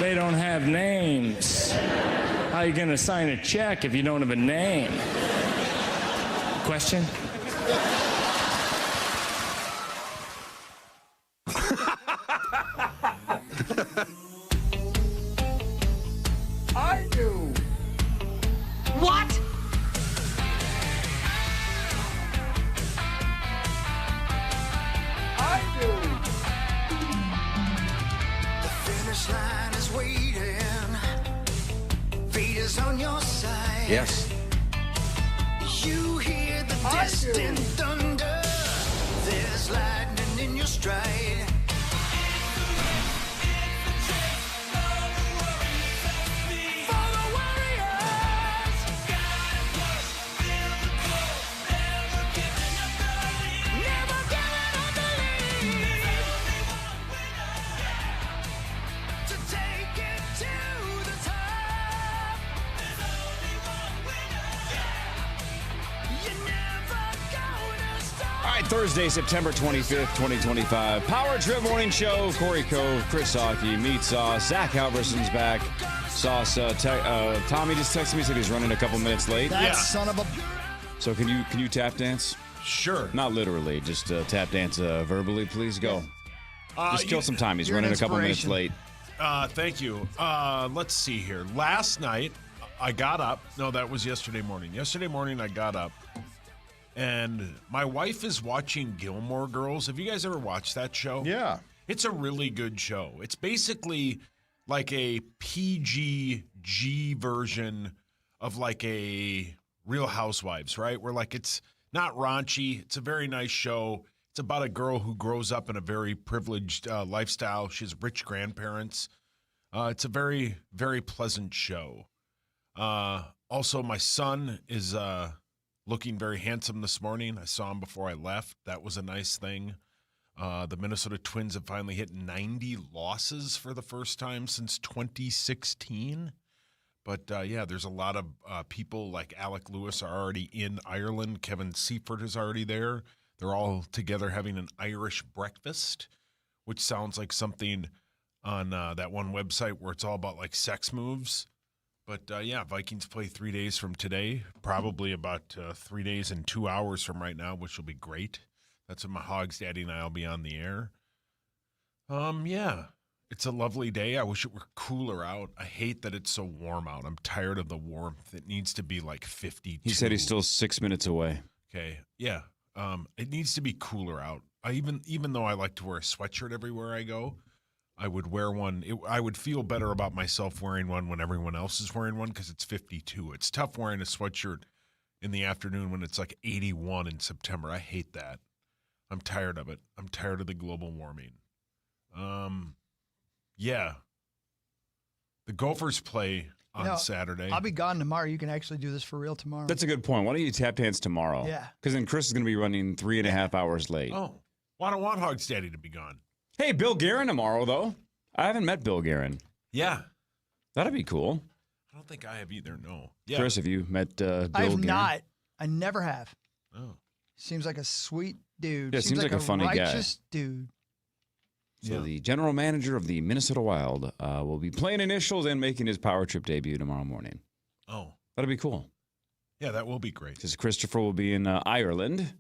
They don't have names. How are you going to sign a check if you don't have a name? Question? I do. What? I do. The finish line is waiting. Fate is on your side. Yes. You hear the distant thunder. There's lightning in your stride. For the warriors. Never giving up the lead. To take it to the top. You're never gonna stop. All right, Thursday, September 25th, 2025. Power Trip Morning Show. Corey Cove, Chris Hockey, Meat Sauce. Zach Halverson's back. Sauce. Tommy just texted me, said he's running a couple minutes late. That son of a... So can you tap dance? Sure. Not literally, just tap dance verbally, please. Go. Just kill some time. He's you're an running a couple minutes inspiration. late. Thank you. Let's see here. Last night, I got up. No, that was yesterday morning. Yesterday morning, I got up, and my wife is watching Gilmore Girls. Have you guys ever watched that show? Yeah. It's a really good show. It's basically like a PG version of like a Real Housewives, right? Where like it's not raunchy. It's a very nice show. It's about a girl who grows up in a very privileged lifestyle. She has rich grandparents. It's a very, very pleasant show. Also, my son is looking very handsome this morning. I saw him before I left. That was a nice thing. The Minnesota Twins have finally hit 90 losses for the first time since 2016. But, yeah, there's a lot of people like Alec Lewis are already in Ireland. Kevin Seifert is already there. They're all together having an Irish breakfast, which sounds like something on that one website where it's all about, like, sex moves. But, yeah, Vikings play 3 days from today, probably about 3 days and 2 hours from right now, which will be great. That's when my Hogs Daddy and I will be on the air. Yeah, it's a lovely day. I wish it were cooler out. I hate that it's so warm out. I'm tired of the warmth. It needs to be like 52. He said he's still 6 minutes away. Okay, yeah. It needs to be cooler out. Even though I like to wear a sweatshirt everywhere I go, I would wear one. I would feel better about myself wearing one when everyone else is wearing one because it's 52. It's tough wearing a sweatshirt in the afternoon when it's like 81 in September. I hate that. I'm tired of it. I'm tired of the global warming. Yeah. The Gophers play on Saturday. I'll be gone tomorrow. You can actually do this for real tomorrow. That's a good point. Why don't you tap dance tomorrow? Yeah. Because then Chris is going to be running 3.5 hours late. Oh, well, I don't want Hogs Daddy to be gone. Hey, Bill Guerin tomorrow, though. I haven't met Bill Guerin. Yeah. That'd be cool. I don't think I have either, no. Yeah. Chris, have you met Bill I have Guerin? not. I never have. Oh. Seems like a sweet dude. Yeah, seems like a funny guy. righteous dude. So the general manager of the Minnesota Wild will be playing initials and making his Power Trip debut tomorrow morning. Oh. That'll be cool. Yeah, that will be great. Because Christopher will be in Ireland.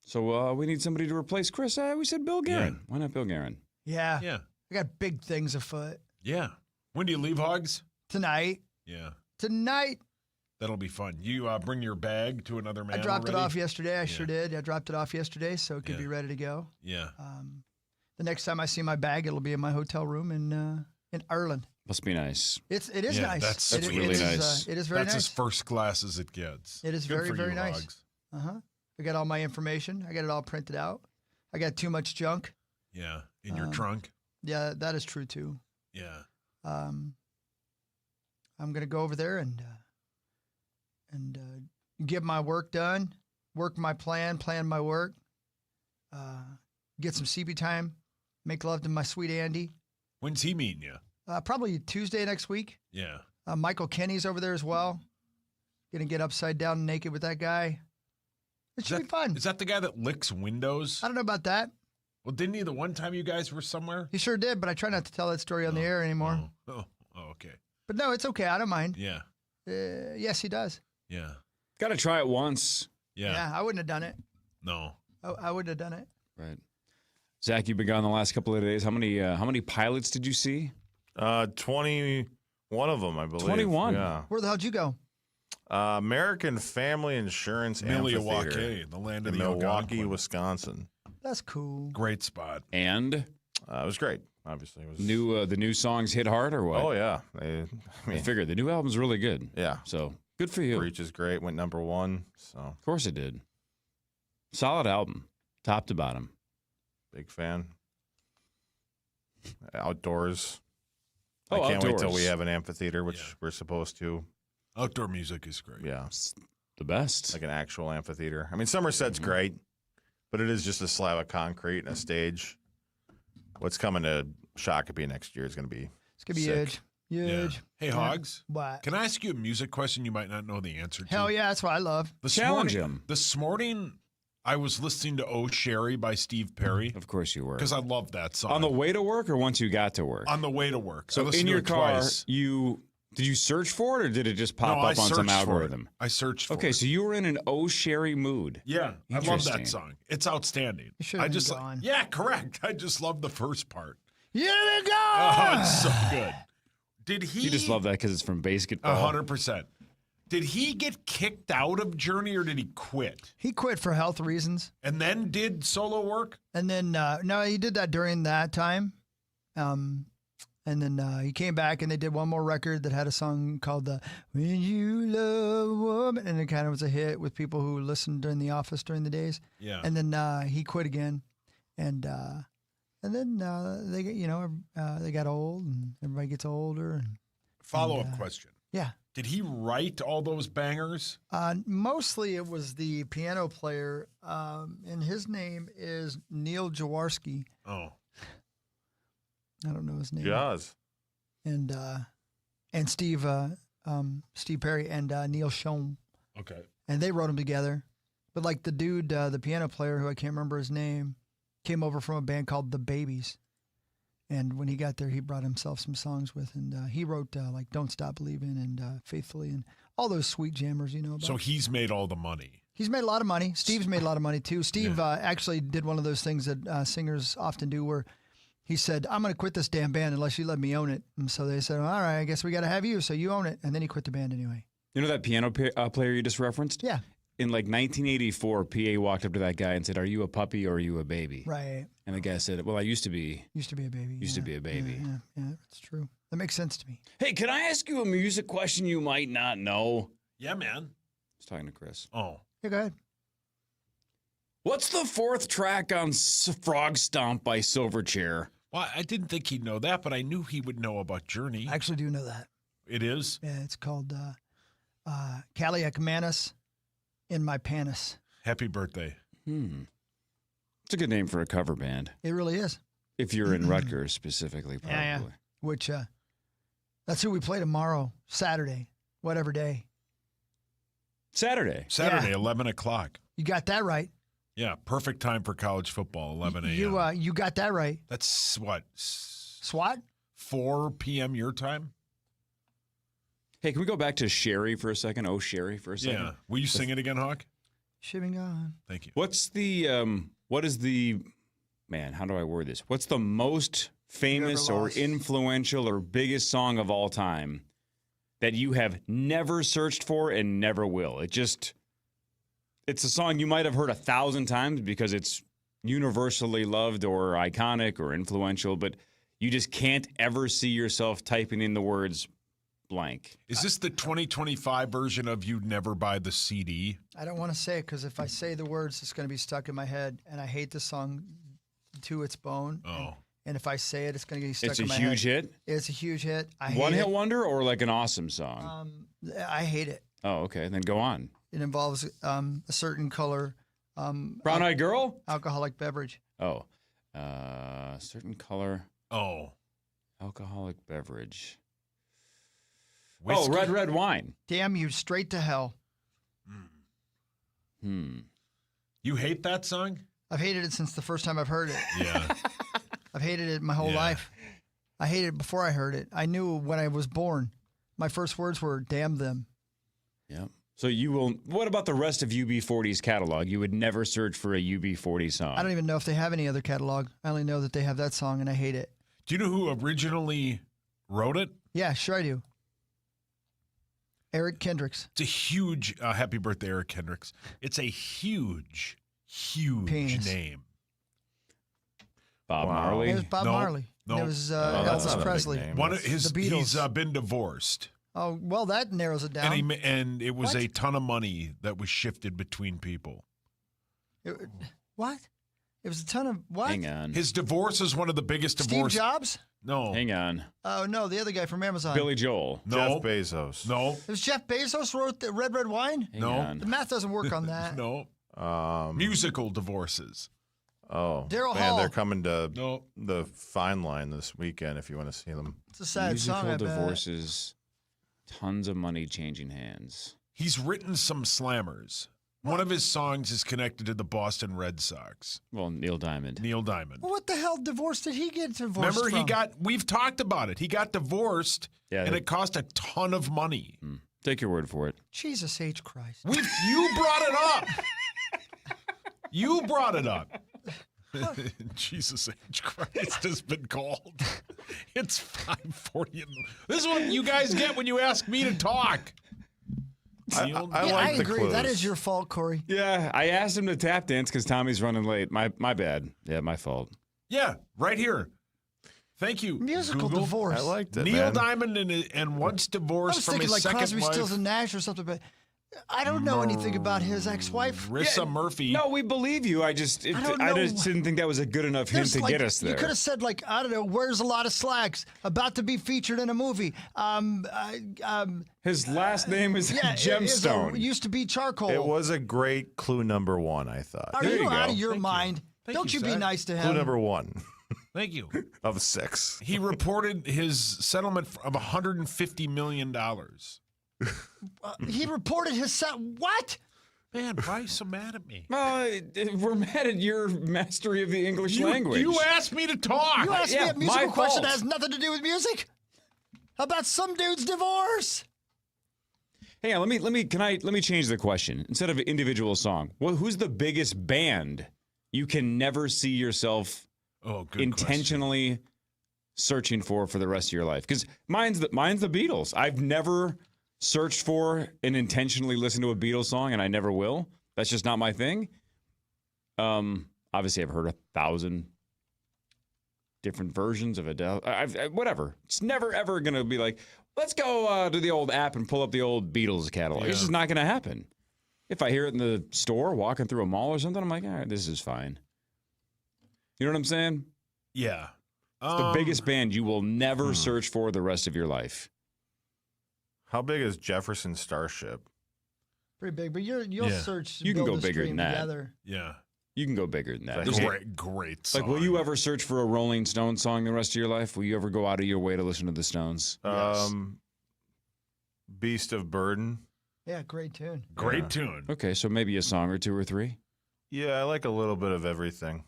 So we need somebody to replace Chris. We said Bill Guerin. Yeah. Why not Bill Guerin? Yeah. Yeah. I got big things afoot. Yeah. When do you leave, Hogs? Tonight. Yeah. Tonight. That'll be fun. You bring your bag to another man I dropped already? it off yesterday. I sure did. I dropped it off yesterday, so it could Yeah. be ready to go. Yeah. The next time I see my bag, it'll be in my hotel room in Ireland. Must be nice. It is Yeah, nice. that's It- really it is, nice. It is very That's nice. as first class as it gets. It is Good very, for very you, nice. Hogs. I got all my information. I got it all printed out. I got too much junk. Yeah. In your trunk? Yeah, that is true too. Yeah. I'm gonna go over there and get my work done, work my plan my work, get some CB time, make love to my sweet Andy. When's he meeting you? Probably Tuesday next week. Yeah. Michael Kenny's over there as well. Gonna get upside down naked with that guy. It should be fun. Is that the guy that licks windows? I don't know about that. Well, didn't he the one time you guys were somewhere? He sure did, but I try not to tell that story on the air anymore. Oh, okay. But no, it's okay. I don't mind. Yeah. Yes, he does. Yeah. Got to try it once. Yeah. I wouldn't have done it. No. I wouldn't have done it. Right. Zach, you've been gone the last couple of days. How many pilots did you see? 21 of them, I believe. 21? Yeah. Where the hell did you go? American Family Insurance Amphitheater Milwaukee, the land of in the Milwaukee, Algonquin. Wisconsin. That's cool. Great spot. And It was great. Obviously, it was the new songs hit hard or what? Oh yeah, I figured the new album's really good. yeah. So good for you. Breach is great. Went #1. So Of course it did. Solid album, top to bottom. big fan. Outdoors. Oh, I can't wait till outdoors. we have an amphitheater, which we're supposed to. Outdoor music is great. Yeah, The best. like an actual amphitheater. I mean, Somerset's great, but it is just a slab of concrete and a stage. What's coming to Shakopee next year is going to be It's gonna be sick. huge. Huge. Hey, Hogs. What? Can I ask you a music question you might not know the answer to? Hell yeah, that's what I love. Challenge him. This morning, I was listening to Oh Sherry by Steve Perry Of course you were. because I love that song. On the way to work or once you got to work? On the way to work. I So listened in to your it car, twice. did you search for it or did it just pop No, I up on some searched for it. algorithm? I searched for Okay, it. so you were in an Oh Sherry mood. Yeah, I love Interesting. that song. It's outstanding. You should I have been just gone. Yeah, correct. I just love the first part. You go. Oh, it's so good. Did he? You just love that because it's from Basketball. 100%. Did he get kicked out of Journey or did he quit? He quit for health reasons, And then did solo work? and then no, he did that during that time. And then he came back, and they did one more record that had a song called "When You Love a Woman," and it kind of was a hit with people who listened during the office during the days. Yeah. And then he quit again, and then they got old, and everybody gets older, and Follow-up question. yeah. Did he write all those bangers? Mostly it was the piano player, and his name is Neil Jaworski. Oh. I don't know his name. Jaws. And Steve Perry and Neil Schoen, Okay. and they wrote them together. But like the dude, the piano player, who I can't remember his name, came over from a band called The Babies. And when he got there, he brought himself some songs with, and he wrote like "Don't Stop Believing" and "Faithfully" and all those sweet jammers, you know. About. So he's made all the money. He's made a lot of money. Steve's made a lot of money too. Steve actually did one of those things that singers often do, where he said, "I'm going to quit this damn band unless you let me own it." And so they said, "All right, I guess we got to have you, so you own it." And then he quit the band anyway. You know that piano player you just referenced? Yeah, In like 1984, PA walked up to that guy and said, "Are you a puppy or are you a baby?" right. And the guy said, "Well, I used to be." Used to be a baby. Used to be a baby. Yeah, that's true. That makes sense to me. Hey, can I ask you a music question you might not know? Yeah, man. I was talking to Chris. Oh. Yeah, go ahead. What's the fourth track on Frog Stomp by Silverchair? Well, I didn't think he'd know that, but I knew he would know about Journey. I actually do know that. It is? Yeah, it's called Caliac Manus in My Panis. Happy birthday. It's a good name for a cover band. It really is. If you're in Rutgers specifically, probably. Yeah. Which, that's who we play tomorrow, Saturday, whatever day. Saturday. Saturday, Yeah. 11 o'clock. You got that right. Yeah, perfect time for college football, 11 a.m. You got that right. That's what? SWAT? 4 p.m. your time? Hey, can we go back to Sherry for a second? Oh, Sherry for a second. Yeah. Will you sing it again, Hawk? Shipping on. Thank you. What is the, man, how do I word this? What's the most famous or lost? influential or biggest song of all time that you have never searched for and never will? It's a song you might have heard 1,000 times because it's universally loved or iconic or influential, but you just can't ever see yourself typing in the words blank. Is this the 2025 version of You'd Never Buy the CD? I don't want to say it because if I say the words, it's going to be stuck in my head, and I hate the song to its bone. Oh. And if I say it, it's going to get stuck It's in a my huge head. hit? It's a huge hit. I hate One hit it. wonder or like an awesome song? I hate it. Oh, okay. Then go on. It involves a certain color Brown Eyed Girl? alcoholic beverage. Oh. Certain color Oh. alcoholic beverage. Whiskey? Oh, red wine. Damn you straight to hell. You hate that song? I've hated it since the first time I've heard it. Yeah. I've hated it my whole life. I hated it before I heard it. I knew when I was born. My first words were, damn them. Yeah. So you will. What about the rest of UB40's catalog? You would never search for a UB40 song. I don't even know if they have any other catalog. I only know that they have that song, and I hate it. Do you know who originally wrote it? Yeah, sure I do. Eric Kendricks. It's a huge happy birthday, Eric Kendricks. It's a huge Penis. name. Bob Wow. Marley. It was Bob No, Marley. no. And it was that's not a Elvis big Presley. name. One of his, The Beatles. he's been divorced, Oh, well, that narrows it down. and it was What? a ton of money that was shifted between people. What? It was a ton of what? Hang on. His divorce is one of the biggest Steve divorces. Jobs? No, Hang on. Oh, no, the other guy from Amazon. Billy Joel. no, Jeff Bezos. no, It was Jeff Bezos wrote the Red Wine? Hang No. on. The math doesn't work on that. no. Um, Musical divorces. Oh, Daryl man, Hall. they're coming to No. the Fine Line this weekend if you want to see them. It's a sad Musical song, I bet. divorces. Tons of money changing hands. He's written some slammers. One of his songs is connected to the Boston Red Sox. Well, Neil Diamond. Neil Diamond. Well, what the hell divorce did he get divorced Remember, from? we've talked about it. He got divorced, Yeah, and it cost a ton of money. Take your word for it. Jesus H. Christ. You brought it up. You brought it up. Jesus H. Christ has been called. It's 5:40. This is what you guys get when you ask me to talk. I Yeah, like I the agree. clues. That is your fault, Corey. Yeah, I asked him to tap dance because Tommy's running late. My bad. Yeah, my fault. Yeah, right here. Thank you. Musical Google. divorce. I liked it, Neil man. Diamond and once I divorced was from thinking his like second Crosby, wife, Stills, and Nash or something, but I don't know anything about his ex-wife. Marissa Murphy. No, we believe you. I just don't I know. just didn't think that was a good enough hint There's to like, get us there. You could have said like, I don't know, where's a lot of slacks about to be featured in a movie. His last name is Yeah, Gemstone. It used to be charcoal. It was a great clue number one, I thought. Are There you you out go. of your Thank you. mind? Thank Don't you, you be Zach. nice to him? Clue number one Thank you. of 6. He reported his settlement of $150 million. He reported his son. What? Man, why are you so mad at me? We're mad at your mastery of the English language. You asked me to talk. You asked me yeah, a musical my question fault. that has nothing to do with music? How about some dude's divorce? Hang on, let me change the question. Instead of individual song, who's the biggest band you can never see yourself Oh, good intentionally searching for the rest of your life? Because mine's the Beatles. I've never searched for and intentionally listened to a Beatles song, and I never will. That's just not my thing. Obviously, I've heard 1,000 different versions of Adele. Whatever. It's never ever gonna be like, let's go to the old app and pull up the old Beatles catalog. It's just not gonna happen. If I hear it in the store, walking through a mall or something, I'm like, all right, this is fine. You know what I'm saying? Yeah. It's the biggest band you will never search for the rest of your life. How big is Jefferson Starship? Pretty big, but you'll Yeah. search. You can build go a bigger stream than that. Together. Yeah. You can go bigger than that. Like, There's Great song. like, will you ever search for a Rolling Stones song the rest of your life? Will you ever go out of your way to listen to the Stones? Yes. Beast of Burden. Yeah, great tune. Great tune. Okay, so maybe a song or two or three. Yeah, I like a little bit of everything.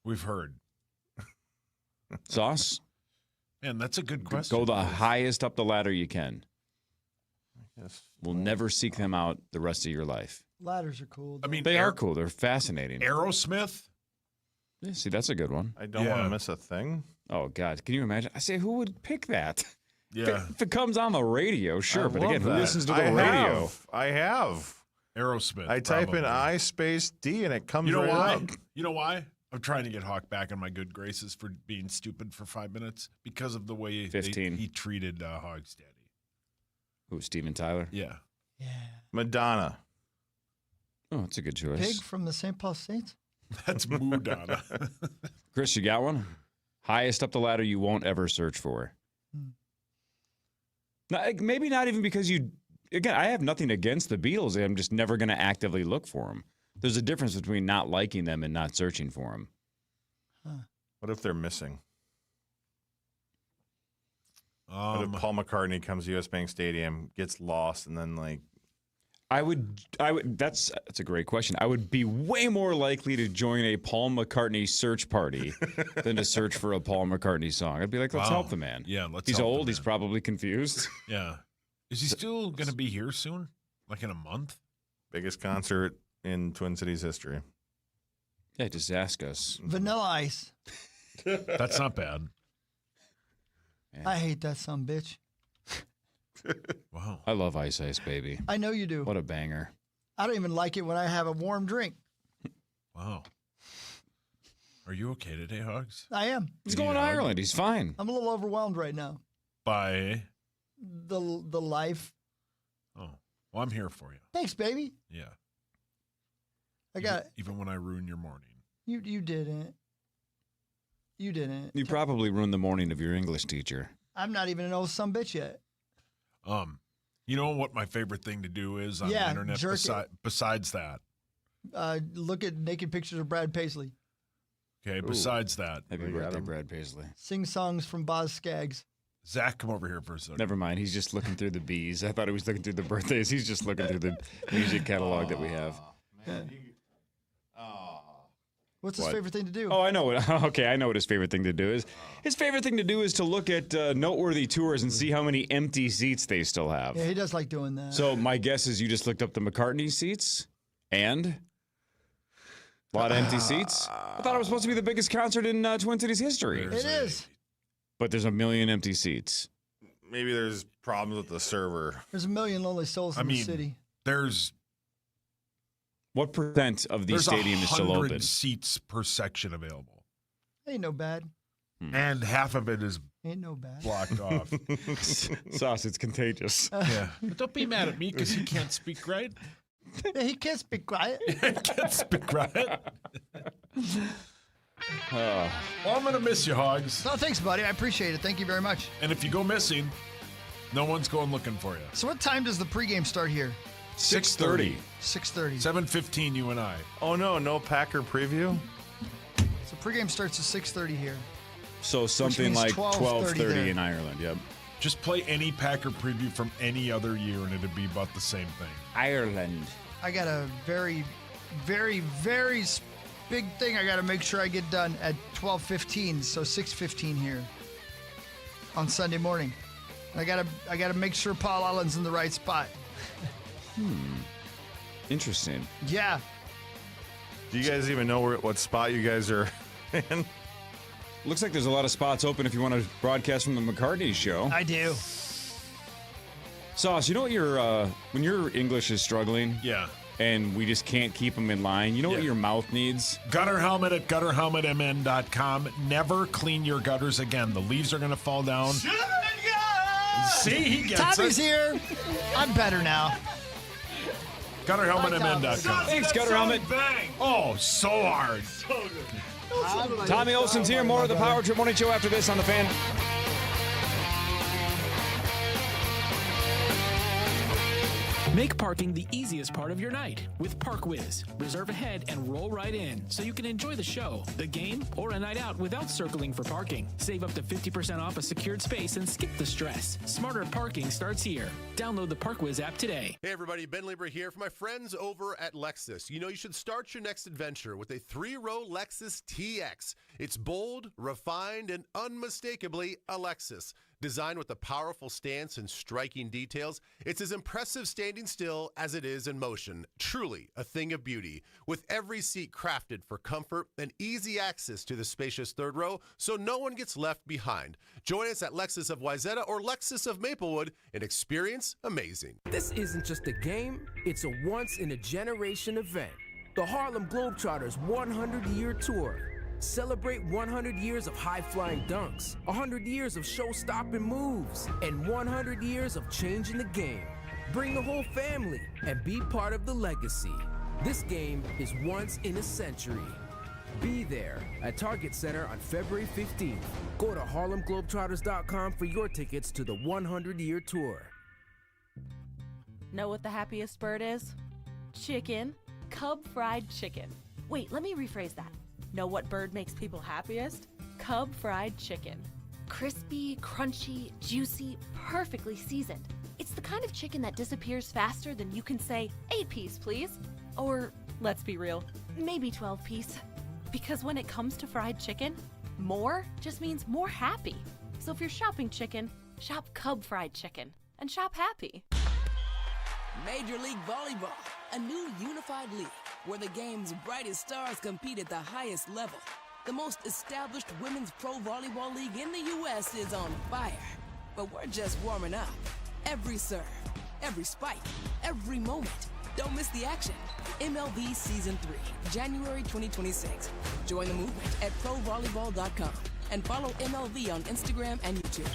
We've heard. Sauce? And that's a good question. Go the highest up the ladder you can. Yes. We'll never seek them out the rest of your life. Ladders are cool. I mean, They are cool. They're fascinating. Aerosmith. Yeah, see, that's a good one. I don't want Yeah. to miss a thing. Oh, God. Can you imagine? I say, who would pick that? Yeah. If it comes on the radio, sure. I But love again, who that. listens to the I radio? I have. Aerosmith. I type in probably. I space D and it comes You know right why? up. You know why? I'm trying to get Hawk back on my good graces for being stupid for 5 minutes because of the way 15. he treated Hog's daddy. Who, Steven Tyler? Yeah. Yeah. Madonna. Oh, that's a good choice. Pig from the St. Paul Saints. That's Madonna. Chris, you got one? Highest up the ladder you won't ever search for. Maybe not even because you... Again, I have nothing against the Beatles. I'm just never going to actively look for them. There's a difference between not liking them and not searching for them. What if they're missing? What Um, if Paul McCartney comes to US Bank Stadium, gets lost, and then like I would. That's a great question. I would be way more likely to join a Paul McCartney search party than to search for a Paul McCartney song. I'd be like, let's help the man. Yeah, let's. He's help old. the man. He's probably confused. Yeah. Is he still going to be here soon? Like in a month? Biggest concert in Twin Cities history. Yeah, just ask us. Vanilla Ice. That's not bad. I hate that son bitch. Wow. I love Ice Ice Baby. I know you do. What a banger. I don't even like it when I have a warm drink. Wow. Are you okay today, Hogs? I am. He's going to Ireland. He's fine. I'm a little overwhelmed right now. By? The life. Oh. Well, I'm here for you. Thanks, baby. Yeah. I got even when I ruin your morning. You didn't. You didn't. You probably ruined the morning of your English teacher. I'm not even an old son bitch yet. You know what my favorite thing to do is on the internet besides that? Look at naked pictures of Brad Paisley. Okay, besides that. Happy birthday, Brad Paisley. Sing songs from Boz Scaggs. Zach, come over here for a second. Never mind. He's just looking through the bees. I thought he was looking through the birthdays. He's just looking through the music catalog that we have. What's his favorite thing to do? Oh, I know what. Okay, I know what his favorite thing to do is. His favorite thing to do is to look at noteworthy tours and see how many empty seats they still have. Yeah, he does like doing that. So my guess is you just looked up the McCartney seats and a lot of empty seats. I thought it was supposed to be the biggest concert in Twin Cities history. It is. But there's a million empty seats. Maybe there's problems with the server. There's a million lonely souls in the city. There's what percent of the stadium is still open? 100 seats per section available. Ain't no bad. And half of it is Ain't no bad. blocked off. Sauce, it's contagious. Yeah. But don't be mad at me because he can't speak right. Yeah, he can't speak quiet. He can't speak right. Well, I'm going to miss you, Hogs. No, thanks, buddy. I appreciate it. Thank you very much. And if you go missing, no one's going looking for you. So what time does the pregame start here? 6:30. 6:30. 7:15, you and I. Oh, no Packer preview? So pregame starts at 6:30 here. So something like 12:30 in Ireland, yep. Just play any Packer preview from any other year, and it'd be about the same thing. Ireland. I got a very, very, very big thing I got to make sure I get done at 12:15, so 6:15 here on Sunday morning. I gotta make sure Paul Allen's in the right spot. Interesting. Yeah. Do you guys even know what spot you guys are in? Looks like there's a lot of spots open if you want to broadcast from the McCartney show. I do. Sauce, you know what when your English is struggling? Yeah. And we just can't keep them in line. You know what your mouth needs? Gutter helmet at gutterhelmetmn.com. Never clean your gutters again. The leaves are going to fall down. See, he gets Tommy's it. here. I'm better now. Gutterhelmetmn.com. Thanks, Gutter Helmet. Bang. Oh, so hard. Tommy Olsen's here. More of the Power Trip Morning Show after this on The Fan. Make parking the easiest part of your night with ParkWiz. Reserve ahead and roll right in so you can enjoy the show, the game, or a night out without circling for parking. Save up to 50% off a secured space and skip the stress. Smarter parking starts here. Download the ParkWiz app today. Hey everybody, Ben Lieber here for my friends over at Lexus. You know you should start your next adventure with a 3-row Lexus TX. It's bold, refined, and unmistakably a Lexus. Designed with a powerful stance and striking details, it's as impressive standing still as it is in motion. Truly a thing of beauty. With every seat crafted for comfort and easy access to the spacious third row, so no one gets left behind. Join us at Lexus of Wayzata or Lexus of Maplewood and experience amazing. This isn't just a game, it's a once-in-a-generation event. The Harlem Globetrotters 100-year tour. Celebrate 100 years of high-flying dunks, 100 years of show-stopping moves, and 100 years of changing the game. Bring the whole family and be part of the legacy. This game is once in a century. Be there at Target Center on February 15th. Go to HarlemGlobetrotters.com for your tickets to the 100-year tour. Know what the happiest bird is? Chicken. Cub fried chicken. Wait, let me rephrase that. Know what bird makes people happiest? Cub fried chicken. Crispy, crunchy, juicy, perfectly seasoned. It's It's the kind of chicken that disappears faster than you can say, 8-piece, please. Or, let's be real, maybe 12-piece. Because when it comes to fried chicken, more just means more happy. So if you're shopping chicken, shop Cub Fried Chicken and shop happy. Major League Volleyball, a new unified league where the game's brightest stars compete at the highest level. The most established women's pro volleyball league in the U.S. is on fire. But we're just warming up. Every serve, every spike, every moment. Don't miss the action. MLB Season 3, January 2026. Join the movement at provolleyball.com and follow MLB on Instagram and YouTube.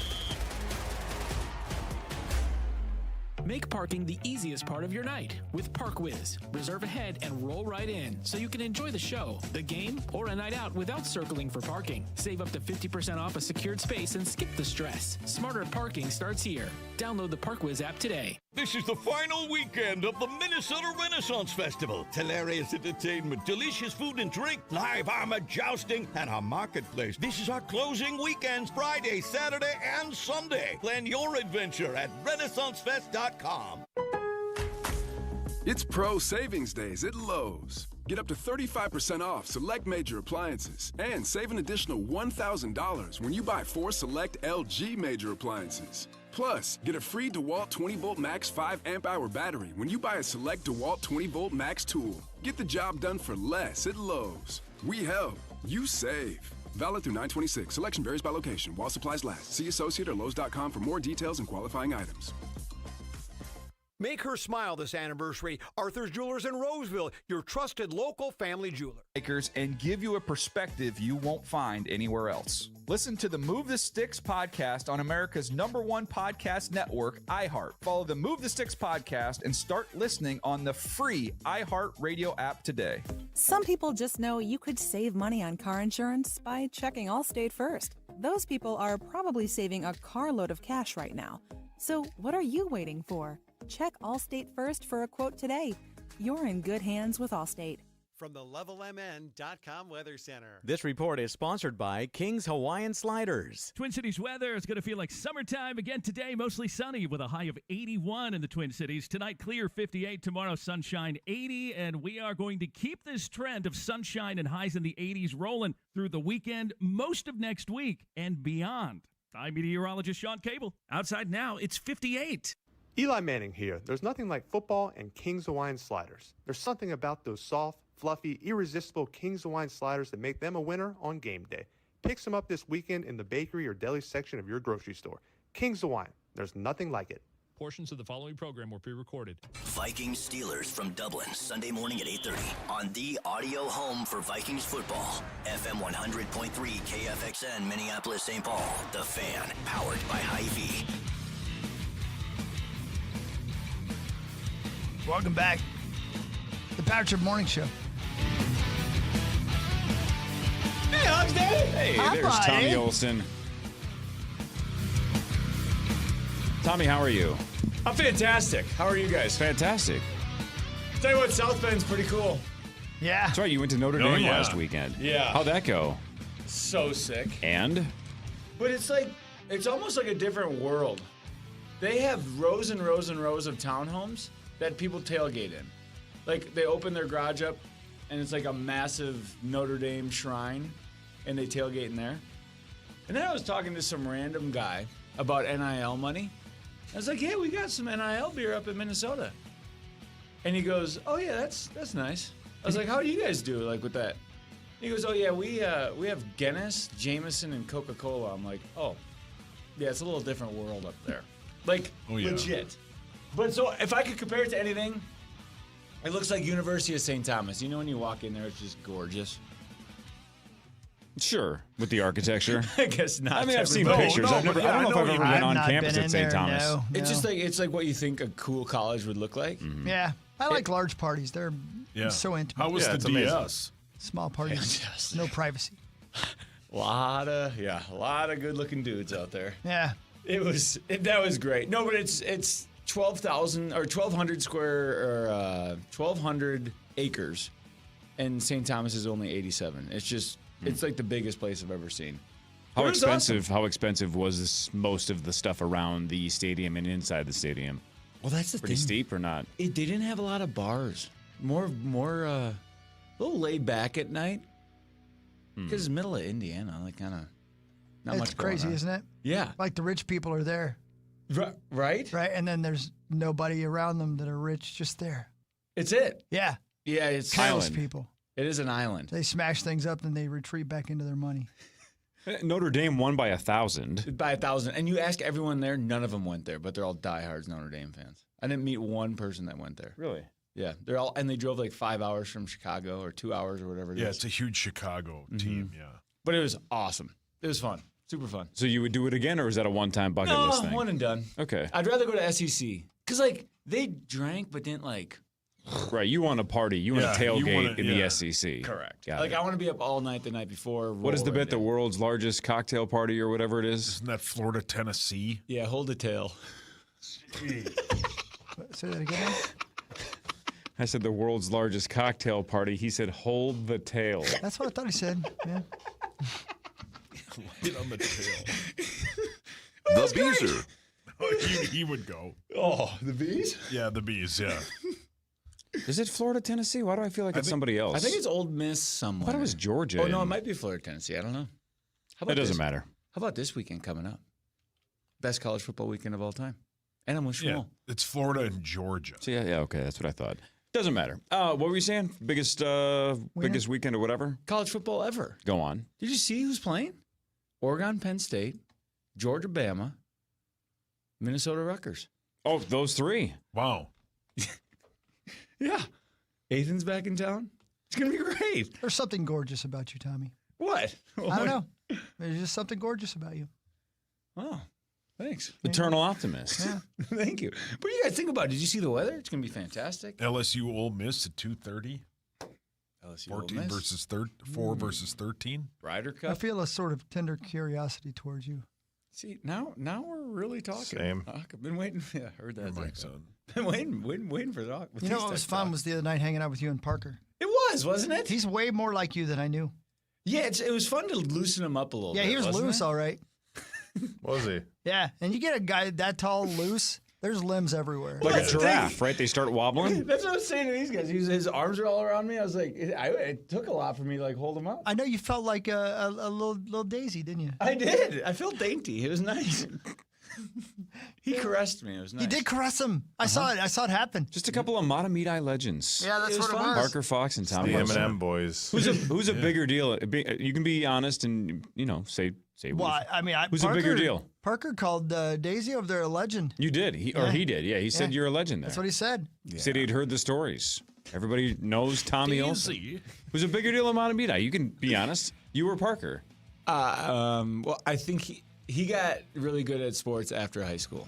Make parking the easiest part of your night with ParkWiz. Reserve ahead and roll right in so you can enjoy the show, the game, or a night out without circling for parking. Save up to 50% off a secured space and skip the stress. Smarter parking starts here. Download the ParkWiz app today. This is the final weekend of the Minnesota Renaissance Festival. Hilarious entertainment, delicious food and drink, live armor jousting, and a marketplace. This is our closing weekends, Friday, Saturday, and Sunday. Plan your adventure at RenaissanceFest.com. It's Pro Savings Days at Lowe's. Get up to 35% off select major appliances and save an additional $1,000 when you buy 4 select LG major appliances. Plus, get a free DeWalt 20-volt max 5 amp-hour battery when you buy a select DeWalt 20-volt max tool. Get the job done for less at Lowe's. We help, you save. Valid through 9/26. Selection varies by location. While supplies last. See associate or Lowe's.com for more details and qualifying items. Make her smile this anniversary. Arthur's Jewelers in Roseville, your trusted local family jeweler. And give you a perspective you won't find anywhere else. Listen to the Move the Sticks podcast on America's #1 podcast network, iHeart. Follow the Move the Sticks podcast and start listening on the free iHeartRadio app today. Some people just know you could save money on car insurance by checking Allstate first. Those people are probably saving a carload of cash right now. So what are you waiting for? Check Allstate first for a quote today. You're in good hands with Allstate. From the LevelMN.com Weather Center. This report is sponsored by King's Hawaiian Sliders. Twin Cities weather is going to feel like summertime again today. Mostly sunny with a high of 81 in the Twin Cities. Tonight, clear 58. Tomorrow, sunshine 80. And we are going to keep this trend of sunshine and highs in the 80s rolling through the weekend, most of next week, and beyond. I'm meteorologist Sean Cable. Outside now, it's 58. Eli Manning here. There's nothing like football and King's Hawaiian Sliders. There's something about those soft, fluffy, irresistible King's Hawaiian Sliders that make them a winner on game day. Pick some up this weekend in the bakery or deli section of your grocery store. King's Hawaiian. There's nothing like it. Portions of the following program were pre-recorded. Vikings Steelers from Dublin, Sunday morning at 8:30 on the audio home for Vikings football. FM 100.3 KFXN, Minneapolis, St. Paul. The Fan, powered by Hy-Vee. Welcome back. The Power Trip Morning Show. Hey, Hogsday. Hey, Hi, there's buddy. Tommy Olson. Tommy, how are you? I'm fantastic. How are you guys? Fantastic. Tell you what, South Bend's pretty cool. Yeah. That's right, you went to Notre Dame last weekend. Yeah. How'd that go? So sick. And? But it's almost like a different world. They have rows and rows and rows of townhomes that people tailgate in. Like, they open their garage up, and it's like a massive Notre Dame shrine, and they tailgate in there. And then I was talking to some random guy about NIL money. I was like, hey, we got some NIL beer up in Minnesota. And he goes, oh, yeah, that's nice. I was like, how do you guys do, like, with that? He goes, oh, yeah, we have Guinness, Jameson, and Coca-Cola. I'm like, oh, yeah, it's a little different world up there. Like, legit. But so if I could compare it to anything, it looks like University of St. Thomas. You know when you walk in there, it's just gorgeous. Sure, with the architecture. I guess not. I mean, I've seen everybody. pictures. I don't know if I've ever been on campus at St. Thomas. No. It's just like what you think a cool college would look like. Mm-hmm. Yeah. I like large parties. They're so intimate. How was the DS? Small parties. No privacy. A lot of good-looking dudes out there. Yeah. That was great. No, but it's 12,000 or 1,200 square or 1,200 acres, and St. Thomas is only 87. It's just it's like the biggest place I've ever seen. How It was expensive? How expensive was this? Most of the stuff around the stadium and inside the stadium. Well, that's the Pretty thing. steep or not? They didn't have a lot of bars. More, a little laid back at night. Because it's middle of Indiana, like kind of not much. It's crazy, isn't it? Yeah. Like the rich people are there. Right? Right, and then there's nobody around them that are rich, just there. It's it. Yeah. Yeah, it's Countless island. people. It is an island. They smash things up, then they retreat back into their money. Notre Dame won by 1,000. By 1,000. And you ask everyone there, none of them went there, but they're all diehards Notre Dame fans. I didn't meet one person that went there. Really? Yeah. They drove like 5 hours from Chicago or 2 hours or whatever it is. Yeah, it's a huge Chicago team, yeah. But it was awesome. It was fun. Super fun. So you would do it again, or is that a one-time bucket list thing? One and done. Okay. I'd rather go to SEC. Because, like, they drank but didn't, like... Right, you want a party. You want a tailgate in the SEC. Correct. Got Like, it. I want to be up all night the night before. What is the roll bet? The world's largest cocktail party or whatever it is? Isn't that Florida, Tennessee? Yeah, hold the tail. Say that again. I said the world's largest cocktail party. He said, hold the tail. That's what I thought he said. Yeah. Light on the tail. The Beezer. He would go. Oh, the Bees? Yeah, the Bees, yeah. Is it Florida, Tennessee? Why do I feel like it's somebody else? I think it's Ole Miss somewhere. I thought it was Georgia. Oh, no, it might be Florida, Tennessee. I don't know. It doesn't matter. How about this weekend coming up? Best college football weekend of all time. And I'm with Shmuel. Yeah, it's Florida and Georgia. So yeah, okay, that's what I thought. Doesn't matter. What were you saying? Biggest weekend or whatever? College football ever. Go on. Did you see who's playing? Oregon, Penn State, Georgia, Bama, Minnesota, Rutgers. Oh, those three. Wow. Yeah. Ethan's back in town. It's going to be great. There's something gorgeous about you, Tommy. What? I don't know. There's just something gorgeous about you. Oh, thanks. Eternal optimist. Yeah. Thank you. But you guys think about it. Did you see the weather? It's going to be fantastic. LSU Ole Miss at 2:30. LSU 14 Ole Miss. versus 4 versus 13. Ryder Cup. I feel a sort of tender curiosity towards you. See, now we're really talking. Same. I've been waiting. Yeah, I heard that. Mike's on. Been waiting for that. You know what was fun was the other night hanging out with you and Parker. It was, wasn't it? He's way more like you than I knew. Yeah, it was fun to loosen him up a little bit. Yeah, he was wasn't loose, it? all right. Was he? Yeah, and you get a guy that tall loose, there's limbs everywhere. Like a giraffe, right? They start wobbling. That's what I was saying to these guys. His arms are all around me. I was like, it took a lot for me to like hold him up. I know you felt like a little daisy, didn't you? I did. I felt dainty. It was nice. He caressed me. It was nice. You did caress him. I saw it. I saw it happen. Just a couple of Matamidi legends. Yeah, that's what it was. Parker Fox and Tommy The Wilson. M&M boys. Who's a bigger deal? You can be honest and say. Well, I mean, who's a bigger deal? Parker called Daisy over there a legend. You did. He did. Yeah, he said you're a legend there. That's what he said. He said he'd heard the stories. Everybody knows Tommy Olsen. Who's a bigger deal than Matamidi? You can be honest. You were Parker. Well, I think he got really good at sports after high school,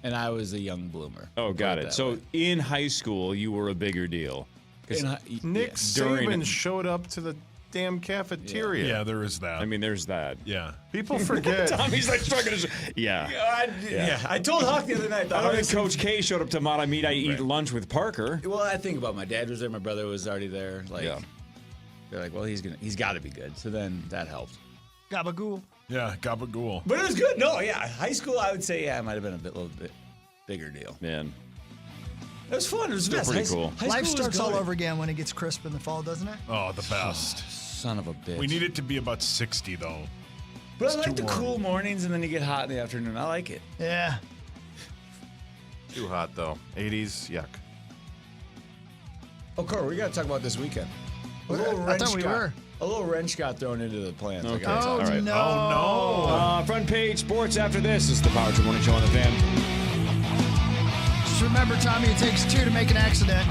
and I was a young bloomer. Oh, got it. So in high school, you were a bigger deal. Nick Saban showed up to the damn cafeteria. Yeah, there is that. I mean, there's that. Yeah. People forget. Tommy's like struggling. Yeah. I told Hawk the other night. I don't think Coach K showed up to Matamidi eat lunch with Parker. Well, I think about my dad was there, my brother was already there. They're like, well, he's got to be good. So then that helped. Gabagool. Yeah, gabagool. But it was good. No, yeah, high school, I would say, it might have been a little bit bigger deal. Man. It was fun. It was Still pretty cool. Life starts all over again when it gets crisp in the fall, doesn't it? Oh, the best. Son of a bitch. We need it to be about 60, though. But It's I like too the warm. cool mornings, and then you get hot in the afternoon. I like it. Yeah. Too hot, though. 80s, yuck. Oh, Cor, we got to talk about this weekend. A I thought we were. A little wrench got thrown into the plans. Okay. Oh, All right. no. Oh, no. Front page sports after this. This is the Power Trip Morning Show on the Fan. Just remember, Tommy, it takes two to make an accident.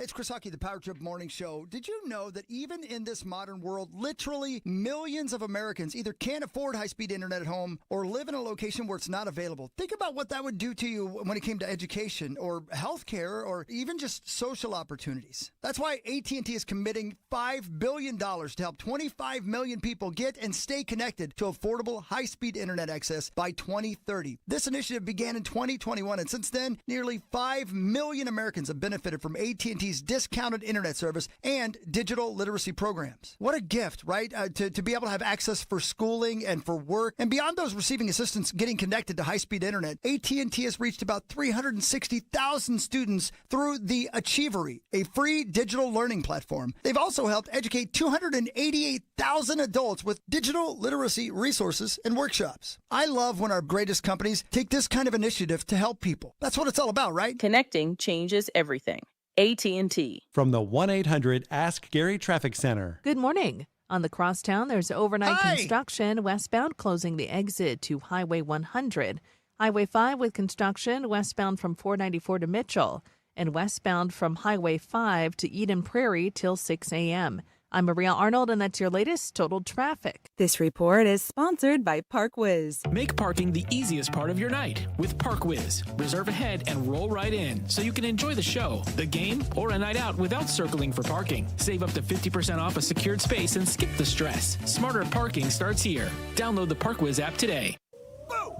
It's Chris Hockey, the Power Trip Morning Show. Did you know that even in this modern world, literally millions of Americans either can't afford high-speed internet at home or live in a location where it's not available? Think about what that would do to you when it came to education or healthcare or even just social opportunities. That's why AT&T is committing $5 billion to help 25 million people get and stay connected to affordable high-speed internet access by 2030. This initiative began in 2021, and since then, nearly 5 million Americans have benefited from AT&T's County's discounted internet service and digital literacy programs. What a gift, right? To be able to have access for schooling and for work. And beyond those receiving assistance getting connected to high-speed internet, AT&T has reached about 360,000 students through the Achievery, a free digital learning platform. They've also helped educate 288,000 adults with digital literacy resources and workshops. I love when our greatest companies take this kind of initiative to help people. That's what it's all about, right? Connecting changes everything. AT&T. From the 1-800-ASK-GARY Traffic Center. Good morning. On the crosstown, there's overnight construction westbound closing the exit to Highway 100. Highway 5 with construction westbound from 494 to Mitchell and westbound from Highway 5 to Eden Prairie till 6 a.m. I'm Maria Arnold, and that's your latest total traffic. This report is sponsored by ParkWiz. Make parking the easiest part of your night with ParkWiz. Reserve ahead and roll right in so you can enjoy the show, the game, or a night out without circling for parking. Save up to 50% off a secured space and skip the stress. Smarter parking starts here. Download the ParkWiz app today.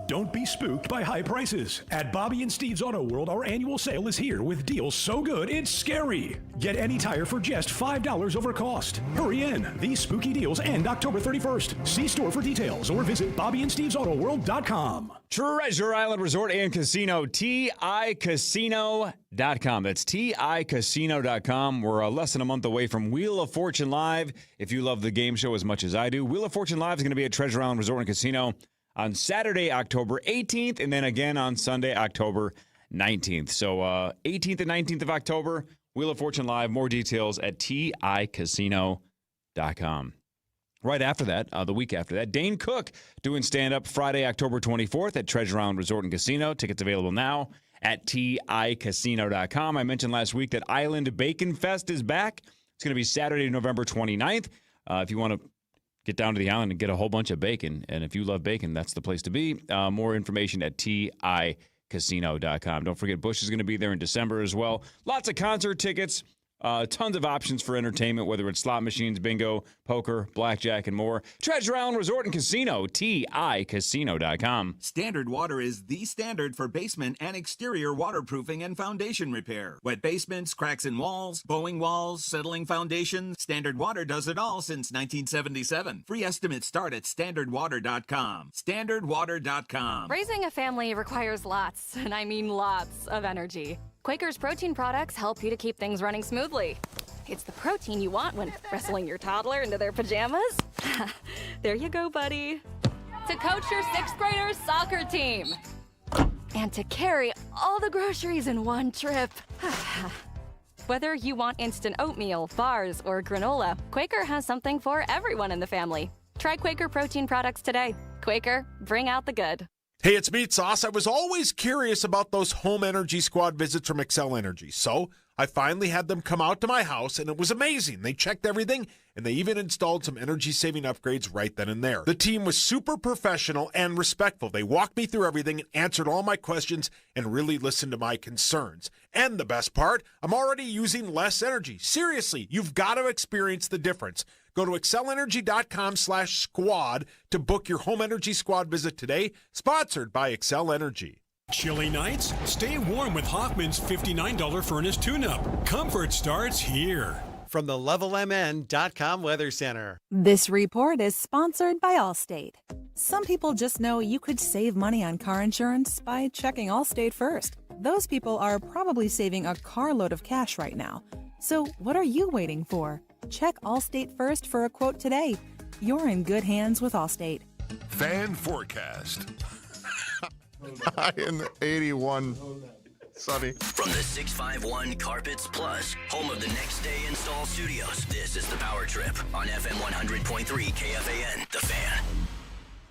Don't be spooked by high prices. At Bobby and Steve's Auto World, our annual sale is here with deals so good it's scary. Get any tire for just $5 over cost. Hurry in. These spooky deals end October 31st. See store for details or visit BobbyandSteve'sAutoWorld.com. Treasure Island Resort and Casino, TICasino.com. That's TICasino.com. We're less than a month away from Wheel of Fortune Live. If you love the game show as much as I do, Wheel of Fortune Live is going to be at Treasure Island Resort and Casino on Saturday, October 18th, and then again on Sunday, October 19th. So 18th and 19th of October, Wheel of Fortune Live. More details at TICasino.com. Right after that, the week after that, Dane Cook doing stand-up Friday, October 24th at Treasure Island Resort and Casino. Tickets available now at TICasino.com. I mentioned last week that Island Bacon Fest is back. It's going to be Saturday, November 29th. If you want to get down to the island and get a whole bunch of bacon. And if you love bacon, that's the place to be. More information at TICasino.com. Don't forget, Bush is going to be there in December as well. Lots of concert tickets. Tons of options for entertainment, whether it's slot machines, bingo, poker, blackjack, and more. Treasure Island Resort and Casino, TICasino.com. Standard Water is the standard for basement and exterior waterproofing and foundation repair. Wet basements, cracks in walls, bowing walls, settling foundations. Standard Water does it all since 1977. Free estimates start at standardwater.com. Standardwater.com. Raising a family requires lots, and I mean lots, of energy. Quaker's protein products help you to keep things running smoothly. It's the protein you want when wrestling your toddler into their pajamas. There you go, buddy. To coach your 6th graders' soccer team. And to carry all the groceries in one trip. Whether you want instant oatmeal, bars, or granola, Quaker has something for everyone in the family. Try Quaker protein products today. Quaker, bring out the good. Hey, it's Meat Sauce. I was always curious about those home energy squad visits from Excel Energy. So I finally had them come out to my house, and it was amazing. They checked everything, and they even installed some energy-saving upgrades right then and there. The team was super professional and respectful. They walked me through everything and answered all my questions and really listened to my concerns. And the best part, I'm already using less energy. Seriously, you've got to experience the difference. Go to excelenergy.com/squad to book your home energy squad visit today, sponsored by Excel Energy. Chilly nights? Stay warm with Hoffman's $59 furnace tune-up. Comfort starts here. From the LevelMN.com Weather Center. This report is sponsored by Allstate. Some people just know you could save money on car insurance by checking Allstate first. Those people are probably saving a carload of cash right now. So what are you waiting for? Check Allstate first for a quote today. You're in good hands with Allstate. Fan forecast. High in 81. Sunny. From the 651 Carpets Plus, home of the Next Day Install Studios, this is the Power Trip on FM 100.3 KFAN, The Fan.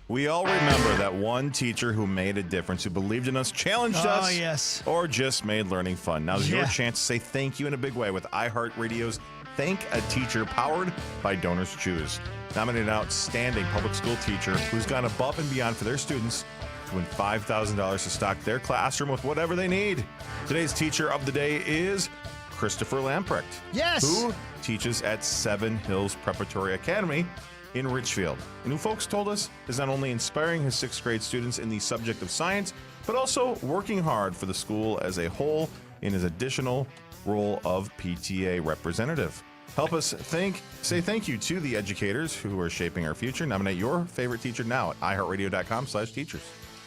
We all remember that one teacher who made a difference, who believed in us, challenged us, yes, or just made learning fun. Now's your chance to say thank you in a big way with iHeartRadio's Thank a Teacher, powered by Donors Choose. Nominated outstanding public school teacher who's gone above and beyond for their students to win $5,000 to stock their classroom with whatever they need. Today's teacher of the day is Christopher Lamprecht. Yes! Who teaches at Seven Hills Preparatory Academy in Richfield, and who folks told us is not only inspiring his 6th grade students in the subject of science, but also working hard for the school as a whole in his additional role of PTA representative. Help us say thank you to the educators who are shaping our future. Nominate your favorite teacher now at iHeartRadio.com/teachers.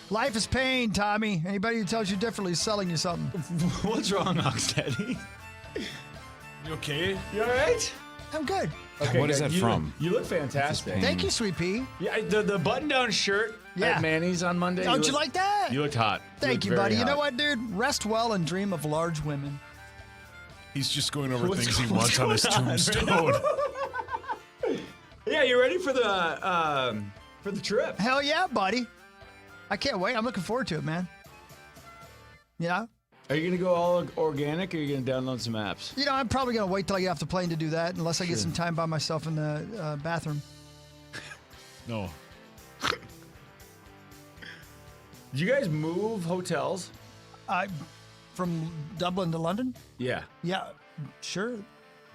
Life is pain, Tommy. Anybody who tells you differently is selling you something. What's wrong, Oxteddy? You okay? You all right? I'm good. Okay, what is that from? You look fantastic. Thank you, Sweet Pea. Yeah, the button-down shirt at Manny's on Monday. Don't you like that? You looked hot. Thank you, buddy. You know what, dude? Rest well and dream of large women. He's just going over things he wants on his tombstone. Yeah, you ready for the trip? Hell yeah, buddy. I can't wait. I'm looking forward to it, man. Yeah. Are you going to go all organic or are you going to download some apps? You know, I'm probably going to wait till I get off the plane to do that unless I get some time by myself in the bathroom. No. Did you guys move hotels? From Dublin to London? Yeah. Yeah, sure.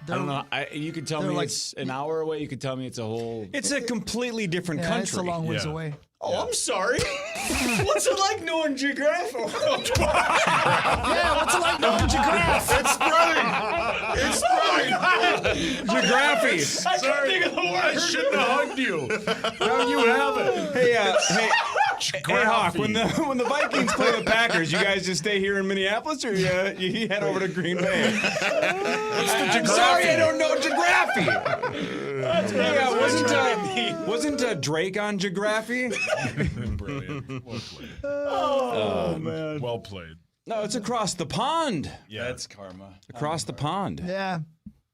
I don't know. You could tell me it's an hour away. You could tell me it's a whole... It's a completely different country. It's a long ways away. Oh, I'm sorry. What's it like knowing geography? Yeah, what's it like knowing geography? It's spreading. It's spreading. Geography. I couldn't think of the word. I shouldn't have hugged you. Now you have it. Hey, Hawk, when the Vikings play the Packers, you guys just stay here in Minneapolis or you head over to Green Bay? I'm sorry, I don't know geography. Wasn't Drake on geography? Brilliant. Well played. Oh, man. Well played. No, it's across the pond. Yeah. That's karma. Across the pond. Yeah.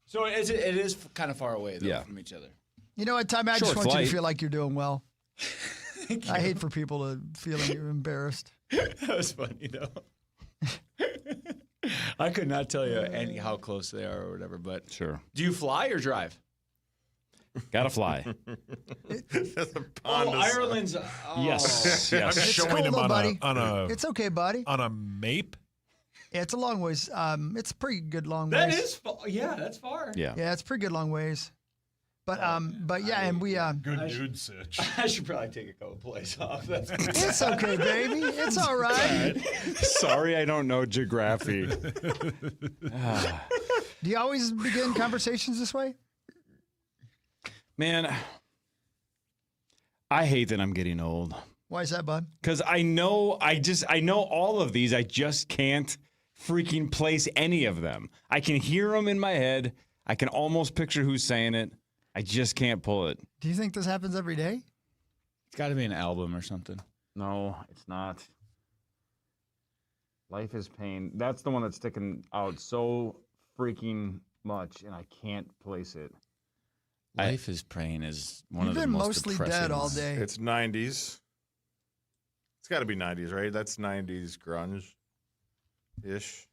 So it is kind of far away, though, from each other. You know what, Tommy? I just Short want you flight. to feel like you're doing well. I hate for people to feel like you're embarrassed. That was funny, though. I could not tell you how close they are or whatever, but... Sure. Do you fly or drive? Gotta fly. Ireland's... Yes. I'm showing him though, on buddy. a It's okay, buddy. on a MAPE. Yeah, it's a long ways. It's a pretty good long That ways. is far. Yeah, that's far. Yeah. Yeah, it's a pretty good long ways. But yeah, and we Good dude, Sitch. I should probably take a couple plays off. That's it's okay, baby. It's all right. Sorry, I don't know geography. Do you always begin conversations this way? Man, I hate that I'm getting old. Why is that, bud? Because I know all of these. I just can't freaking place any of them. I can hear them in my head. I can almost picture who's saying it. I just can't pull it. Do you think this happens every day? It's got to be an album or something. No, it's not. Life is pain. That's the one that's sticking out so freaking much, and I can't place it. Life is Pain is one You've of the been most mostly depressing dead all ones. day. It's 90s. It's got to be 90s, right? That's 90s grunge-ish.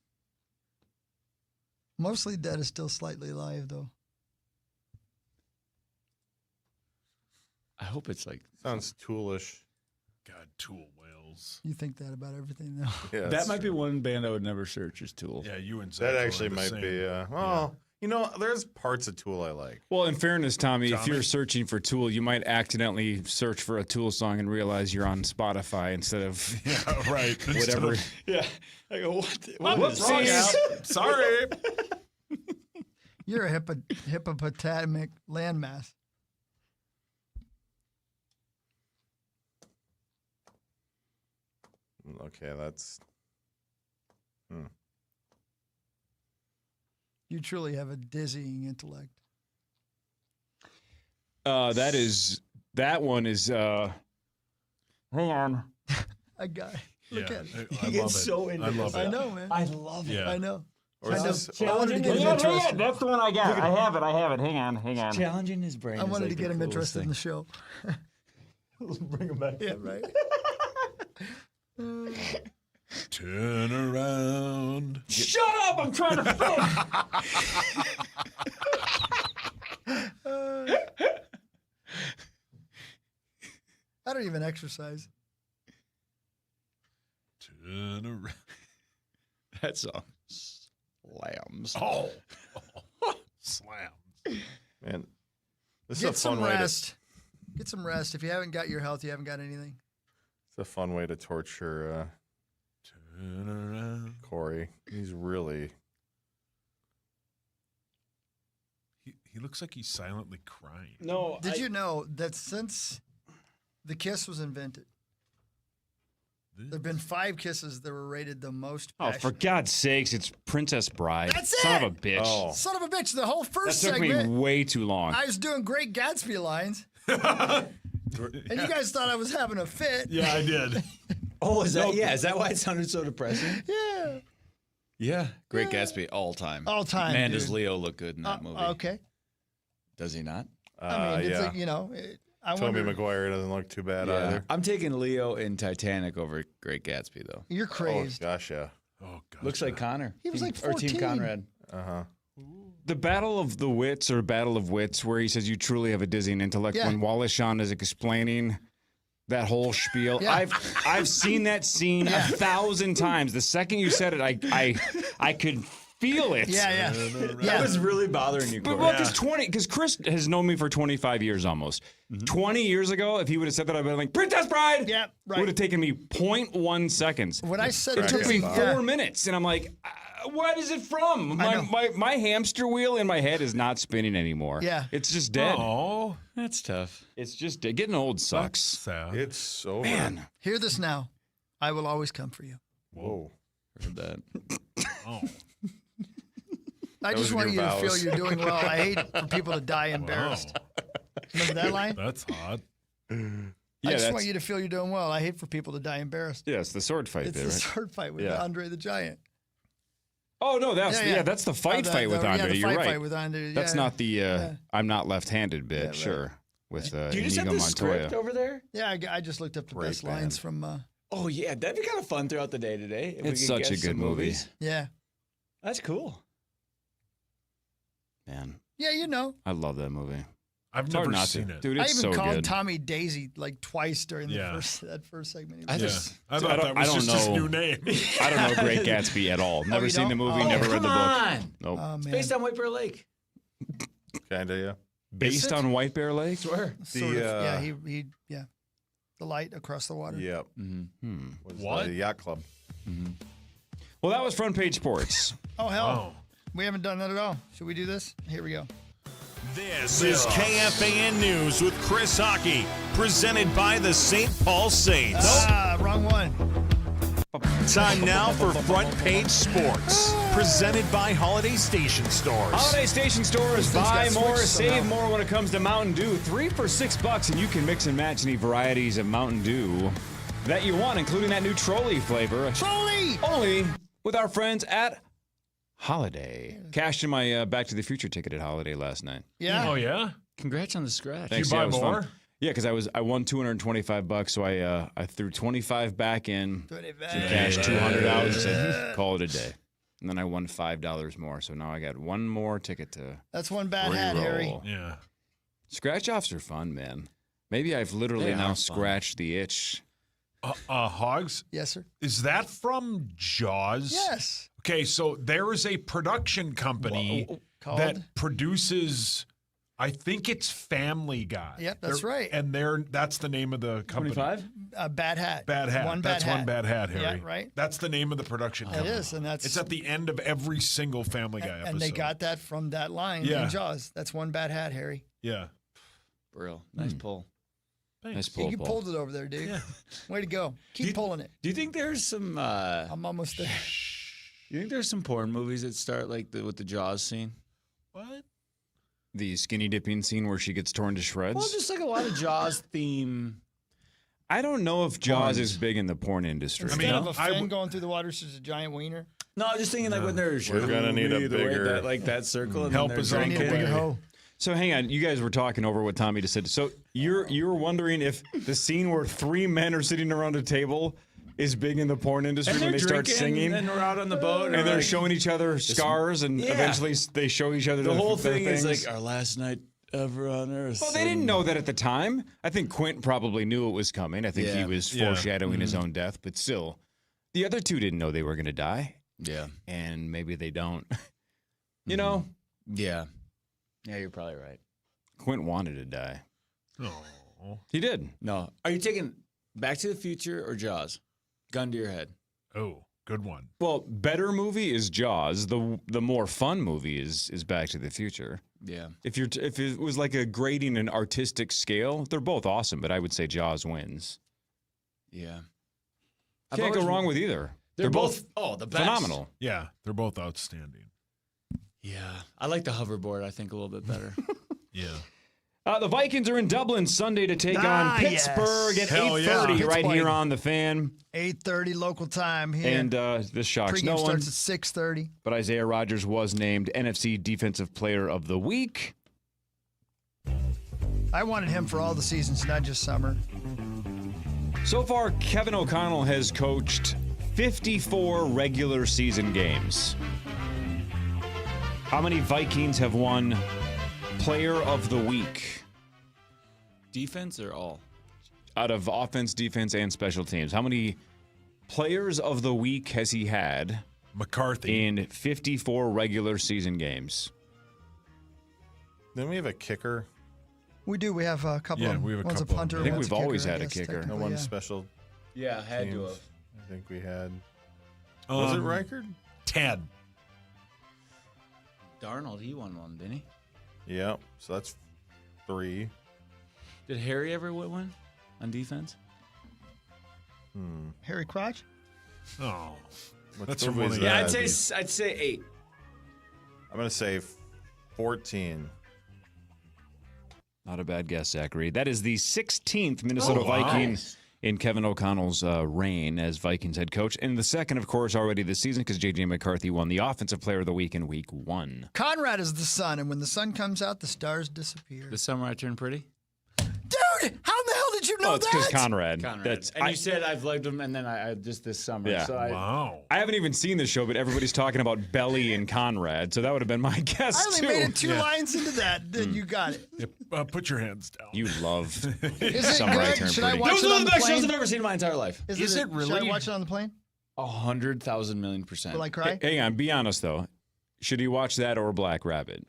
Mostly Dead is still slightly alive, though. I hope it's like... Sounds Toolish. God, Tool Wales. You think that about everything, though. Yeah, that might be one band I would never search is Tool. Yeah, you and Zach that are actually the might same. be. Well, you know, there's parts of Tool I like. Well, in fairness, Tommy, if you're searching for Tool, you might accidentally search for a Tool song and realize you're on Spotify instead of right. whatever. Yeah. I go, what What's wrong, Al? Sorry. You're a hippopotamic landmass. Okay, that's... You truly have a dizzying intellect. That one is, hang on. I got it. Look at it. I love it. I love it. I know, man. I love it. Yeah. I know. Or I is know. this- I wanted to get him interested. That's the one I got. I have it. Hang on. Challenging his brain. I wanted to get him interested in the show. Bring him back. Yeah, right. Turn around. Shut up! I'm trying to think. I don't even exercise. Turn around. That song. Slams. Oh. Slams. Man, this Get is a fun some way rest. Get some rest. If you haven't got your health, you haven't got anything. It's a fun way to torture Corey, he's really... He looks like he's silently crying. No. Did you know that since the kiss was invented, there have been 5 kisses that were rated the most Oh, passionate. for God's sakes, it's Princess Bride. That's it! Son of a bitch. Oh. Son of a bitch, the whole That first took segment. me way too long. I was doing Great Gatsby lines. And you guys thought I was having a fit. Yeah, I did. Oh, is that? Yeah, is that why it sounded so depressing? Yeah. Yeah. Great Gatsby all time. All time, Man, dude. does Leo look good in that movie? Okay. Does he not? I mean, it's yeah. like, you know, I Tobey wonder. Maguire doesn't look too bad Yeah. either. I'm taking Leo in Titanic over Great Gatsby, though. You're crazed. Oh, gosh, yeah. Oh, God. Looks like Connor. He was like Or Team 14. Conrad. Uh-huh. The Battle of the Wits or Battle of Wits, where he says you truly have a dizzying intellect, Yeah. when Wallace Shawn is explaining that whole spiel. Yeah. I've seen that scene 1,000 times. The second you said it, I could feel it. Yeah. That was really bothering you, But Corey. well, because Chris has known me for 25 years almost. 20 years ago, if he would have said that, I'd been like, Princess Bride! Yeah, right. Would have taken me 0.1 seconds. When I said It took me Disney, 4 minutes, and I'm like, what is it from? My hamster wheel in my head is not spinning anymore. Yeah. It's just dead. Oh, that's tough. It's just dead. Getting old sucks. Sad. It's so Man. Hear this now. I will always come for you. Whoa. Heard that. Oh. I just was in want you your to feel vows. you're doing well. I hate for people to die embarrassed. Remember that line? That's hot. I Yeah, just that's, want you to feel you're doing well. I hate for people to die embarrassed. yeah, it's the sword fight It's there, the right? sword fight with Yeah. Andre the Giant. Oh, no, that's Yeah. that's the fight Oh, fight with the Andre. You're fight right. fight with Andre. That's yeah. not the I'm not left-handed bit, right. sure. With Do you just have Inigo the script Montoya. over there? Yeah, I just looked up the Great best band. lines from. Oh yeah, that'd be kind of fun throughout the day today. If we It's could such a guess good some movie. movies. Yeah. That's cool. Man, Yeah, you know. I love that movie. I've It's hard never not seen to. it. Dude, I it's even so called good. Tommy Daisy like twice during Yeah. that first segment. I Yeah. just, I thought that was just his new name. I don't know Great Gatsby at all. Never you seen the don't? movie, Oh, never read the book. on. Nope. Oh It's man. based on White Bear Lake. Kinda, yeah. Based on White Bear Lake? Swear. Sort of. Yeah, he yeah. The light across the water. Yep. What? The yacht club. Well, that was Front Page Sports. Oh hell. Oh. We haven't done that at all. Should we do this? Here we go. This is KFAN News with Chris Hockey, presented by the St. Paul Saints. Wrong one. Time now for Front Page Sports, presented by Holiday Station Stores. Holiday Station Stores, This thing's buy got more, switched save somehow. more when it comes to Mountain Dew. 3 for $6, and you can mix and match any varieties of Mountain Dew that you want, including that new trolley flavor. Trolley! Only with our friends at Holiday. Cashed in my Back to the Future ticket at Holiday last night. Yeah. Oh, yeah? congrats on the scratch. Did you Thanks, buy yeah, it was fun. more? Yeah, because I won $225, so I threw 25 back in, some cash, $200 out, said call it a day, and then I won $5 more. So now I got one more ticket to. That's one bad hat, Harry. re-roll. Yeah. Scratch offs are fun, man. Maybe I've literally They are now fun. scratched the itch. Hogs? Yes, sir. Is that from Jaws? Yes. Okay, so there is a production company Called? that produces, I think it's Family Guy. Yep, that's They're- right. And that's the name of the company. 25? Bad hat. Bad Hat. One bad That's hat. one bad hat, Harry. Yeah, right. That's the name of the production It company. is, and that's It's at the end of every single Family Guy episode. and they got that from that line Yeah. in Jaws. That's one bad hat, Harry. Yeah. Real nice pull. Nice Yeah, pull, you Paul. pulled it over there, dude. Yeah. Way to go. Keep pulling it. Do you think there's some? I'm almost there. You think there's some porn movies that start like with the Jaws scene? What? The skinny dipping scene where she gets torn to shreds. Well, just like a lot of Jaws theme. I don't know if Jaws Porns. is big in the porn industry. Instead of a fin going through the water, it's just a giant wiener. No, I'm just thinking like when they're We're gonna need a bigger that circle. And Help then they're is on the drinking. way. So hang on, you guys were talking over what Tommy just said. So you're wondering if the scene where 3 men are sitting around a table is big in the porn industry And when they they're start drinking, singing, and we're out on the boat, and we're they're like- showing each other scars, and Yeah. eventually they show each other The whole their thing is things. like our last night ever on Earth. Well, they didn't know that at the time. I think Quint probably knew it was coming. I think he Yeah. was Yeah. foreshadowing his own death, but still, the other two didn't know they were going to die, Yeah. and maybe they don't. You know, Yeah. Yeah, you're probably right. Quint wanted to die. Oh. He did. No. Are you taking Back to the Future or Jaws? Gun to your head. Oh, Good one. Well, better movie is Jaws. The more fun movie is Back to the Future. Yeah. If it was like a grading an artistic scale, they're both awesome, but I would say Jaws wins. Yeah. Can't go wrong with either. They're both the best. Phenomenal. Yeah, they're both outstanding. Yeah. I like the hoverboard, I think, a little bit better. Yeah. The Vikings are in Dublin Sunday to take on Pittsburgh at 8:30 right here on the Fan. 8:30 local time here. And this shocks Pre-game no one. starts at 6:30. But Isaiah Rodgers was named NFC Defensive Player of the Week. I wanted him for all the seasons, not just summer. So far, Kevin O'Connell has coached 54 regular season games. How many Vikings have won Player of the Week? Defense or all? Out of offense, defense, and special teams. How many Players of the Week has he had? McCarthy. In 54 regular season games. Then we have a kicker. We do. We have a couple. Yeah, we have a one's couple a punter. I think one's we've a always kicker, had I a guess, kicker. technically, No one yeah. special. Yeah, had to teams. have. I think we had. Was it Reichard? Ted. Darnold, he won one, didn't he? Yeah. So that's 3. Did Harry ever win one on defense? Harry Crotch? Oh. That's from one of Yeah, your- I'd say 8. I'm going to say 14. Not a bad guess, Zachary. That is the 16th Minnesota wow. Viking in Kevin O'Connell's reign as Vikings head coach. And the second, of course, already this season because J.J. McCarthy won the Offensive Player of the Week in Week 1. Conrad is the sun, and when the sun comes out, the stars disappear. The summer I turned pretty? Dude, how in the hell did you know Oh, it's because that? Conrad. Conrad. And you said I've liked him, and then I just this summer. Yeah. So Wow. I haven't even seen the show, but everybody's talking about Belly and Conrad, so that would have been my guess, I only too. made it 2 lines into that. Then you got it. Yeah, put your hands down. You love Is it Summer I good? Turned Should I Pretty. watch Those it are on the the best shows plane? I've ever seen in my entire life. Is it really? Should I watch it on the plane? 100,000 million %. Will I cry? Hang on, be honest, though. Should he watch that or Black Rabbit?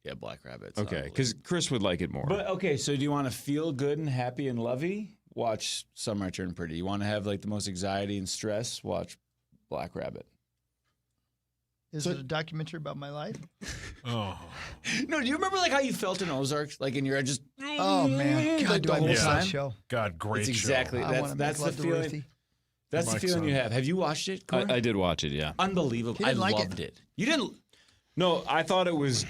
Yeah, Black Rabbit. Okay, because Chris would like it more. But okay, so do you want to feel good and happy and lovey? Watch Summer I Turned Pretty. You want to have like the most anxiety and stress? Watch Black Rabbit. Is it a documentary about my life? Oh. No, do you remember like how you felt in Ozark? Like in your just Oh, man. God, like do the I whole miss that time? show. God, great It's show. exactly I wanna that's make the love to feeling. Ruthie. That's the Mike's feeling son. you have. Have you watched it, Corey? I did watch it, yeah. Unbelievable. He I didn't like it. loved it. You didn't. No, I thought it was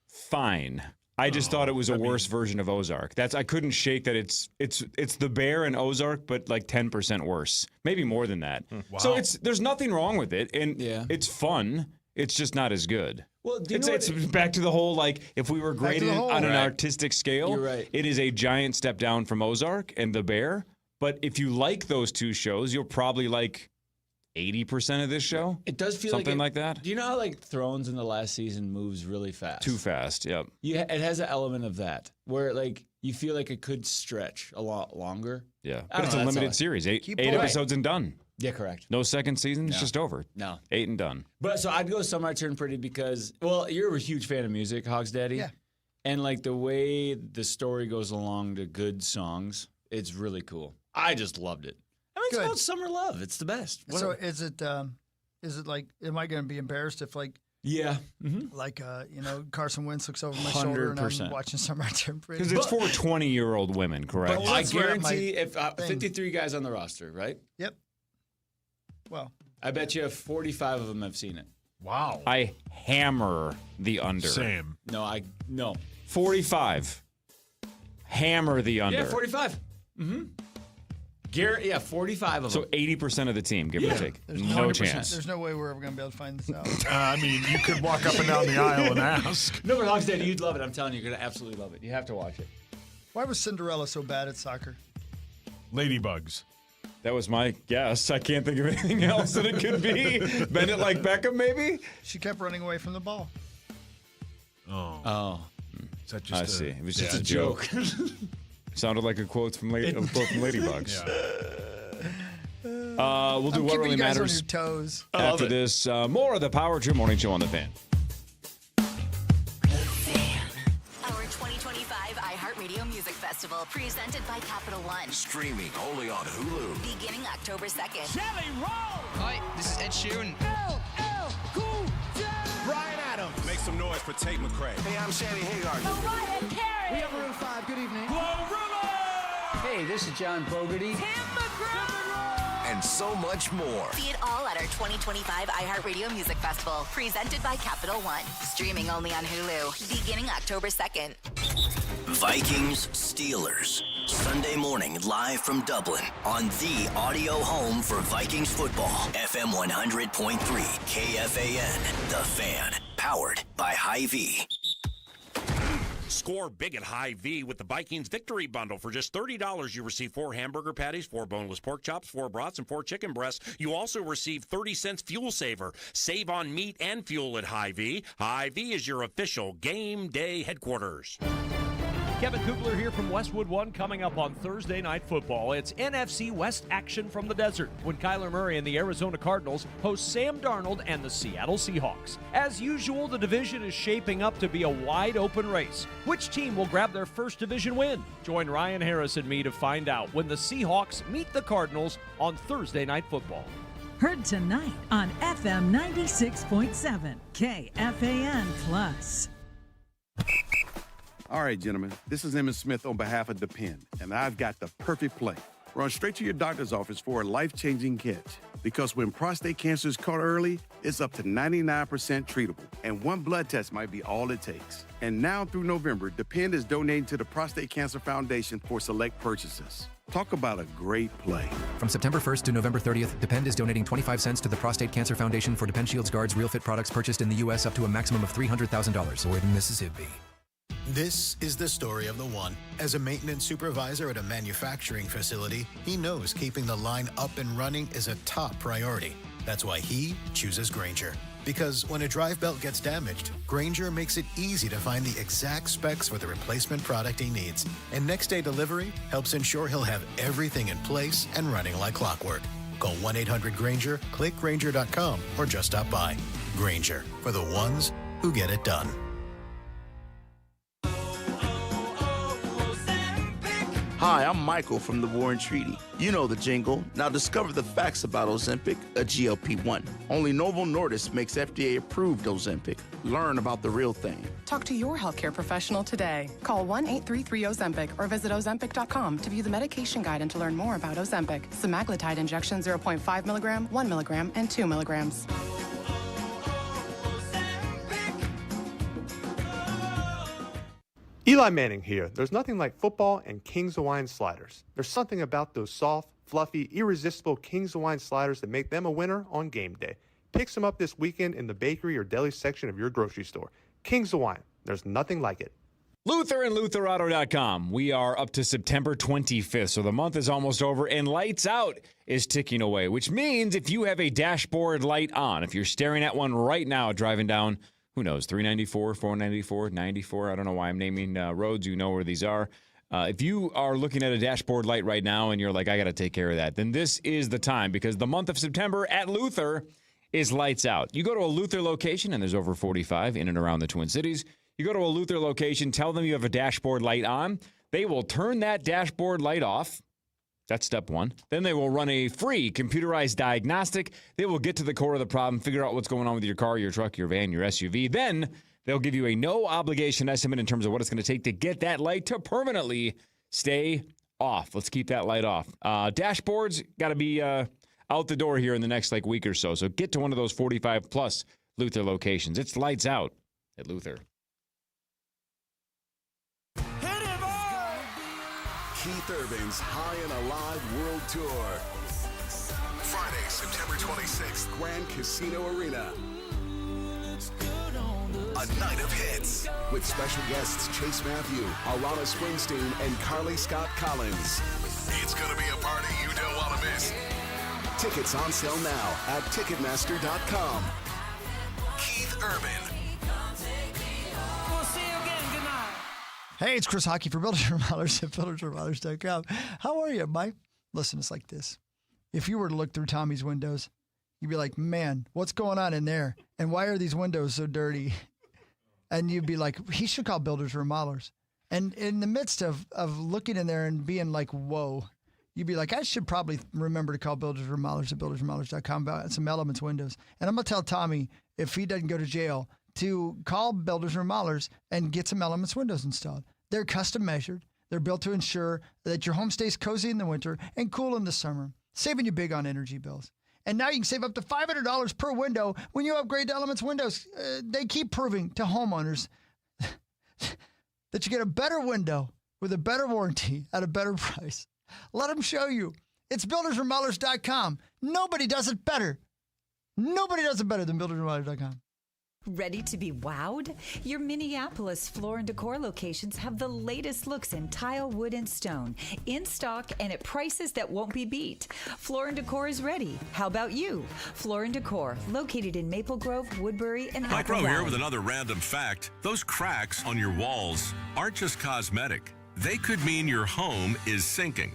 fine. I just thought it was a worse version of Ozark. I couldn't shake that it's The Bear and Ozark, but like 10% worse, maybe more than that. Wow. So there's nothing wrong with it, and Yeah. it's fun. It's just not as good. Well, do you know It's back to the whole like if we were Back to grading the it whole. on an Right. artistic scale, You're right. it is a giant step down from Ozark and The Bear. But if you like those two shows, you'll probably like 80% of this show. It does feel something like like that. Do you know how like Thrones in the last season moves really fast? Too fast. Yep. It has an element of that where like you feel like it could stretch a lot longer. Yeah. I But it's a don't know, that's limited all. series. Eight Keep eight going. episodes and done. Yeah, correct. No second season. It's No. just over. No. 8 and done. But so I'd go Summer I Turned Pretty because, well, you're a huge fan of music, Hogs Daddy. Yeah. And like the way the story goes along to good songs, it's really cool. I just loved it. I mean, it's Good. about summer love. It's the best. So is it like, am I going to be embarrassed if like, Yeah. Mm-hmm. like Carson Wentz looks over my shoulder and I'm 100%. watching Summer I Turned Pretty? Because it's for 20-year-old women, correct? But Well, I that's where guarantee my if thing. 53 guys on the roster, right? Yep. Well, I bet you 45 of them have seen it. Wow. I hammer the under. Same. No. 45. Hammer the under. Yeah, 45. Mm-hmm. Garrett, yeah, 45 of So them. 80% of the team, give or take. there's No 100%. chance. there's no way we're ever going to be able to find this out. I mean, you could walk up and down the aisle and ask. No, but Hogs Daddy, you'd love it. I'm telling you, you're going to absolutely love it. You have to watch it. Why was Cinderella so bad at soccer? Ladybugs. That was my guess. I can't think of anything else that it could be. Bend it like Beckham, maybe? She kept running away from the ball. Oh. Is that just I see. It was just a joke. Sounded like a quote from Ladybugs. We'll do I'm What keeping Really you guys on Matters your toes. after this. More of the Power Trip Morning Show on the Fan. Our 2025 iHeartRadio Music Festival, presented by Capital One. Streaming only on Hulu. Beginning October October 2nd. Jelly Roll! Hi, this is Ed Sheeran. LL Cool J! Brian Adams. Make some noise for Tate McRae. Hey, I'm Sammy Hagar. Mariah Carey. We have Maroon 5. Good evening. Hey, this is John Fogerty. Tim McGraw. And so much more. See it all at our 2025 iHeartRadio Music Festival, presented by Capital One. Streaming only on Hulu, beginning October 2nd. Vikings Steelers. Sunday morning live from Dublin on the audio home for Vikings football. FM 100.3 KFAN. The Fan. Powered by Hy-Vee. Score big at Hy-Vee with the Vikings Victory Bundle. For just $30, you receive 4 hamburger patties, 4 boneless pork chops, 4 brats, and 4 chicken breasts. You also receive 30 cents fuel saver. Save on meat and fuel at Hy-Vee. Hy-Vee is your official game day headquarters. Kevin Kugler here from Westwood One. Coming up on Thursday Night Football, it's NFC West action from the desert when Kyler Murray and the Arizona Cardinals host Sam Darnold and the Seattle Seahawks. As usual, the division is shaping up to be a wide-open race. Which team will grab their first division win? Join Ryan Harris and me to find out when the Seahawks meet the Cardinals on Thursday Night Football. Heard tonight on FM 96.7 KFAN Plus. All right, gentlemen, this is Emmett Smith on behalf of Depend, and I've got the perfect play. Run straight to your doctor's office for a life-changing catch. Because when prostate cancer is caught early, it's up to 99% treatable, and one blood test might be all it takes. And now through November, Depend is donating to the Prostate Cancer Foundation for select purchases. Talk about a great play. From September 1st to November 30th, Depend is donating 25 cents to the Prostate Cancer Foundation for Depend Shields Guards Real Fit products purchased in the U.S. up to a maximum of $300,000 or in Mississippi. This is the story of the one. As a maintenance supervisor at a manufacturing facility, he knows keeping the line up and running is a top priority. That's why he chooses Grainger. Because when a drive belt gets damaged, Grainger makes it easy to find the exact specs for the replacement product he needs. And next day delivery helps ensure he'll have everything in place and running like clockwork. Call 1-800-GRAINGER, click Grainger.com, or just stop by. Grainger, for the ones who get it done. Hi, I'm Michael from the Warren Treaty. You know the jingle. Now discover the facts about Ozempic, a GLP-1. Only Novo Nordisk makes FDA-approved Ozempic. Learn about the real thing. Talk to your healthcare professional today. Call 1-833-OZEMPIC or visit Ozempic.com to view the medication guide and to learn more about Ozempic. Semaglutide injection 0.5 milligram, 1 milligram, and 2 milligrams. Eli Manning here. There's nothing like football and King's Hawaiian sliders. There's something about those soft, fluffy, irresistible King's Hawaiian sliders that make them a winner on game day. Pick some up this weekend in the bakery or deli section of your grocery store. King's Hawaiian. There's nothing like it. Luther and LutherAuto.com. We are up to September 25th, so the month is almost over, and Lights Out is ticking away, which means if you have a dashboard light on, if you're staring at one right now driving down, who knows, 394, 494, 94, I don't know why I'm naming roads. You know where these are. If you are looking at a dashboard light right now and you're like, I got to take care of that, then this is the time, because the month of September at Luther is Lights Out. You go to a Luther location, and there's over 45 in and around the Twin Cities. You go to a Luther location, tell them you have a dashboard light on. They will turn that dashboard light off. That's step one. Then they will run a free computerized diagnostic. They will get to the core of the problem, figure out what's going on with your car, your truck, your van, your SUV. Then they'll give you a no-obligation estimate in terms of what it's going to take to get that light to permanently stay off. Let's keep that light off. Dashboards got to be out the door here in the next week or so. So get to one of those 45-plus Luther locations. It's Lights Out at Luther. Keith Urban's High and Alive World Tour. Friday, September 26th, Grand Casino Arena. A night of hits with special guests Chase Matthew, Alana Springsteen, and Carly Scott Collins. It's going to be a party you don't want to miss. Tickets on sale now at Ticketmaster.com. Keith Urban. We'll see you again. Good night. Hey, it's Chris Hockey for Builders and Remodelers at BuildersRemodelers.com. How are you, Mike? Listen, it's like this. If you were to look through Tommy's windows, you'd be like, man, what's going on in there? And why are these windows so dirty? And you'd be like, he should call Builders Remodelers. And in the midst of looking in there and being like, whoa, you'd be like, I should probably remember to call Builders Remodelers at buildersremodelers.com about some Elements windows. And I'm going to tell Tommy, if he doesn't go to jail, to call Builders Remodelers and get some Elements windows installed. They're custom measured. They're built to ensure that your home stays cozy in the winter and cool in the summer, saving you big on energy bills. And now you can save up to $500 per window when you upgrade to Elements windows. They keep proving to homeowners that you get a better window with a better warranty at a better price. Let them show you. It's buildersremodelers.com. Nobody does it better. Nobody does it better than buildersremodelers.com. Ready to be wowed? Your Minneapolis Floor & Decor locations have the latest looks in tile, wood, and stone, in stock and at prices that won't be beat. Floor & Decor is ready. How about you? Floor & Decor, located in Maple Grove, Woodbury, and Mike Apple Rowe Valley. here with another random fact. Those cracks on your walls aren't just cosmetic. They could mean your home is sinking.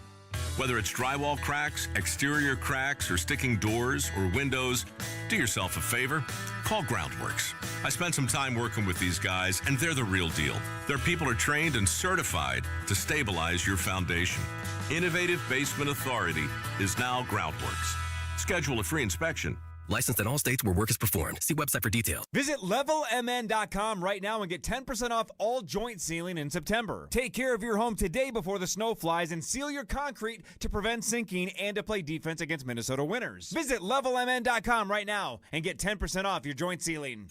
Whether it's drywall cracks, exterior cracks, or sticking doors or windows, do yourself a favor. Call Groundworks. I spent some time working with these guys, and they're the real deal. Their people are trained and certified to stabilize your foundation. Innovative Basement Authority is now Groundworks. Schedule a free inspection. Licensed in all states where work is performed. See website for details. Visit levelmn.com right now and get 10% off all joint sealing in September. Take care of your home today before the snow flies and seal your concrete to prevent sinking and to play defense against Minnesota winters. Visit levelmn.com right now and get 10% off your joint sealing.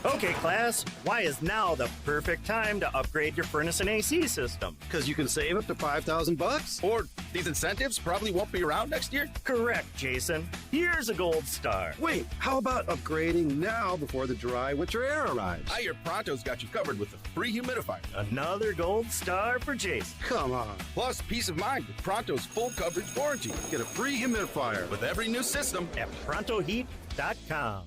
Okay, class, why is now the perfect time to upgrade your furnace and AC system? Because you can save up to $5,000. Or these incentives probably won't be around next year. Correct, Jason. Here's a gold star. Wait, how about upgrading now before the dry winter air arrives? I hear Pronto's got you covered with a free humidifier. Another gold star for Jason. Come on. Plus, peace of mind with Pronto's full coverage warranty. Get a free humidifier with every new system at ProntoHeat.com.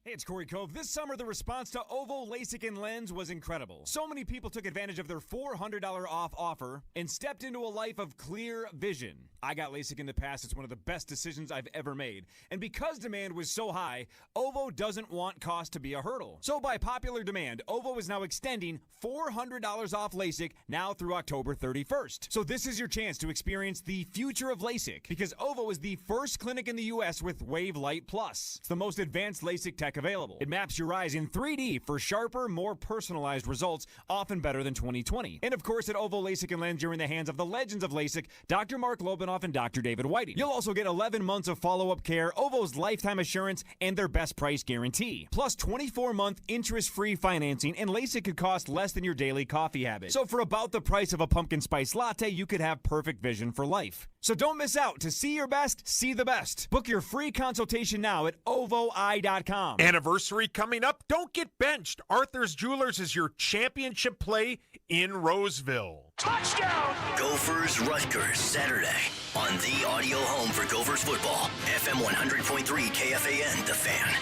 Hey, it's Corey Cove. This summer, the response to Ovo LASIK and Lens was incredible. So many people took advantage of their $400 off offer and stepped into a life of clear vision. I got LASIK in the past. It's one of the best decisions I've ever made. And because demand was so high, Ovo doesn't want cost to be a hurdle. So by popular demand, Ovo is now extending $400 off LASIK now through October 31st. So this is your chance to experience the future of LASIK because Ovo is the first clinic in the U.S. with Wave Light Plus. It's the most advanced LASIK tech available. It maps your eyes in 3D for sharper, more personalized results, often better than 20/20. And of course, at Ovo LASIK and Lens, you're in the hands of the legends of LASIK, Dr. Mark Lobanoff and Dr. David Whiting. You'll also get 11 months of follow-up care, Ovo's lifetime assurance, and their best price guarantee. Plus 24-month interest-free financing, and LASIK could cost less than your daily coffee habit. So for about the price of a pumpkin spice latte, you could have perfect vision for life. So don't miss out. To see your best, see the best. Book your free consultation now at ovoi.com. Anniversary coming up? Don't get benched. Arthur's Jewelers is your championship play in Roseville. Touchdown! Gophers Rutgers Saturday on the audio home for Gophers football. FM 100.3 KFAN, The Fan.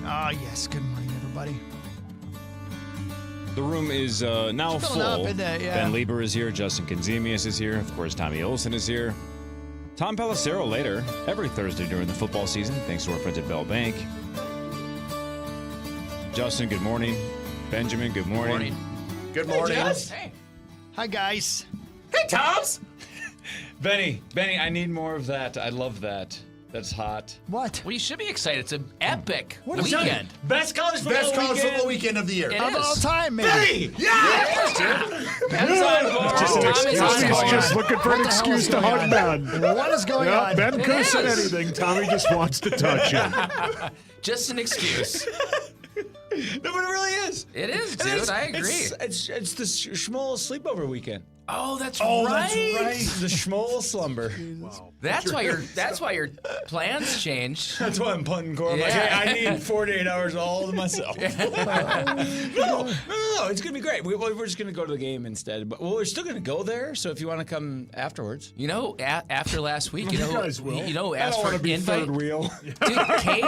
Ah, yes. Good morning, everybody. The room is now It's full. filling up, isn't it? Yeah. Ben Lieber is here. Justin Kenzemius is here. Of course, Tommy Olsen is here. Tom Pelissero later, every Thursday during the football season, thanks to our friends at Bell Bank. Justin, good morning. Benjamin, good morning. Good morning. Hey. Hi, guys. Hey, Toms. Benny, I need more of that. I love that. That's hot. What? Well, you should be excited. It's an epic What is weekend. Best college football weekend of the year. It Of is. all time, maybe. Benny! Yeah! Ben's on board. Tommy's just looking for an What the hell excuse is to going hug on? Ben. What is going Yeah, on? Ben could have said is. anything. Tommy just wants to touch him. Just an excuse. No, but it really is. It is, And dude. it's- I agree. It's the Schmoll sleepover weekend. Oh, that's Oh, right. that's right. The Schmoll slumber. Wow. That's why your plans changed. That's why I'm punting Cora. Yeah. Hey, I need 48 hours all to myself. No. It's going to be great. We're just going to go to the game instead. But we're still going to go there. So if you want to come afterwards. You know, after last week, you guys will. asked I don't for want to an be invite. third wheel. Dude, Kate.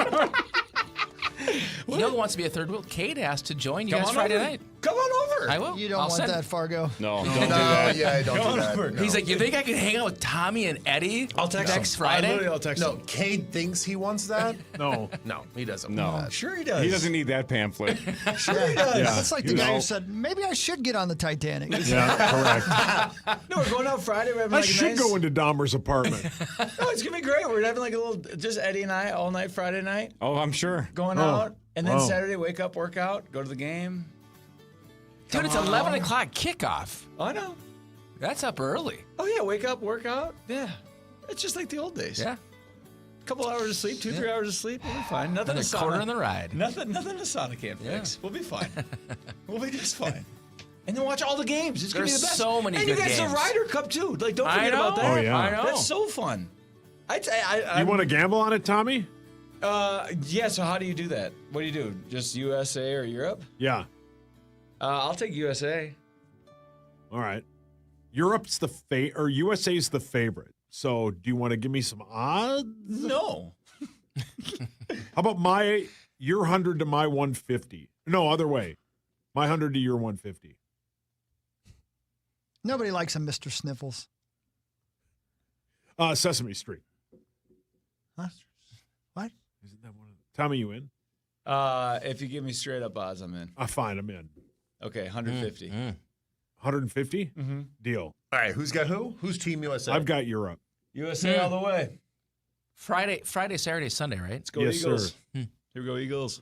You know who wants to be a third wheel? Kate asked to join you guys Friday night. Come on over. Sure. I will. You don't want that, Fargo. No, don't do that. Yeah, don't do that. No. He's like, you think I can hang out with Tommy and Eddie next Friday? I'll text him. No, Cade thinks he wants that. No, he doesn't. No. Want that. Sure he does. He doesn't need that pamphlet. Sure he does. Yeah. That's like the guy who said, maybe I should get on the Titanic. Yeah, correct. No, we're going out Friday. We're having I like a should nice... go into Dahmer's apartment. No, it's going to be great. We're having like a little, just Eddie and I all night Friday night. Oh, I'm sure. Going out. And then Saturday, wake up, work out, go to the game. Dude, it's 11 o'clock kickoff. I know. That's up early. Oh, yeah, wake up, work out. Yeah. It's just like the old days. Yeah. A couple hours of sleep, 2-3 hours of sleep, we'll be fine. Nothing Another to quarter in the ride. Nothing a sauna can't fix. We'll be fine. We'll be just fine. And then watch all the games. It's going to be the best. There's so many and good you got games. the Ryder Cup, too. Like, don't forget about that. Oh, yeah. I know. That's so fun. You want to gamble on it, Tommy? Yeah, so how do you do that? What do you do? Just USA or Europe? Yeah. I'll take USA. All right. Europe's or USA's the favorite. So do you want to give me some odds? No. How about your 100 to my 150? No, other way. My 100 to your 150. Nobody likes a Mr. Sniffles. Sesame Street. Huh? What? Isn't that one of the... Tommy, you in? If you give me straight up odds, I'm in. Fine, I'm in. Okay, 150. 150? Mm-hmm. Deal. All right, who's got who? Who's Team USA? I've got Europe. USA all the way. Friday, Saturday, Sunday, right? Let's go Yes, Eagles. sir. Here we go, Eagles.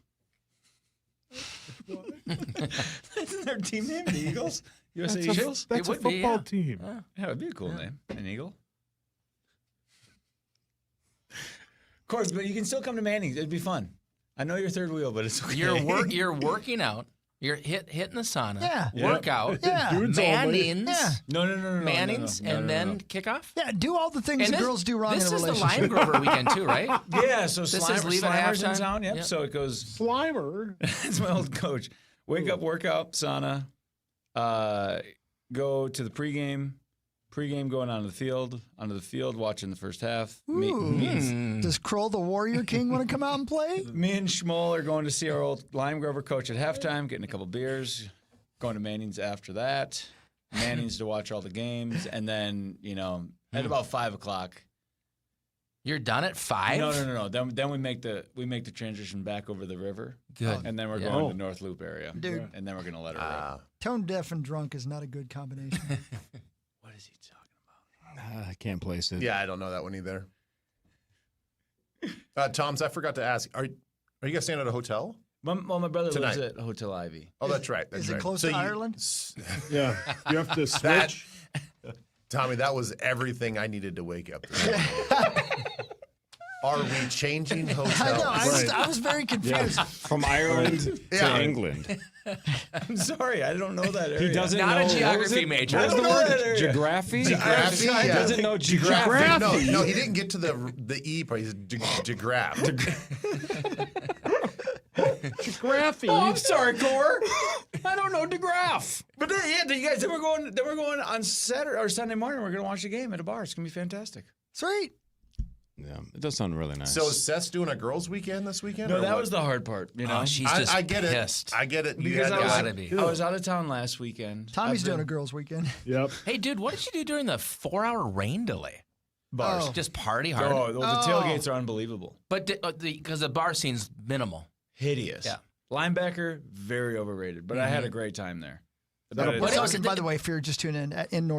Isn't their team name the Eagles? USA Eagles? That's a football team. Yeah, it would be a cool name. An Eagle. Of course, but you can still come to Manning's. It'd be fun. I know you're third wheel, but it's okay. You're working out. You're hitting the sauna. Yeah. Workout. Yeah. Mannings. Yeah. No. Mannings, and then kickoff. Yeah, do all the things the girls do wrong in a relationship. This is the Lime Grover weekend too, right? Yeah, so this is leave at Slimer's in halftime. town. Yep. So it goes. Slimer. That's my old coach. Wake up, workout, sauna. Go to the pregame. Pregame going onto the field, watching the first half. Does Kroll the Warrior King want to come out and play? Me and Schmoll are going to see our old Lime Grover coach at halftime, getting a couple beers, going to Manning's after that. Manning's to watch all the games, and then, at about 5 o'clock. You're done at 5? No. Then we make the transition back over the river. Good. And then we're going to North Loop area. Dude. And then we're going to let her rip. Tone deaf and drunk is not a good combination. What is he talking about? I can't place it. Yeah, I don't know that one either. Toms, I forgot to ask. Are you guys staying at a hotel? My brother Tonight. lives at Hotel Ivy. Oh, that's right. Is it close to Ireland? Yeah. You have to switch. Tommy, that was everything I needed to wake up to. Are we changing hotels? I know. I was very confused. Yeah. From Ireland to England. I'm sorry, I don't know that area. He doesn't know. Not a geography major. I don't know that area. Geography? Geography? He doesn't know geography. No, he didn't get to the E part. He's geograph. Geography. Oh, I'm sorry, Core. I don't know DeGraff. But then, you guys, then we're going on Saturday or Sunday morning. We're going to watch the game at a bar. It's going to be fantastic. Sweet. Yeah, it does sound really nice. So is Seth's doing a girls' weekend this weekend? No, that was the hard part. She's just I get pissed. it. I get it. Because I was out of town last weekend. Tommy's doing a girls' weekend. Yep. Hey, dude, what did you do during the 4-hour rain delay? Bars. Just party hard. Oh, the tailgates are unbelievable. But because the bar scene's minimal. Hideous. Yeah. Linebacker, very overrated. But I had a great time there. We're talking, by the way, if you're just tuning in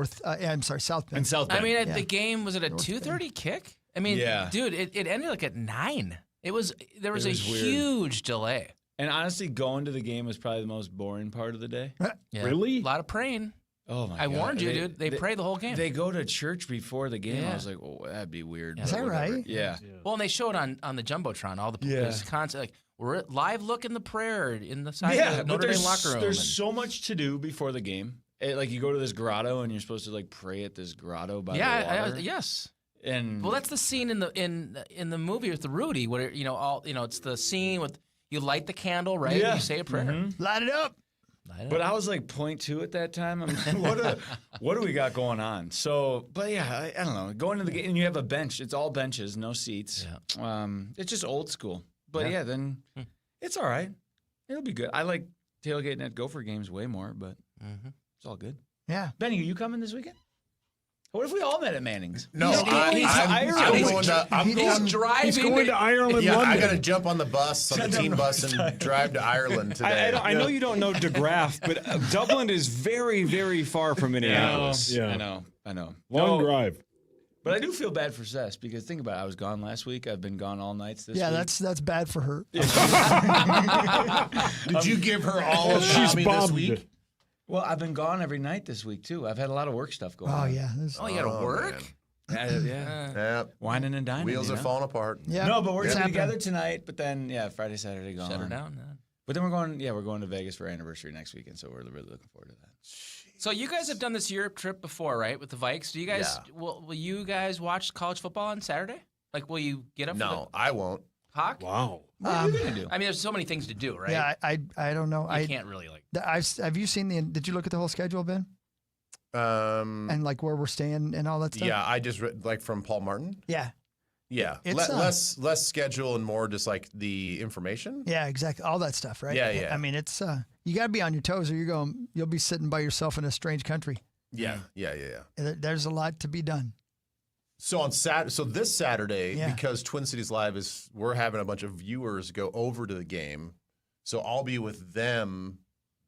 South Bend. In South Bend. I mean, the game, was it a 2:30 kick? I mean, Yeah. dude, it ended like at 9. There was a weird. huge delay. And honestly, going to the game was probably the most boring part of the day. Yeah. Really? A lot of praying. Oh, my God. I warned you, dude. They pray the whole game. They go to church before the game. Yeah. I was like, oh, that'd be weird. Is but that whatever. right? Yeah. Well, and they show it on the Jumbotron. All the there's constant, like, we're live look in the prayer in the side of the but Notre Dame locker room. There's so much to do before the game. Like, you go to this grotto, and you're supposed to, like, pray at this grotto by the water. Yes. And Well, that's the scene in the movie with the Rudy, where it's the scene with you light the candle, right? Yeah. And you say a prayer. Mm-hmm. Light it up. But I was like 0.2 at that time. I'm like, what do we got going on? So, but yeah, I don't know. Going to the game, and you have a bench. It's all benches, no seats. Yeah. It's just old school. But then it's all right. It'll be good. I like tailgating at Gopher games way more, but Mm-hmm. It's all good. Yeah. Benny, are you coming this weekend? What if we all met at Manning's? No, He's driving. He's going to Ireland, Yeah, London. I got to jump on the bus, on the team bus, and drive to Ireland today. I know you don't know DeGraff, but Dublin is very, very far from Minneapolis. Yeah. I know. Long drive. But I do feel bad for Cess because think about it. I was gone last week. I've been gone all nights this week. Yeah, that's bad for her. Did you give her all of She's Tommy bummed. this week? Well, I've been gone every night this week, too. I've had a lot of work stuff going on. Oh, yeah. Oh, you got to work? Yeah. Whining and dining. Wheels are falling apart. Yeah. No, but we're It's gonna be happening. together tonight. But then, Friday, Saturday gone. Shut her down, man. But then we're going to Vegas for our anniversary next weekend. So we're really looking forward to that. So you guys have done this Europe trip before, right? With the Vikes. Do you guys? Yeah. Will you guys watch college football on Saturday? Like, will you get up? No, I won't. Hawk? Wow. What are you gonna do? I mean, there's so many things to do, right? Yeah, I don't know. You can't really like. Have you seen did you look at the whole schedule, Ben? And like where we're staying and all that stuff? Yeah, I just read, like from Paul Martin. Yeah. Yeah, It's, less schedule and more just like the information. Yeah, exactly. All that stuff, right? Yeah. I mean, it's you got to be on your toes, or you'll be sitting by yourself in a strange country. Yeah. There's a lot to be done. So on this Saturday, Yeah. because Twin Cities Live we're having a bunch of viewers go over to the game, so I'll be with them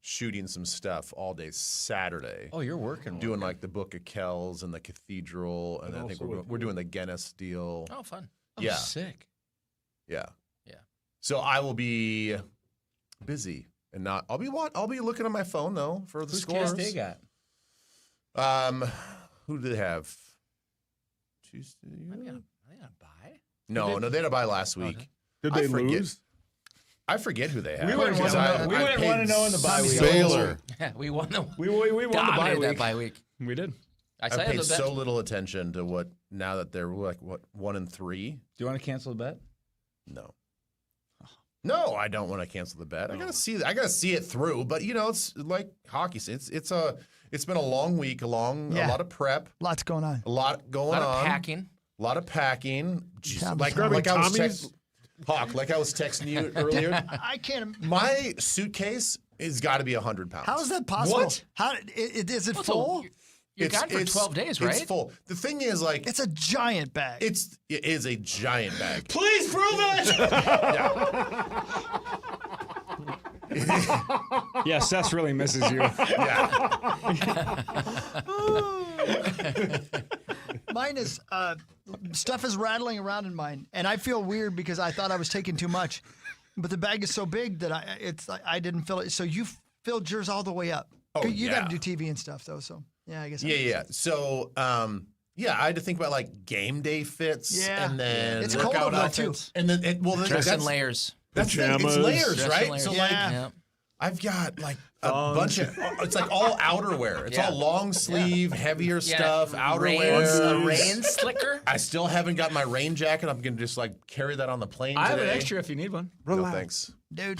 shooting some stuff all day Saturday. Oh, you're working. Doing like the Book of Kells and the Cathedral, and I think we're doing the Guinness deal. Oh, fun. Yeah. Sick. Yeah. Yeah. So I will be busy and not. I'll be looking at my phone though for the Who's scores. KSD got? Who do they have? Tuesday. Are they gonna buy? No, they had a bye last week. Did they lose? I forget who they have. We wouldn't want to know in the bye week. Baylor. Yeah, we won the. We won the bye dominated week. that bye week. We did. I paid so little attention to what now that they're like 1-3. Do you want to cancel the bet? No, I don't want to cancel the bet. I gotta see it through. But it's like hockey. It's been a long week, a lot of prep, Lots going on. a lot going on, A lot of packing. A lot of packing. Jeez, Tom's like grabbing I was Tommy's? Hawk, like I was texting you earlier. I can't. My suitcase has got to be 100 pounds. How is that possible? What? How is it Well, full? You're gone for 12 days, right? It's full. The thing is, like, It's a giant bag. it is a giant bag. Please prove it. Yeah, Seth really misses you. Mine is stuff is rattling around in mine, and I feel weird because I thought I was taking too much, but the bag is so big that I didn't fill it. So you filled yours all the way up. Oh, you got yeah. to do TV and stuff though. So yeah, I guess. Yeah. So, I had to think about like game day fits, Yeah. and then It's cold workout over there, too. outfits, and then Dress in layers. That's the thing, it's Pajamas. layers, Dress in right? layers. So Yeah. like, I've got like a bunch of. It's like all outerwear. It's all long sleeve, heavier stuff, outerwear. A rain slicker. I still haven't got my rain jacket. I'm gonna just like carry that on the plane. I have an today. extra if you need one. No thanks. Dude,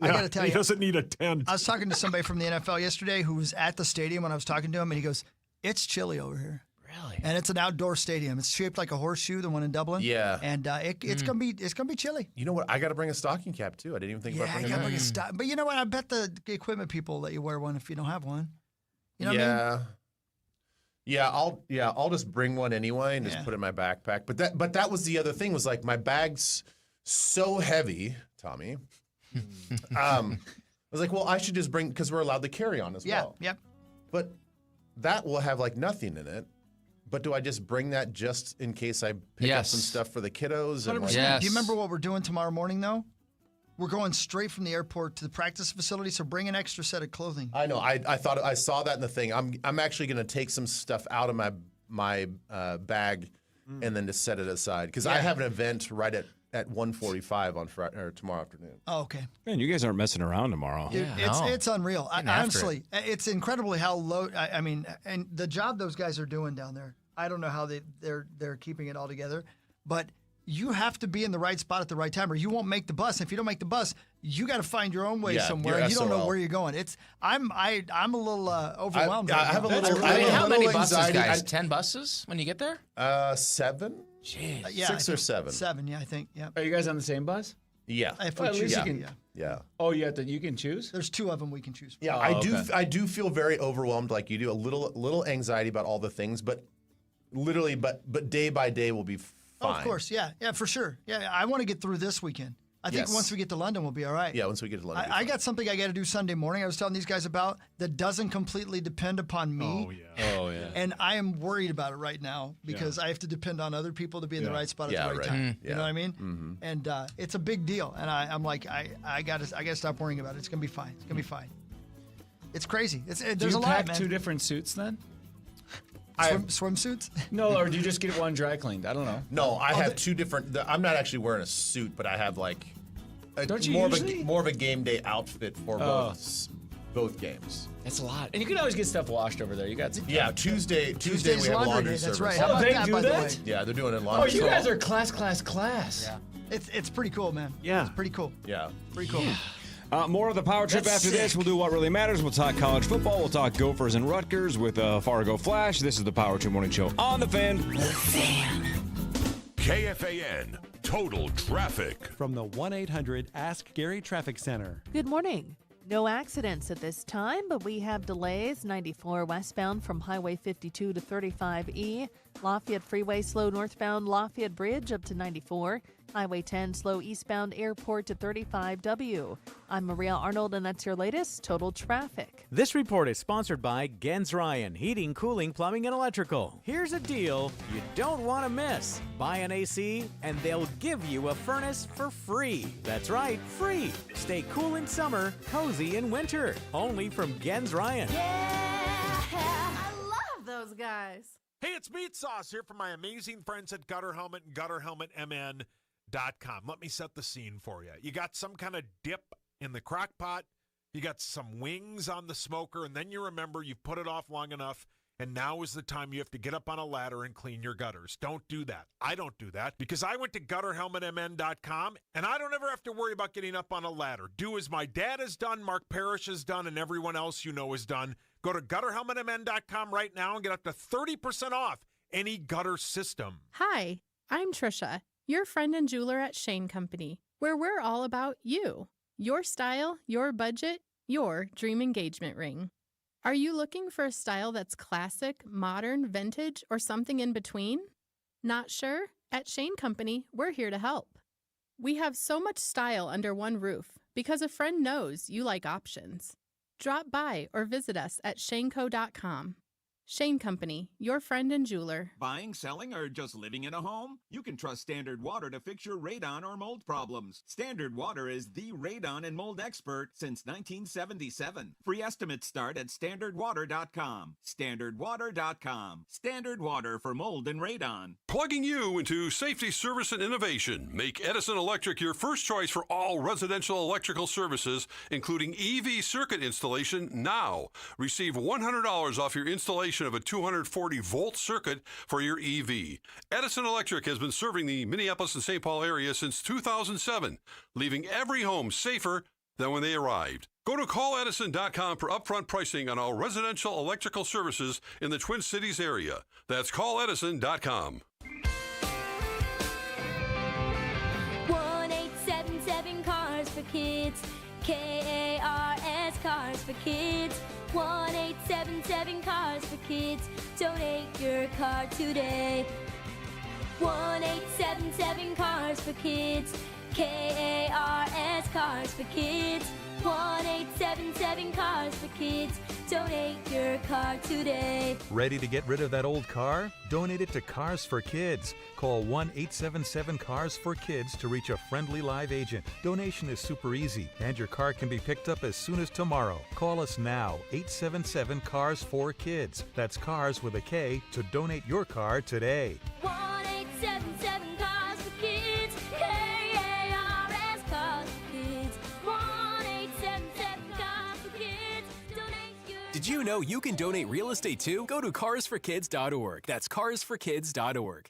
I got to tell he you, doesn't need a tent. I was talking to somebody from the NFL yesterday who was at the stadium when I was talking to him, and he goes, "It's chilly over here." Really? And it's an outdoor stadium. It's shaped like a horseshoe, the one in Dublin. Yeah. And it's gonna be chilly. You know what? I got to bring a stocking cap too. I didn't even think about Yeah, you bringing gotta that. bring a stop. But you know what? I bet the equipment people let you wear one if you don't have one. You know what I mean? Yeah, I'll just bring one anyway and just Yeah. put it in my backpack. But that was the other thing was like my bag's so heavy, Tommy. I was like, well, I should just bring because we're allowed to carry on as well. Yep. But that will have like nothing in it. But do I just bring that just in case I pick up some stuff for the kiddos? And 100%. like, Yes. Do you remember what we're doing tomorrow morning though? We're going straight from the airport to the practice facility, so bring an extra set of clothing. I know. I thought I saw that in the thing. I'm actually going to take some stuff out of my bag and then just set it aside because I have an event right at 1:45 on Friday or tomorrow afternoon. Oh, okay. Man, you guys aren't messing around tomorrow. Dude, it's unreal. Honestly, it's incredible how low. I mean, and the job those guys are doing down there. I don't know how they're keeping it all together, but you have to be in the right spot at the right time, or you won't make the bus. If you don't make the bus, you got to find your own way somewhere. you're You don't know SOL. where you're going. I'm a little overwhelmed. I have a little. How many buses, anxiety. guys? 10 buses when you get there? 7. Jeez. Yeah, 6 or 7. 7, yeah, I think. Yeah. Are you guys on the same bus? Yeah. If Well, we at least choose, you can Yeah. Oh, you can choose? There's 2 of them we can choose from. Yeah, I do feel very overwhelmed like you do. A little anxiety about all the things, but literally, but day by day will be fine. Oh, of course, yeah, for sure. Yeah, I want to get through this weekend. I think once we get to London, we'll be all right. Yeah, once we get to London. I got something I got to do Sunday morning. I was telling these guys about that doesn't completely depend upon me. Oh yeah. And I am worried about it right now because I have to depend on other people to be in the right spot at the right time. You know what I mean? Mm-hmm. And it's a big deal. And I'm like, I got to stop worrying about it. It's gonna be fine. It's gonna be fine. It's crazy. There's a lot, pack man. 2 different suits then? Swimsuits? No, or do you just get one dry cleaned? I don't know. No, I have 2 different. I'm not actually wearing a suit, but I have like Don't you more of a game day outfit for both games. That's a lot. And you can always get stuff washed over there. You got some. Yeah, Tuesday Tuesday's we have laundry laundry day, service. that's right. How about they that, do by the that? way? Yeah, they're doing it Oh, laundry. you guys are class. Yeah. It's pretty cool, man. Yeah. It's pretty cool. Yeah. Pretty cool. More of the Power Trip That's after this. sick. We'll do what really matters. We'll talk college football. We'll talk Gophers and Rutgers with Fargo Flash. This is the Power Trip Morning Show on The Fan. KFAN Total Traffic. From the 1-800-ASK-GARY Traffic Center. Good morning. No accidents at this time, but we have delays. 94 westbound from Highway 52 to 35E. Lafayette Freeway slow northbound Lafayette Bridge up to 94. Highway 10 slow eastbound Airport to 35W. I'm Maria Arnold, and that's your latest Total Traffic. This report is sponsored by Gens Ryan Heating, Cooling, Plumbing, and Electrical. Here's a deal you don't want to miss. Buy an AC, and they'll give you a furnace for free. That's right, free. Stay cool in summer, cozy in winter. Only from Gens Ryan. I love those guys. Hey, it's Meat Sauce here from my amazing friends at Gutter Helmet and GutterHelmetMN.com. Let me set the scene for you. You got some kind of dip in the crock pot. You got some wings on the smoker, and then you remember you've put it off long enough, and now is the time you have to get up on a ladder and clean your gutters. Don't do that. I don't do that because I went to GutterHelmetMN.com, and I don't ever have to worry about getting up on a ladder. Do as my dad has done, Mark Parrish has done, and everyone else you know has done. Go to GutterHelmetMN.com right now and get up to 30% off any gutter system. Hi, I'm Trisha, your friend and jeweler at Shane Company, where we're all about you, your style, your budget, your dream engagement ring. Are you looking for a style that's classic, modern, vintage, or something in between? Not sure? At Shane Company, we're here to help. We have so much style under one roof because a friend knows you like options. Drop by or visit us at shaneco.com. Shane Company, your friend and jeweler. Buying, selling, or just living in a home? You can trust Standard Water to fix your radon or mold problems. Standard Water is the radon and mold expert since 1977. Free estimates start at standardwater.com. Standardwater.com. Standard Water for mold and radon. Plugging you into safety, service, and innovation. Make Edison Electric your first choice for all residential electrical services, including EV circuit installation now. Receive $100 off your installation of a 240-volt circuit for your EV. Edison Electric has been serving the Minneapolis and St. Paul area since 2007, leaving every home safer than when they arrived. Go to calledison.com for upfront pricing on all residential electrical services in the Twin Cities area. That's calledison.com. 1-877 Cars for Kids. KARS Cars for Kids. 1-877 Cars for Kids. Donate your car today. 1-877 Cars for Kids. KARS Cars for Kids. 1-877 Cars for Kids. Donate your car today. Ready to get rid of that old car? Donate it to Cars for Kids. Call 1-877-CARS-FOR-KIDS to reach a friendly live agent. Donation is super easy, and your car can be picked up as soon as tomorrow. Call us now, 877-CARS-FOR-KIDS. That's cars with a K to donate your car today. 1-877 Cars for Kids. KARS Cars for Kids. 1-877 Cars for Kids. Donate your. Did you know you can donate real estate too? Go to carsforkids.org. That's carsforkids.org.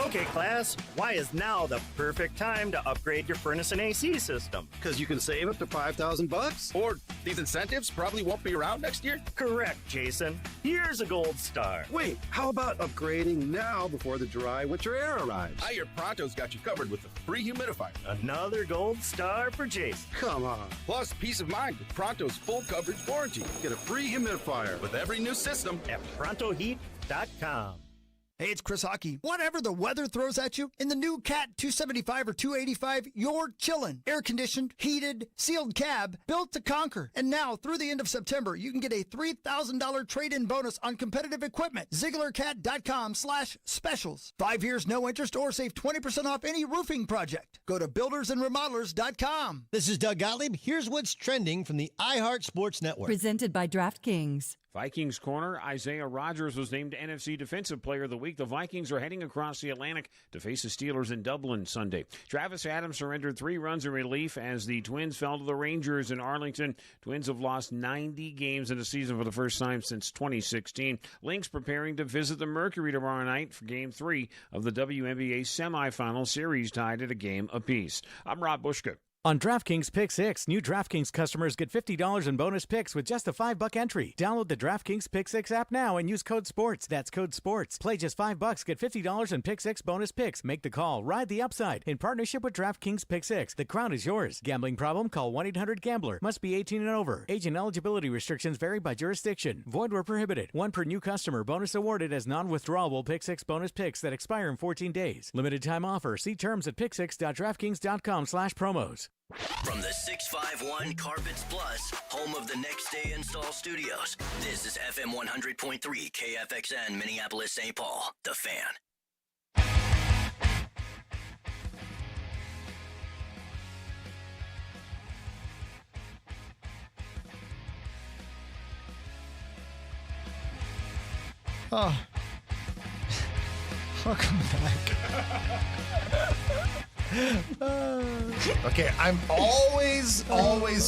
Okay, class, why is now the perfect time to upgrade your furnace and AC system? Because you can save up to $5,000. Or these incentives probably won't be around next year? Correct, Jason. Here's a gold star. Wait, how about upgrading now before the dry winter air arrives? I hear Pronto's got you covered with a free humidifier. Another gold star for Jason. Come on. Plus, peace of mind with Pronto's full coverage warranty. Get a free humidifier With every new system at ProntoHeat.com. Hey, it's Chris Hockey. Whatever the weather throws at you, in the new Cat 275 or 285, you're chillin'. Air-conditioned, heated, sealed cab, built to conquer. And now, through the end of September, you can get a $3,000 trade-in bonus on competitive equipment. ZieglerCat.com/specials. 5 years, no interest, or save 20% off any roofing project. Go to buildersandremodelers.com. This is Doug Gottlieb. Here's what's trending from the iHeart Sports Network. Presented by DraftKings. Vikings corner Isaiah Rodgers was named NFC Defensive Player of the Week. The Vikings are heading across the Atlantic to face the Steelers in Dublin Sunday. Travis Adams surrendered 3 runs in relief as the Twins fell to the Rangers in Arlington. Twins have lost 90 games in the season for the first time since 2016. Lynx preparing to visit the Mercury tomorrow night for Game 3 of the WNBA semifinal series tied at a game apiece. I'm Rob Bushka. On DraftKings Pick 6, new DraftKings customers get $50 in bonus picks with just a $5 entry. Download the DraftKings Pick 6 app now and use code SPORTS. That's code SPORTS. Play just $5, get $50 in Pick 6 bonus picks. Make the call. Ride the upside. In partnership with DraftKings Pick 6. The crown is yours. Gambling problem? Call 1-800-GAMBLER. Must be 18 and over. Age and eligibility restrictions vary by jurisdiction. Void where prohibited. 1 per new customer. Bonus awarded as non-withdrawable Pick 6 bonus picks that expire in 14 days. Limited time offer. See terms at pick6.draftkings.com/promos. From the 651 Carpets Plus, home of the Next Day Install Studios, this is FM 100.3 KFXN Minneapolis, St. Paul, The Fan. Oh. Welcome back. Okay, I'm always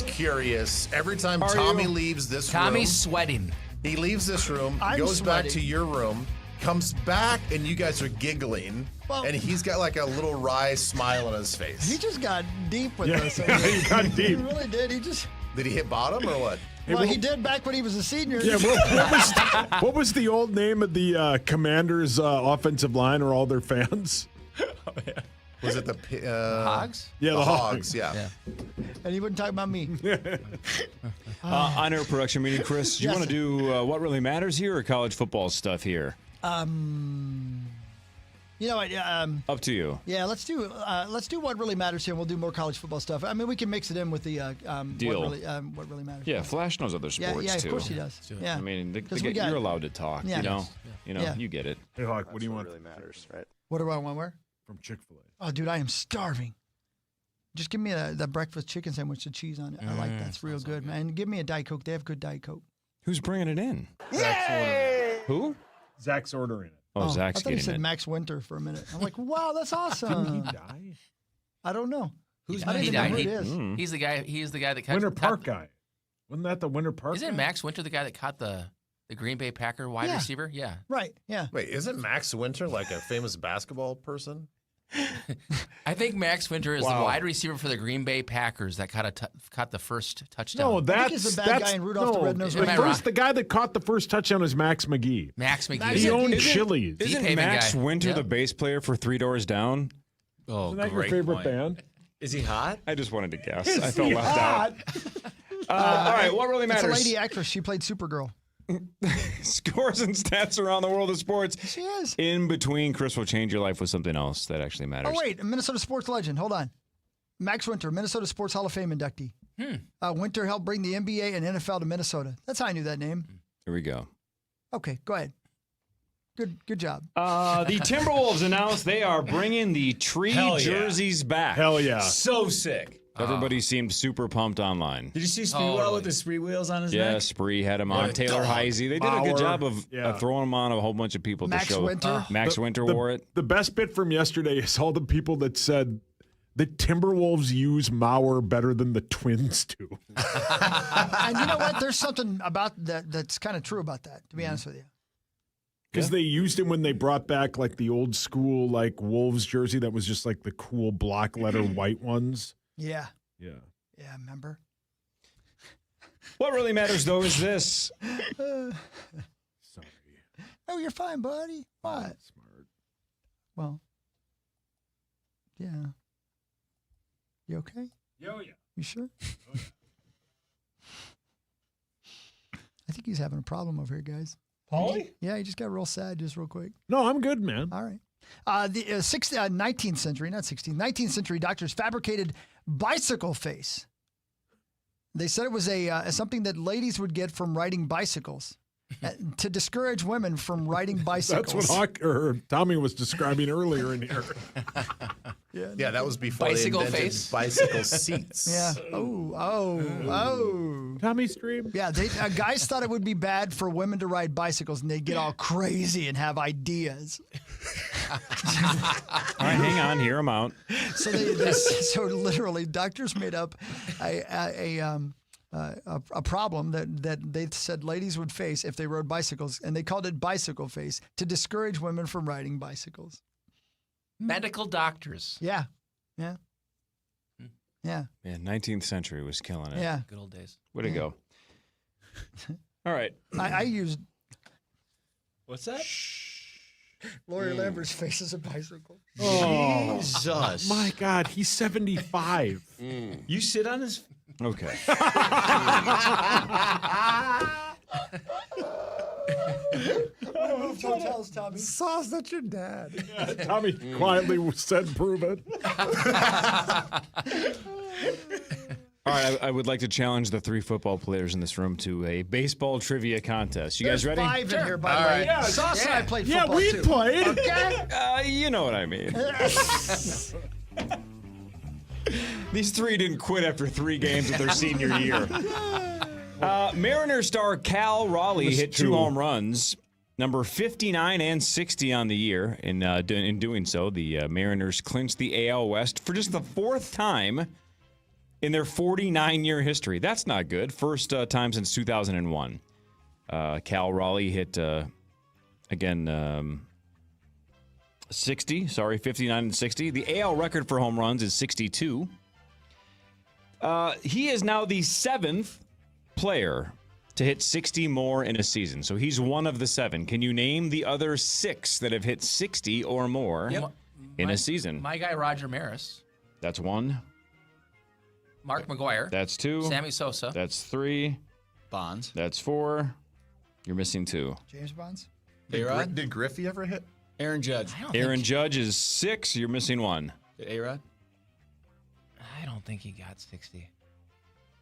curious. Every time Tommy leaves this room. Tommy's sweating. He leaves this room, goes back to your room, comes back, and you guys are giggling. Well, and he's got like a little wry smile on his face. He just got deep with us. He got deep. He really did. Did he hit bottom or what? Well, he did back when he was a senior. Yeah, what was the old name of the Commanders' offensive line or all their fans? Oh, yeah. Was it the Hogs? Yeah, the Hogs. Yeah. And he wouldn't talk about me. On our production meeting, Chris, do you want to do what really matters here or college football stuff here? Up to you. Yeah, let's do what really matters here, and we'll do more college football stuff. I mean, we can mix it in with the deal. What really matters. Yeah, Flash knows other sports yeah, too. of course he does. Yeah, I mean, you're you're allowed to talk. Yeah. You get it. Hey, Hawk, what do you want? Really matters, right? What do I want? Where? From Chick-fil-A. Oh, dude, I am starving. Just give me the breakfast chicken sandwich with cheese on it. I like that. It's real good, man. And give me a Diet Coke. They have good Diet Coke. Who's bringing it in? Who? Zach's ordering it. Oh, Zach's I thought he getting said it. Max Winter for a minute. I'm like, wow, that's awesome. Didn't he die? I don't know. Who's I don't even know who it is. He's the guy. He's the guy that Winter Park guy. Wasn't that the Winter Park? Isn't Max Winter the guy that caught the Green Bay Packer wide receiver? Yeah. Right. Yeah. Wait, isn't Max Winter like a famous basketball person? I think Max Winter is the wide receiver for the Green Bay Packers that caught the first touchdown. No, that's the bad guy in Rudolph the Red-Nosed Reindeer. The guy that caught the first touchdown is Max McGee. Max McGee. He owned Chili's. Isn't Max Winter the bass player for 3 Doors Down? Oh, isn't that your favorite band? Is he hot? I just wanted to guess. I felt left out. All right, what really matters? It's a lady actress. She played Supergirl. Scores and stats around the world of sports. She is. In between, Chris will change your life with something else that actually matters. Oh, wait. A Minnesota sports legend. Hold on. Max Winter, Minnesota Sports Hall of Fame inductee. Winter helped bring the NBA and NFL to Minnesota. That's how I knew that name. Here we go. Okay, go ahead. Good job. The Timberwolves announced they are bringing the tree jerseys back. Hell yeah. So sick. Everybody seemed super pumped online. Did you see Spreewell with the spree wheels on his neck? Yeah, Spree had him on. Taylor Heisey. They did a good job of throwing him on a whole bunch of people Max to show. Winter. Max Winter wore it. The best bit from yesterday is all the people that said the Timberwolves use Mauer better than the Twins do. And you know what? There's something about that that's kind of true about that, to be honest with you. Because they used him when they brought back like the old school like Wolves jersey that was just like the cool block letter white ones. Yeah. Yeah. Yeah, remember? What really matters, though, is this. Sorry. Oh, you're fine, buddy. What? Smart. Well, yeah. You okay? Oh, yeah. You sure? I think he's having a problem over here, guys. Paulie? Yeah, he just got real sad just real quick. No, I'm good, man. All right. The 19th century, not 16th, 19th century doctors fabricated bicycle face. They said it was something that ladies would get from riding bicycles to discourage women from riding bicycles. That's what Tommy was describing earlier in here. Yeah, that was before Bicycle they invented face? bicycle seats. Yeah. Oh. Tommy's dream. Yeah, guys thought it would be bad for women to ride bicycles, and they'd get all crazy and have ideas. All right, hang on, hear him out. So so literally, doctors made up a problem that they said ladies would face if they rode bicycles, and they called it bicycle face to discourage women from riding bicycles. Medical doctors. Yeah. Yeah. Man, 19th century was killing it. Yeah. Good old days. Way to go. All right. I used What's that? Lori Lambert's face as a bicycle. Oh, Jesus. My God, he's 75. You sit on his. Okay. I moved hotels, Tommy. Sauce, that's your dad. Yeah, Tommy quietly said, prove it. All right, I would like to challenge the 3 football players in this room to a baseball trivia contest. You guys ready? 5 in here, by the way. Yeah, Sauce and I played football, we too. played. Okay? You know what I mean. These 3 didn't quit after 3 games of their senior year. Mariners star Cal Raleigh hit 2 home runs, number 59 and 60 on the year. In doing so, the Mariners clinched the AL West for just the 4th time in their 49-year history. That's not good. First time since 2001. Cal Raleigh hit, 59 and 60. The AL record for home runs is 62. He is now the 7th player to hit 60 more in a season. So he's one of the 7. Can you name the other 6 that have hit 60 or more in a season? My guy, Roger Maris. That's 1. Mark McGuire. That's 2. Sammy Sosa. That's 3. Bonds. That's 4. You're missing 2. James Bonds. Did Griffey ever hit? Aaron Judge. Aaron Judge is 6. You're missing 1. A-Rod? I don't think he got 60.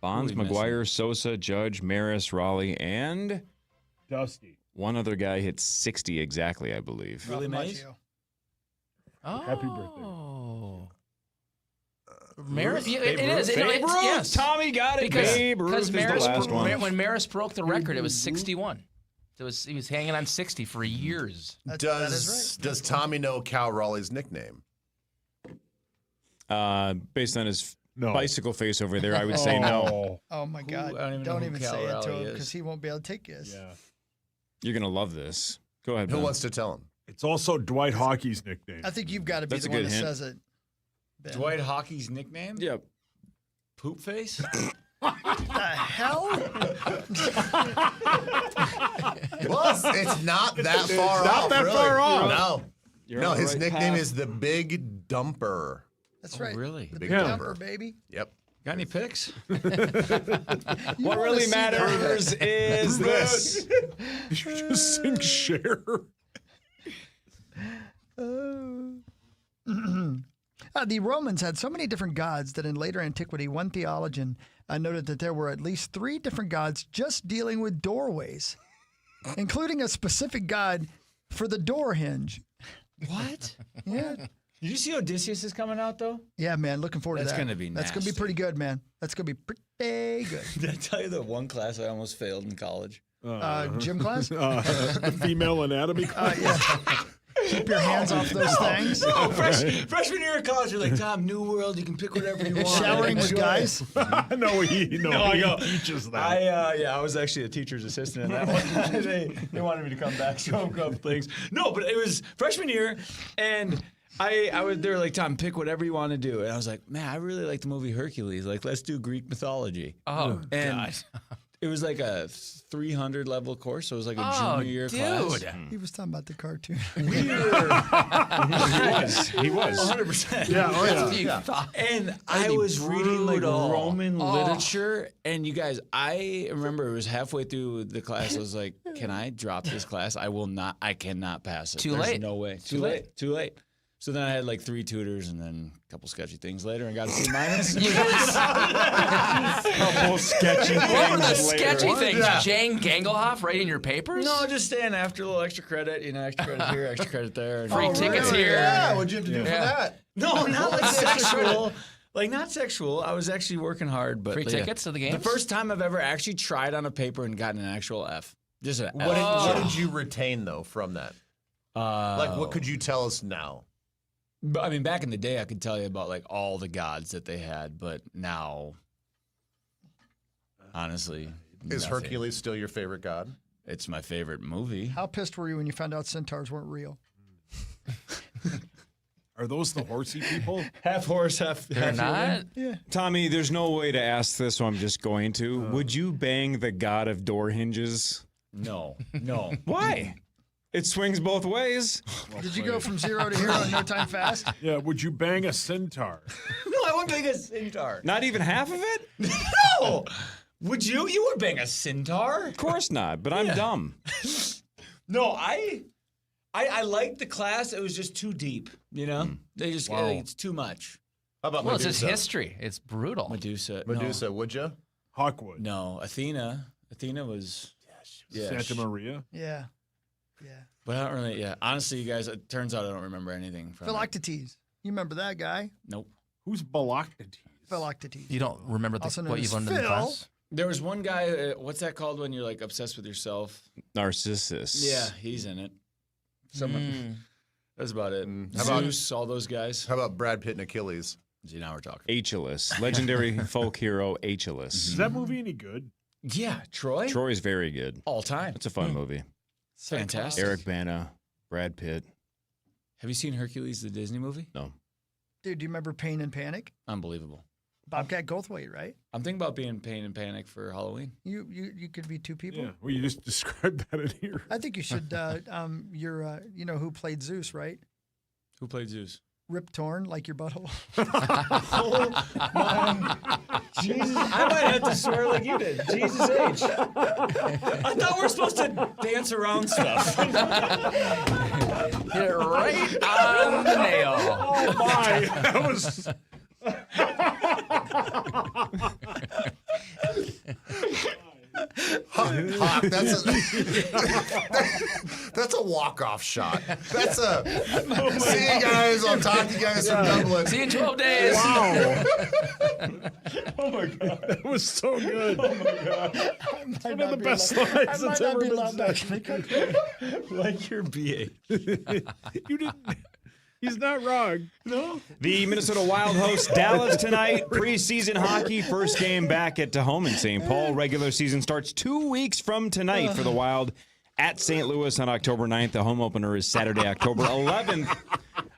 Bonds, McGuire, Sosa, Judge, Maris, Raleigh, and Dusty. one other guy hit 60 exactly, I believe. Really Mays? Oh. Happy birthday. Maris, yeah, it is. Babe Ruth. Yes. Tommy got it. Babe Ruth is the last one. When Maris broke the record, it was 61. He was hanging on 60 for years. Does Tommy know Cal Raleigh's nickname? Based on his bicycle face over there, I would say no. Oh my God! I Don't know even who Cal say it to Raleigh him is. because he won't be able to take this. Yeah. You're going to love this. Go ahead, Who Ben. wants to tell him? It's also Dwight Hockey's nickname. I think you've got to be That's the a one good that hint. says it. Ben. Dwight Hockey's nickname? Yep. Poop face? The hell? Well, it's not that far Not off. that really. far off. No. You're No, on the his right nickname path. is the Big Dumper. That's right. Really? The Big big number. dumper, baby. Yep. Got any pics? What wanna really see matters is this. Did you just sing Cher? The Romans had so many different gods that in later antiquity, one theologian noted that there were at least 3 different gods just dealing with doorways, including a specific god for the door hinge. What? Yeah. Did you see Odysseus is coming out, though? Yeah, man. Looking forward to that. That's gonna be That's going to be nasty. pretty good, man. That's going to be pretty good. Did I tell you the one class I almost failed in college? Gym class? The female anatomy class? Yeah. Keep your hands off those things. No, freshman year of college, you're like, Tom, new world, you can pick whatever you want. Showering with guys? No, he teaches that. I was actually a teacher's assistant in that one. they wanted me to come back, show them a couple things. No, but it was freshman year, and they were like, Tom, pick whatever you want to do. And I was like, man, I really like the movie Hercules. Like, let's do Greek mythology. Oh, and God. It was like a 300 level course, so it was like a junior year class. He was talking about the cartoon. He was 100%. Yeah. And I was reading like Roman literature, and you guys, I remember it was halfway through the class. I was like, "Can I drop this class? I cannot pass it. There's late. no way. Too late. So then I had like 3 tutors, and then a couple sketchy things later, and got a C minus. Couple sketchy things. What were the later. sketchy things? Jane Gangelhoff writing your papers? No, just staying after a little extra credit. Extra credit here, extra credit there. And Free tickets here. Yeah, what'd you have to do for that? No, not like sexual. Like, not sexual. I was actually working hard. But Free tickets to the games? The first time I've ever actually tried on a paper and gotten an actual F. Just an F. What did you retain, though, from that? Like, what could you tell us now? But, I mean, back in the day, I could tell you about, like, all the gods that they had. But now, honestly, Is nothing. Hercules still your favorite god? It's my favorite movie. How pissed were you when you found out centaurs weren't real? Are those the horsey people? Half horse, half They're not? Yeah. Tommy, there's no way to ask this, so I'm just going to. Would you bang the god of door hinges? No. Why? It swings both ways. Did you go from 0 to hero in no time fast? Yeah, would you bang a centaur? No, I wouldn't bang a centaur. Not even half of it? No! Would you? You would bang a centaur? Of course not, but I'm dumb. No, I liked the class. It was just too deep, you know? They just, it's too much. How about Well, it's Medusa? his history. It's brutal. Medusa, would you? Hawkwood. No, Athena was... Yeah, Santa Maria. Yeah. But I don't really, honestly, you guys, it turns out I don't remember anything from it. Philoctetes. You remember that guy? Nope. Who's Philoctetes? Philoctetes. You don't remember Also known what as you've learned in the Phil. class? There was one guy, what's that called when you're like obsessed with yourself? Narcissus. Yeah, he's in it. Someone. That's about it. How about- Zeus, all those guys. How about Brad Pitt and Achilles? See, now we're talking. Aeschylus. Legendary folk hero Aeschylus. Is that movie any good? Yeah, Troy. Troy's very good. All time. It's a fun movie. Fantastic. Eric Bana, Brad Pitt. Have you seen Hercules, the Disney movie? No. Dude, do you remember Pain and Panic? Unbelievable. Bobcat Goldthwait, right? I'm thinking about being in Pain and Panic for Halloween. You could be 2 people. Yeah. Well, you just described that in here. I think you should. You know who played Zeus, right? Who played Zeus? Rip Torn, like your butthole. Jesus, I might have to swear like you did. Jesus H. I thought we were supposed to dance around stuff. Hit it right on the nail. Oh, my. That was... Hawk, that's a walk-off shot. That's a see you guys. I'll talk to you guys from Dublin. See you in 12 days. Wow. Oh, my God. That was so good. Oh, my God. It's one of the best slides that's ever been said. Like your BA. You didn't... He's not wrong. No. The Minnesota Wild host Dallas tonight. Preseason hockey, first game back at home in St. Paul. Regular season starts 2 weeks from tonight for the Wild at St. Louis on October 9th. The home opener is Saturday, October 11th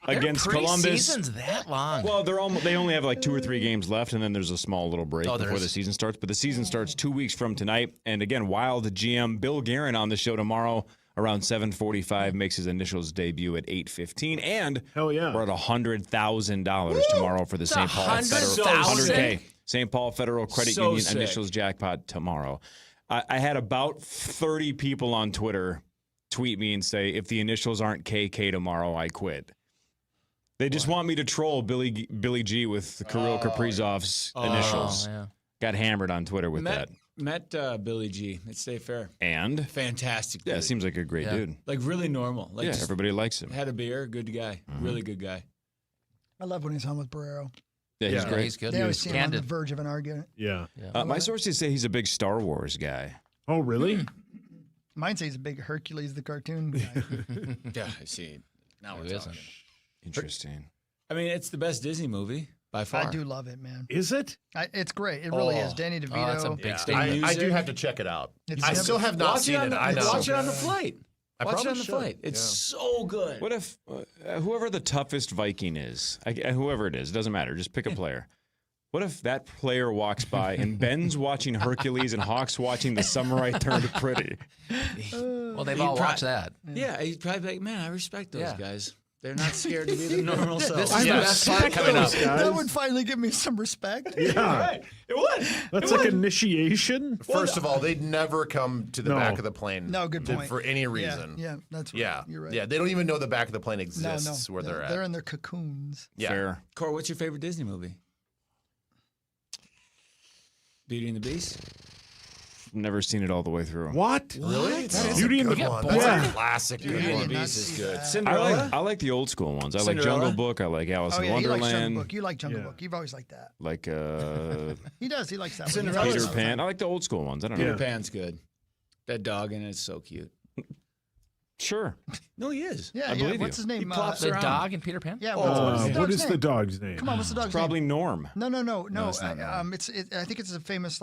against Columbus. Preseason's that long. Well, they only have like 2 or 3 games left, and then there's a small little break before the season starts. But the season starts 2 weeks from tonight. And again, Wild GM Bill Guerin on the show tomorrow. Around 7:45, makes his initials debut at 8:15, and hell yeah, we're at $100,000 tomorrow for the St. Paul $100K St. Paul Federal Credit Union initials jackpot tomorrow. I had about 30 people on Twitter tweet me and say, if the initials aren't KK tomorrow, I quit. They just want me to troll Billy G with Kirill Kaprizov's initials. Yeah. Got hammered on Twitter with that. Met Billy G at State Fair. And? Fantastic. Yeah, seems like a great dude. Like really normal. Like yeah, everybody likes him. Had a beer, good guy. Really good guy. I love when he's on with Barrero. Yeah, he's great. He's good. They always seem on the verge of an argument. Yeah. My sources say he's a big Star Wars guy. Oh, really? Mine says he's a big Hercules the cartoon guy. Yeah, I see. Now we're Who talking. isn't? Interesting. I mean, it's the best Disney movie by far. I do love it, man. Is it? It's great. It really is. Danny DeVito. that's a big I do have to check it out. It's I still have not seen it. I know. Watch it on the flight. I Watch it probably on the should. flight. It's so good. What if whoever the toughest Viking is, whoever it is, doesn't matter. Just pick a player. What if that player walks by and Ben's watching Hercules and Hawk's watching The Samurai Turned Pretty? Well, they've all watched that. Yeah, he'd probably be like, man, I respect those guys. They're not scared to be the normal self. This is the best part coming up. That would finally give me some respect. Yeah. Right. It would. That's like initiation. First of all, they'd never come to the back of the plane. No, good point. For any reason. Yeah, that's right. Yeah. You're right. Yeah, they don't even know the back of the plane exists no, where they're at. They're in their cocoons. Yeah. Fair. Cor, what's your favorite Disney movie? Beauty and the Beast? Never seen it all the way through. What? Really? That is Beauty a and good the one. Beast. That's a classic. Beauty good and one. the Beast is good. I Cinderella? like the old school ones. I like Cinderella? Jungle Book. I like Alice Oh, in yeah, he likes Jungle Wonderland. Book. You like Jungle Book. You've always liked that. Like He does. He likes that one. Cinderella's Peter fun. Pan. I like the old school ones. I don't know. Peter Pan's good. That dog in it is so cute. Sure. No, he is. Yeah, I yeah. believe What's you. his name? He plops The around. dog in Peter Pan? Yeah. What is the name? dog's name? Come on, what's the dog's Probably name? Norm. No. it's not Norm. I think it's a famous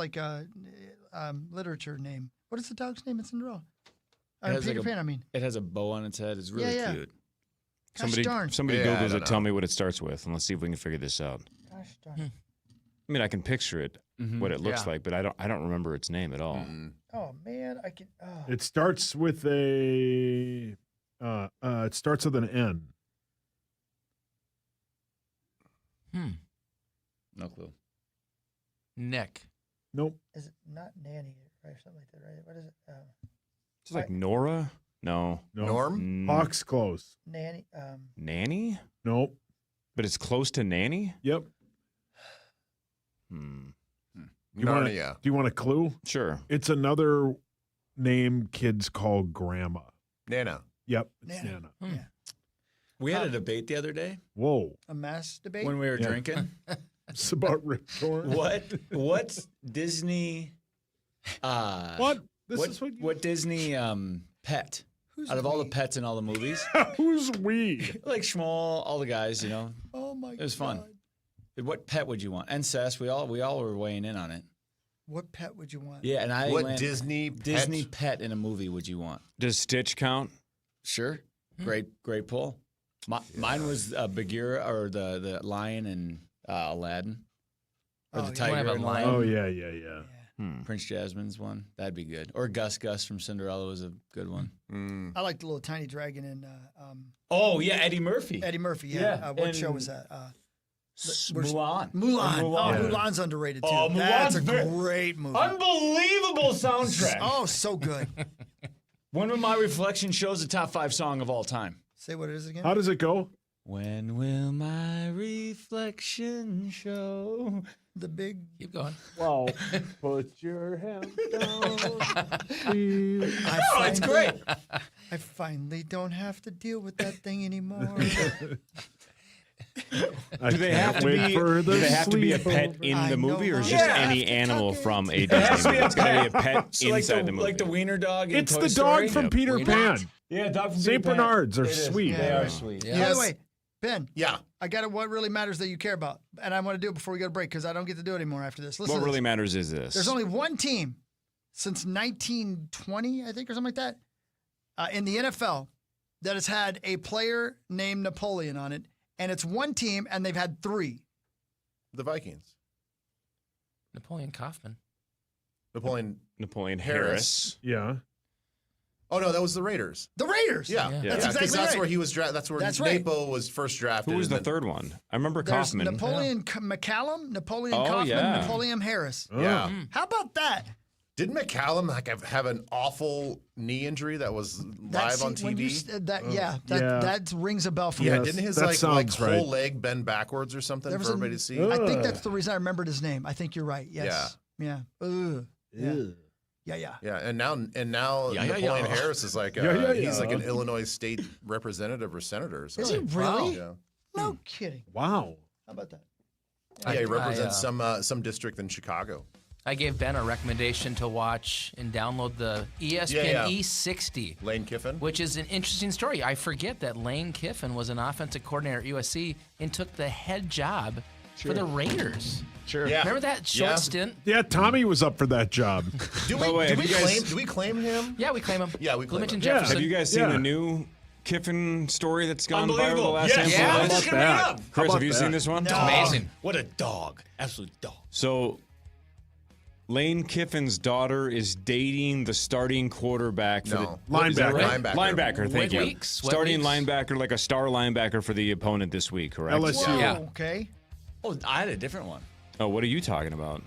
literature name. What is the dog's name in Cinderella? It has Peter like Pan. I mean, It has a bow on its head. It's really Yeah, yeah. cute. gosh darn. Somebody Yeah, I Googles don't it. Tell know. me what it starts with, and let's see if we can figure this out. Gosh darn. I mean, I can picture it, what it looks Yeah. like, but I don't remember its name at all. Oh man, I can. Oh. It starts with a. It starts with an N. No clue. Nick. Nope. Is it not Nanny or something like that? Right? What is it? It's like Nora. No. Norm? Hawk's close. Nanny. Nanny. Nope. But it's close to Nanny. Yep. Narnia. Do you want a clue? Sure. It's another name kids call Grandma. Nana. Yep. It's Nana. Yeah. We had a debate the other day Whoa. A mass debate. when we were drinking. It's about Rip Torn. What's Disney? What? What Disney pet? Out of all the pets in all the movies, Who's we? like Schmoll, all the guys, you know, Oh my god. it was fun. What pet would you want? And Cess, we all were weighing in on it. What pet would you want? Yeah, and I What went, Disney pet in a movie would you want? Does Stitch count? Sure, great pull. Mine was Bagheera or the lion and Aladdin, or the Oh, you tiger wanna have a and lion? Oh, yeah. Prince Jasmine's one. That'd be good. Or Gus from Cinderella was a good one. I like the little tiny dragon in. Oh yeah, Eddie Murphy. Eddie Murphy. Yeah. Yeah, What and- show was that? Mulan. Mulan. Mulan. Oh, Mulan's underrated too. Oh, Mulan's That's a very- great movie. Unbelievable soundtrack. Oh, so good. One of my reflection shows the top 5 song of all time. Say what it is again. How does it go? When will my reflection show? The big. Keep going. Wow. Put your hand down, please. Oh, it's great. I finally don't have to deal with that thing anymore. Do they have to be? Do they have to be a pet in the movie, or is just any animal from a Disney movie? It's got to be a pet So like inside the movie. Like the wiener dog in It's Toy the Story. dog from Peter Pan. Yeah, dog from St. Peter Pan. Bernards are It is. sweet. They are sweet. By the way, Ben. Yeah. I got what really matters that you care about, and I want to do it before we go to break because I don't get to do it anymore after this. Listen What to really this. matters is this. There's only one team since 1920, I think, or something like that, in the NFL that has had a player named Napoleon on it, and it's one team, and they've had 3. The Vikings. Napoleon Kaufman. Napoleon Harris. Yeah. Oh no, that was the Raiders. The Raiders. Yeah, That's because exactly that's right. where he was drafted. That's where Napo was first drafted. Who was the and third one? I remember There's Kaufman. Napoleon McCallum, Napoleon Oh, Kaufman, yeah. Napoleon Harris. Yeah. How about that? Didn't McCallum have an awful knee injury that was live on when you TV? said that, that rings a bell for me. Yeah, didn't his whole leg bend backwards or something for everybody to see? I think that's the reason I remembered his name. I think you're right. Yes. Yeah. Ugh. Yeah. Yeah, and now Napoleon Harris is like he's like an Illinois state representative or senator or Is something. he really? Wow. Yeah. No kidding. Wow. How about that? Yeah, he represents some district in Chicago. I gave Ben a recommendation to watch and download the ESPN E60. Lane Kiffin. Which is an interesting story. I forget that Lane Kiffin was an offensive coordinator at USC and took the head job for the Raiders. Sure. Yeah. Remember that short stint? Yeah, Tommy was up for that job. Do we claim him? Yeah, we claim him. Yeah, we claim him. Jefferson. Have you guys seen the new Kiffin story that's gone viral the last yes. handful Yeah, of I was days? just gonna bring it up. Chris, have you seen this one? No. Amazing. What a dog. Absolute dog. So, Lane Kiffin's daughter is dating the starting quarterback for the linebacker. Linebacker, thank you. Weeks. Starting linebacker, like a star linebacker for the opponent this week, correct? LSU. Yeah. Okay. Oh, I had a different one. Oh, what are you talking about?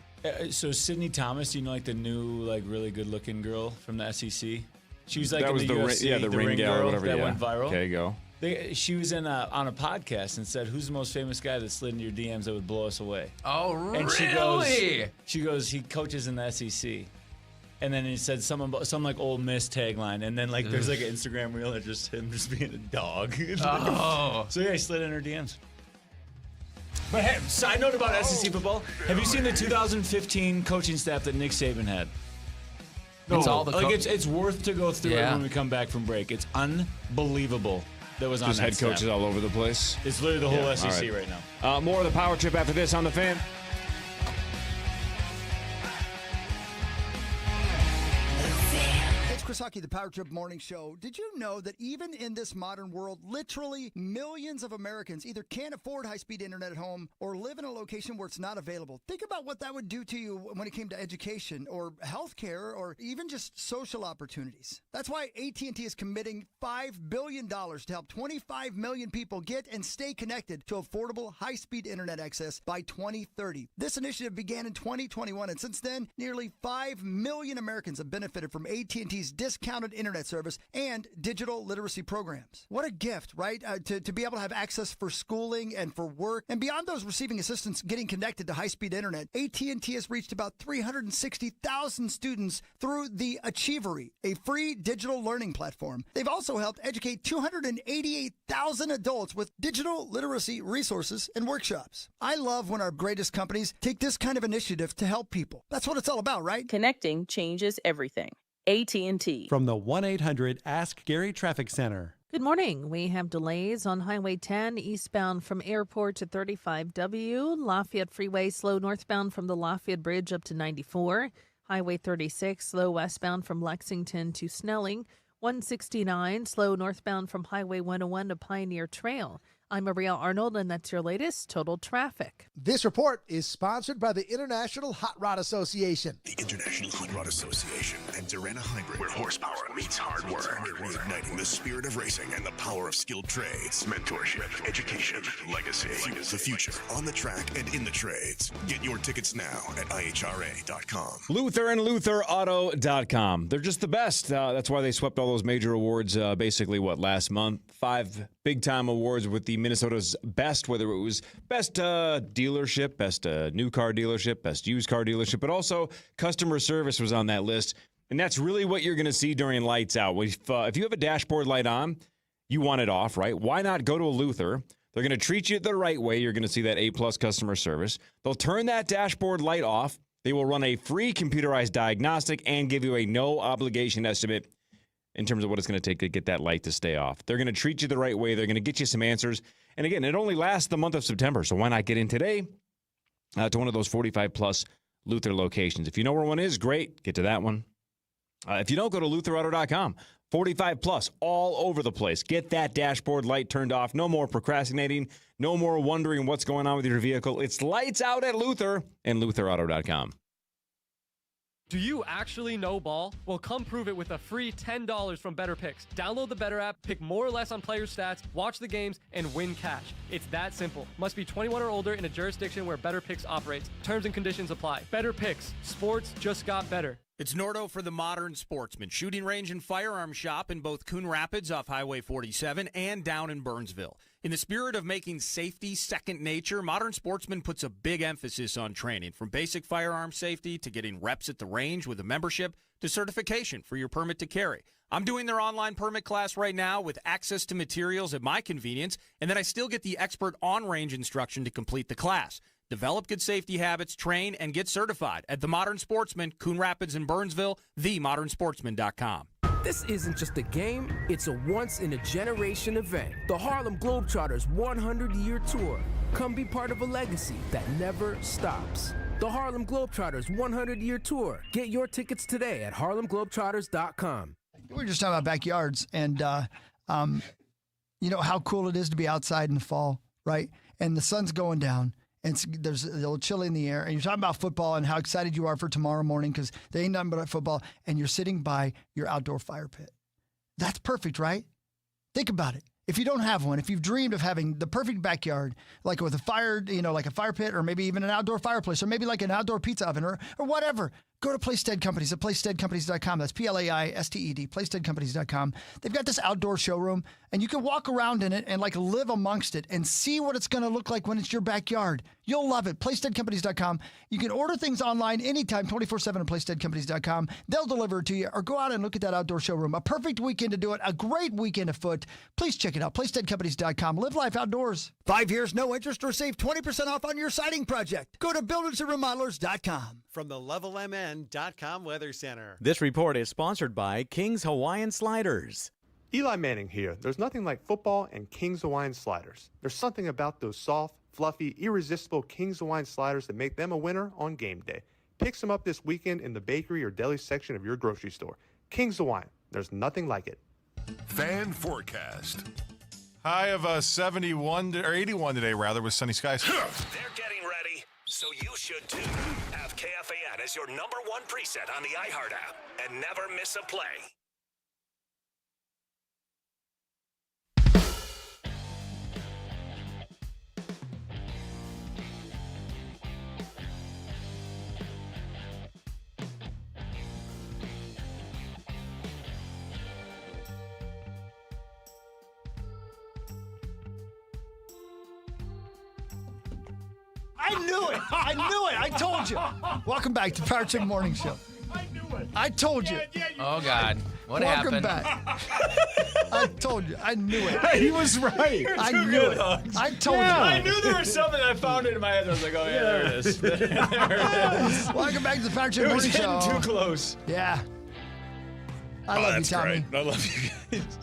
So Sydney Thomas, you know, like the new, like really good-looking girl from the SEC. She was like That in was the the UFC, the ring gal girl or whatever. that yeah. went viral. Okay, go. She was in on a podcast and said, "Who's the most famous guy that slid into your DMs that would blow us away?" Oh, really? And she goes, he coaches in the SEC. And then he said some like Ole Miss tagline, and then like there's like an Instagram reel of just him just being a dog. Oh. So yeah, he slid in her DMs. But hey, side note about SEC football: have you seen the 2015 coaching staff that Nick Saban had? It's all the it's worth to go through it when we come back from break. It's unbelievable. That was on Just that head staff. coaches all over the place. It's literally the whole SEC all right now. More of the Power Trip after this on the Fan. It's Chris Hockey, the Power Trip Morning Show. Did you know that even in this modern world, literally millions of Americans either can't afford high-speed internet at home or live in a location where it's not available? Think about what that would do to you when it came to education or healthcare or even just social opportunities. That's why AT&T is committing $5 billion to help 25 million people get and stay connected to affordable high-speed internet access by 2030. This initiative began in 2021, and since then, nearly 5 million Americans have benefited from AT&T's discounted internet service and digital literacy programs. What a gift, right? To be able to have access for schooling and for work. And beyond those receiving assistance getting connected to high-speed internet, AT&T has reached about 360,000 students through the Achievery, a free digital learning platform. They've also helped educate 288,000 adults with digital literacy resources and workshops. I love when our greatest companies take this kind of initiative to help people. That's what it's all about, right? Connecting changes everything. AT&T. From the 1-800-ASK-GARY Traffic Center. Good morning. We have delays on Highway 10 eastbound from Airport to 35W. Lafayette Freeway slow northbound from the Lafayette Bridge up to 94. Highway 36 slow westbound from Lexington to Snelling. 169 slow northbound from Highway 101 to Pioneer Trail. I'm Maria Arnold, and that's your latest total traffic. This report is sponsored by the International Hot Rod Association. The International Hot Rod Association and Durana Hybrid, where horsepower meets hard work. Reigniting the spirit of racing and the power of skilled trades. Mentorship, education, legacy. Fuel the future on the track and in the trades. Get your tickets now at IHRA.com. Luther and LutherAuto.com. They're just the best. That's why they swept all those major awards basically, last month? 5 big-time awards with the Minnesota's best, whether it was best dealership, best new car dealership, best used car dealership, but also customer service was on that list. And that's really what you're going to see during Lights Out. If you have a dashboard light on, you want it off, right? Why not go to a Luther? They're going to treat you the right way. You're going to see that A-plus customer service. They'll turn that dashboard light off. They will run a free computerized diagnostic and give you a no-obligation estimate in terms of what it's going to take to get that light to stay off. They're going to treat you the right way. They're going to get you some answers. And again, it only lasts the month of September, so why not get in today to one of those 45-plus Luther locations? If you know where one is, great. Get to that one. If you don't, go to LutherAuto.com. 45-plus all over the place. Get that dashboard light turned off. No more procrastinating. No more wondering what's going on with your vehicle. It's lights out at Luther and LutherAuto.com. Do you actually know ball? Well, come prove it with a free $10 from Better Picks. Download the Better app, pick more or less on player stats, watch the games, and win cash. It's that simple. Must be 21 or older in a jurisdiction where Better Picks operates. Terms and conditions apply. Better Picks. Sports just got better. It's Nordo for the Modern Sportsman, shooting range and firearm shop in both Coon Rapids off Highway 47 and down in Burnsville. In the spirit of making safety second nature, Modern Sportsman puts a big emphasis on training, from basic firearm safety to getting reps at the range with a membership to certification for your permit to carry. I'm doing their online permit class right now with access to materials at my convenience, and then I still get the expert on-range instruction to complete the class. Develop good safety habits, train, and get certified at The Modern Sportsman, Coon Rapids and Burnsville, themodernsportsman.com. This isn't just a game, it's a once-in-a-generation event. The Harlem Globetrotters 100-year tour. Come be part of a legacy that never stops. The Harlem Globetrotters 100-year tour. Get your tickets today at harlemglobetrotters.com. We were just talking about backyards and, you know, how cool it is to be outside in the fall, right? And the sun's going down. And there's a little chill in the air. And you're talking about football and how excited you are for tomorrow morning because there ain't nothing but football. And you're sitting by your outdoor fire pit. That's perfect, right? Think about it. If you don't have one, if you've dreamed of having the perfect backyard, like with a fire, you know, like a fire pit or maybe even an outdoor fireplace or maybe like an outdoor pizza oven or whatever, go to Placedead Companies at placesteadcompanies.com. That's PLAISTED, placesteadcompanies.com. They've got this outdoor showroom, and you can walk around in it and like live amongst it and see what it's going to look like when it's your backyard. You'll love it. Placesteadcompanies.com. You can order things online anytime, 24/7 at placesteadcompanies.com. They'll deliver it to you, or go out and look at that outdoor showroom. A perfect weekend to do it. A great weekend afoot. Please check it out. Placesteadcompanies.com. Live life outdoors. 5 years, no interest, or save 20% off on your siding project. Go to buildersandremodelers.com. From the LevelMN.com Weather Center. This report is sponsored by King's Hawaiian Sliders. Eli Manning here. There's nothing like football and King's Hawaiian Sliders. There's something about those soft, fluffy, irresistible King's Hawaiian Sliders that make them a winner on game day. Pick some up this weekend in the bakery or deli section of your grocery store. King's Hawaiian. There's nothing like it. Fan forecast. High of 71 or 81 today, rather, with sunny skies. They're getting ready, so you should too. Have KFAN as your #1 preset on the iHeart app and never miss a play. I knew it. I knew it. I told you. Welcome back to Power Trip Morning Show. I knew it. I told you. Oh, God. What Welcome happened? back. I told you. I knew it. He was right. I knew it. I told you. I knew there was something. I found it in my head. I was like, oh, yeah, there it is. There it is. Welcome back to the Power Trip It was Morning Show. getting too close. Yeah. I love you, that's Tommy. great. I love you guys.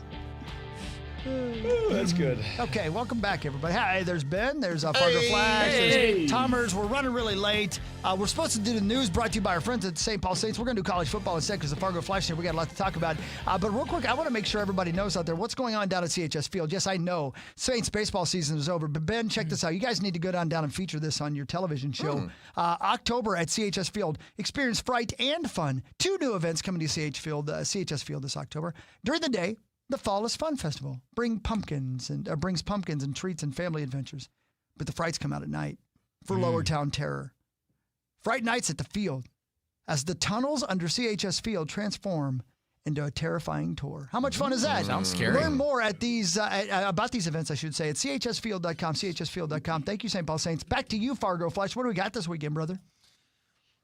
Ooh, that's good. Okay, welcome back, everybody. Hi, there's Ben. There's Fargo Flash. There's Tomers. We're running really late. We're supposed to do the news brought to you by our friends at St. Paul Saints. We're going to do college football instead because the Fargo Flash here. We got a lot to talk about. But real quick, I want to make sure everybody knows out there what's going on down at CHS Field. Yes, I know Saints baseball season is over, but Ben, check this out. You guys need to go down and feature this on your television show. October at CHS Field. Experience fright and fun. 2 new events coming to CHS Field this October. During the day, the Fall is Fun Festival brings pumpkins and treats and family adventures. But the frights come out at night for Lower Town Terror. Fright Nights at the Field as the tunnels under CHS Field transform into a terrifying tour. How much fun is that? Sounds scary. Learn more at these about these events, I should say, at chsfield.com, chsfield.com. Thank you, St. Paul Saints. Back to you, Fargo Flash. What do we got this weekend, brother?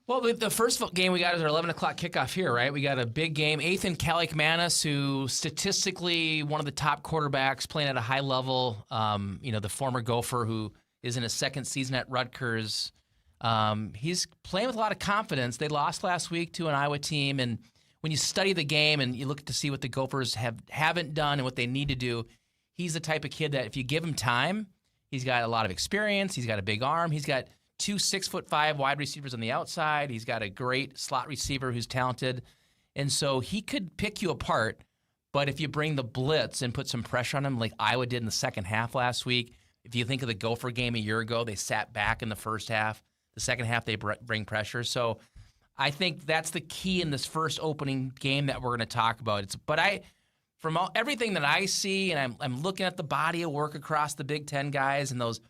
Well, the first game we got is our 11 o'clock kickoff here, right? We got a big game. Ethan Kalikmanis, who statistically one of the top quarterbacks playing at a high level, the former Gopher who is in his second season at Rutgers. He's playing with a lot of confidence. They lost last week to an Iowa team, and when you study the game and you look to see what the Gophers haven't done and what they need to do, he's the type of kid that if you give him time, he's got a lot of experience. He's got a big arm. He's got 2 6'5" wide receivers on the outside. He's got a great slot receiver who's talented. And so he could pick you apart, but if you bring the blitz and put some pressure on him like Iowa did in the second half last week, if you think of the Gopher game a year ago, they sat back in the first half. The second half, they bring pressure. So I think that's the key in this first opening game that we're going to talk about. From everything that I see, and I'm looking at the body of work across the Big Ten guys and those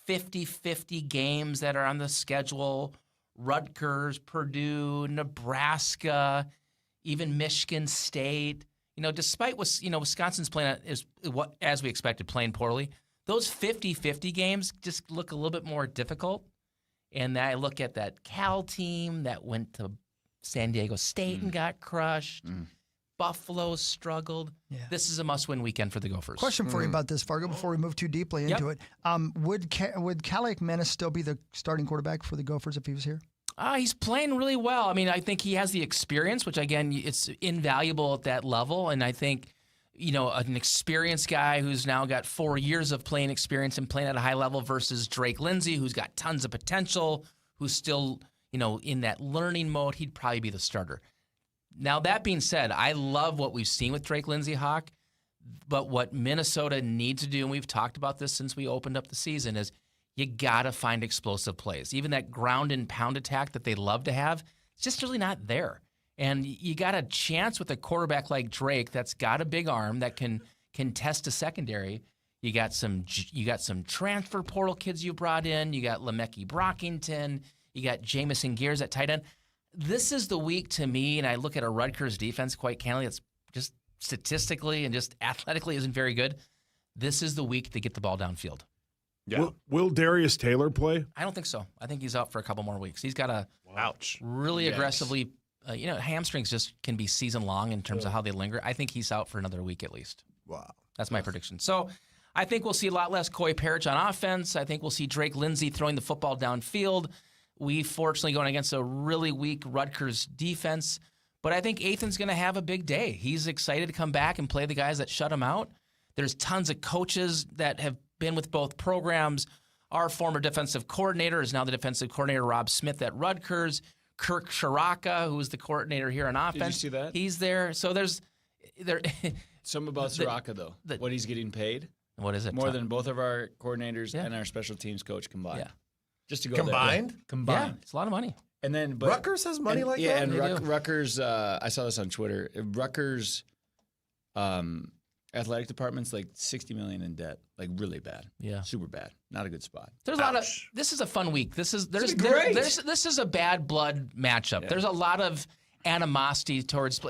50-50 games that are on the schedule, Rutgers, Purdue, Nebraska, even Michigan State. Despite what Wisconsin's playing as we expected, playing poorly, those 50-50 games just look a little bit more difficult. And I look at that Cal team that went to San Diego State and got crushed. Buffalo struggled. Yeah. This is a must-win weekend for the Gophers. Question for you about this, Fargo, before we move too deeply into it. Would Calic Manis still be the starting quarterback for the Gophers if he was here? He's playing really well. I mean, I think he has the experience, which, again, it's invaluable at that level. And I think, an experienced guy who's now got 4 years of playing experience and playing at a high level versus Drake Lindsay, who's got tons of potential, who's still, in that learning mode, he'd probably be the starter. Now, that being said, I love what we've seen with Drake Lindsay, Hawk, but what Minnesota needs to do, and we've talked about this since we opened up the season, is you got to find explosive plays. Even that ground and pound attack that they love to have, it's just really not there. And you got a chance with a quarterback like Drake that's got a big arm that can test a secondary. You got some transfer portal kids you brought in. You got Lemecki Brockington. You got Jamison Gears at tight end. This is the week to me, and I look at a Rutgers defense, quite candidly, it's just statistically and just athletically isn't very good. This is the week to get the ball downfield. Yeah. Will Darius Taylor play? I don't think so. I think he's out for a couple more weeks. He's got to really aggressively, hamstrings just can be season long in terms of how they linger. I think he's out for another week at least. Wow. That's my prediction. So I think we'll see a lot less Coy Parrish on offense. I think we'll see Drake Lindsay throwing the football downfield. We fortunately going against a really weak Rutgers defense. But I think Ethan's going to have a big day. He's excited to come back and play the guys that shut him out. There's tons of coaches that have been with both programs. Our former defensive coordinator is now the defensive coordinator, Rob Smith at Rutgers. Kirk Shiraka, who was the coordinator here on offense. Did you see that? He's there. So there's something about Shiraka, though. What he's getting paid. What is it? More than both of our coordinators and our special teams coach combined. Yeah. Just to go combined? There. Combined. Yeah, it's a lot of money. And then Rutgers has money like that? Yeah, and Rutgers, I saw this on Twitter. Rutgers athletic department's like $60 million in debt. Like really bad. Yeah. Super bad. Not a good spot. There's a lot of this is a fun week. This is a bad blood matchup. Yeah. There's a lot of animosity towards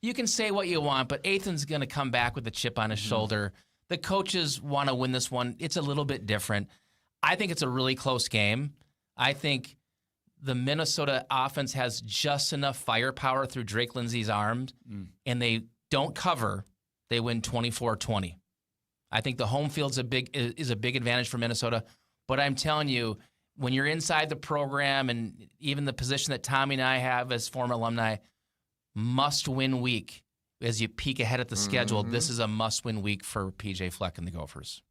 you can say what you want, but Ethan's gonna come back with a chip on his shoulder. The coaches want to win this one. It's a little bit different. I think it's a really close game. I think the Minnesota offense has just enough firepower through Drake Lindsay's arms, and they don't cover. They win 24-20. I think the home field's is a big advantage for Minnesota. But I'm telling you, when you're inside the program and even the position that Tommy and I have as former alumni, must-win week as you peek ahead at the schedule. This is a must-win week for P.J. Fleck and the Gophers.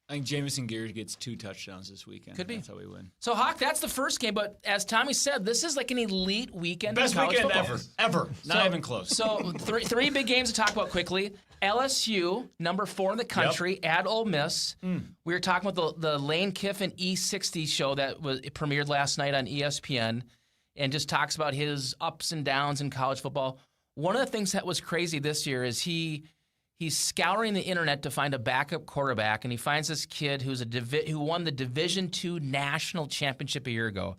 I think Jamison Gears gets 2 touchdowns this weekend. Could be. That's how we win. So, Hawk, that's the first game. But as Tommy said, this is like an elite weekend. Best in college weekend football. ever. Not even close. So, three big games to talk about quickly. LSU, number 4 in the country, at Ole Miss. We were talking about the Lane Kiffin E60 show that premiered last night on ESPN and just talks about his ups and downs in college football. One of the things that was crazy this year is he's scouring the internet to find a backup quarterback, and he finds this kid who won the Division II national championship a year ago.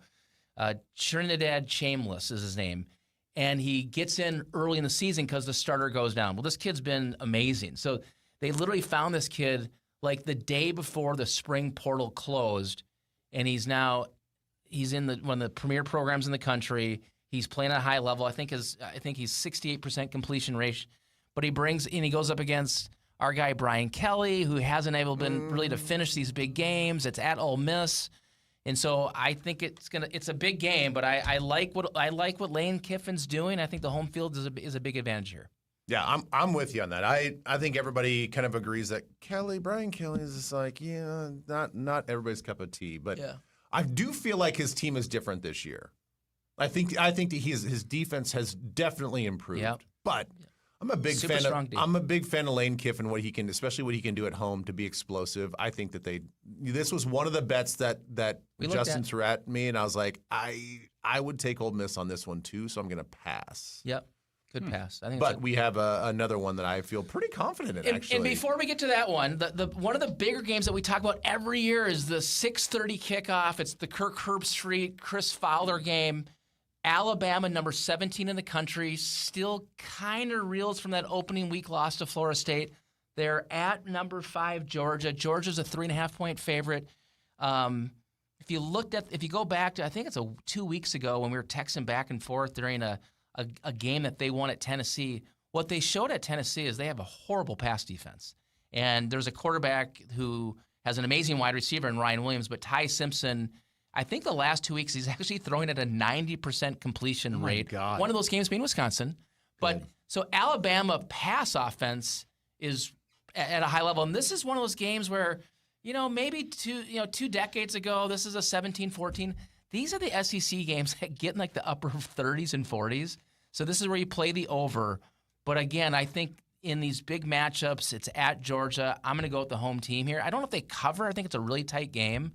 Trinidad Chambliss is his name. And he gets in early in the season because the starter goes down. Well, this kid's been amazing. So they literally found this kid like the day before the spring portal closed, and he's in one of the premier programs in the country. He's playing at a high level. I think he's 68% completion rate. But he goes up against our guy Brian Kelly, who hasn't been really to finish these big games. It's at Ole Miss. And so I think it's a big game, but I like what Lane Kiffin's doing. I think the home field is a big advantage here. Yeah, I'm with you on that. I think everybody kind of agrees that Brian Kelly is just like, not everybody's cup of tea. But I do feel like his team is different this year. I think that his defense has definitely improved. Yep. But I'm a big fan of Lane Kiffin, especially what he can do at home to be explosive. I think that this was one of the bets that Justin threw at me, and I was like, I would take Ole Miss on this one too, so I'm going to pass. Yep, good pass. I think. But we have another one that I feel pretty confident in. Actually, and before we get to that one, the one of the bigger games that we talk about every year is the 6:30 kickoff. It's the Kirk Herbstreit, Chris Fowler game. Alabama, number 17 in the country, still kind of reels from that opening week loss to Florida State. They're at number 5, Georgia. Georgia's a 3.5-point favorite. If you go back to, I think it's 2 weeks ago when we were texting back and forth during a game that they won at Tennessee, What they showed at Tennessee is they have a horrible pass defense. And there's a quarterback who has an amazing wide receiver in Ryan Williams, but Ty Simpson, I think the last 2 weeks he's actually throwing at a 90% completion rate. God. One of those games being Wisconsin. But so Alabama pass offense is at a high level. And this is one of those games where, maybe 2 decades ago, this is a 17-14. These are the SEC games that get in like the upper 30s and 40s. So this is where you play the over. But again, I think in these big matchups, it's at Georgia. I'm going to go with the home team here. I don't know if they cover. I think it's a really tight game.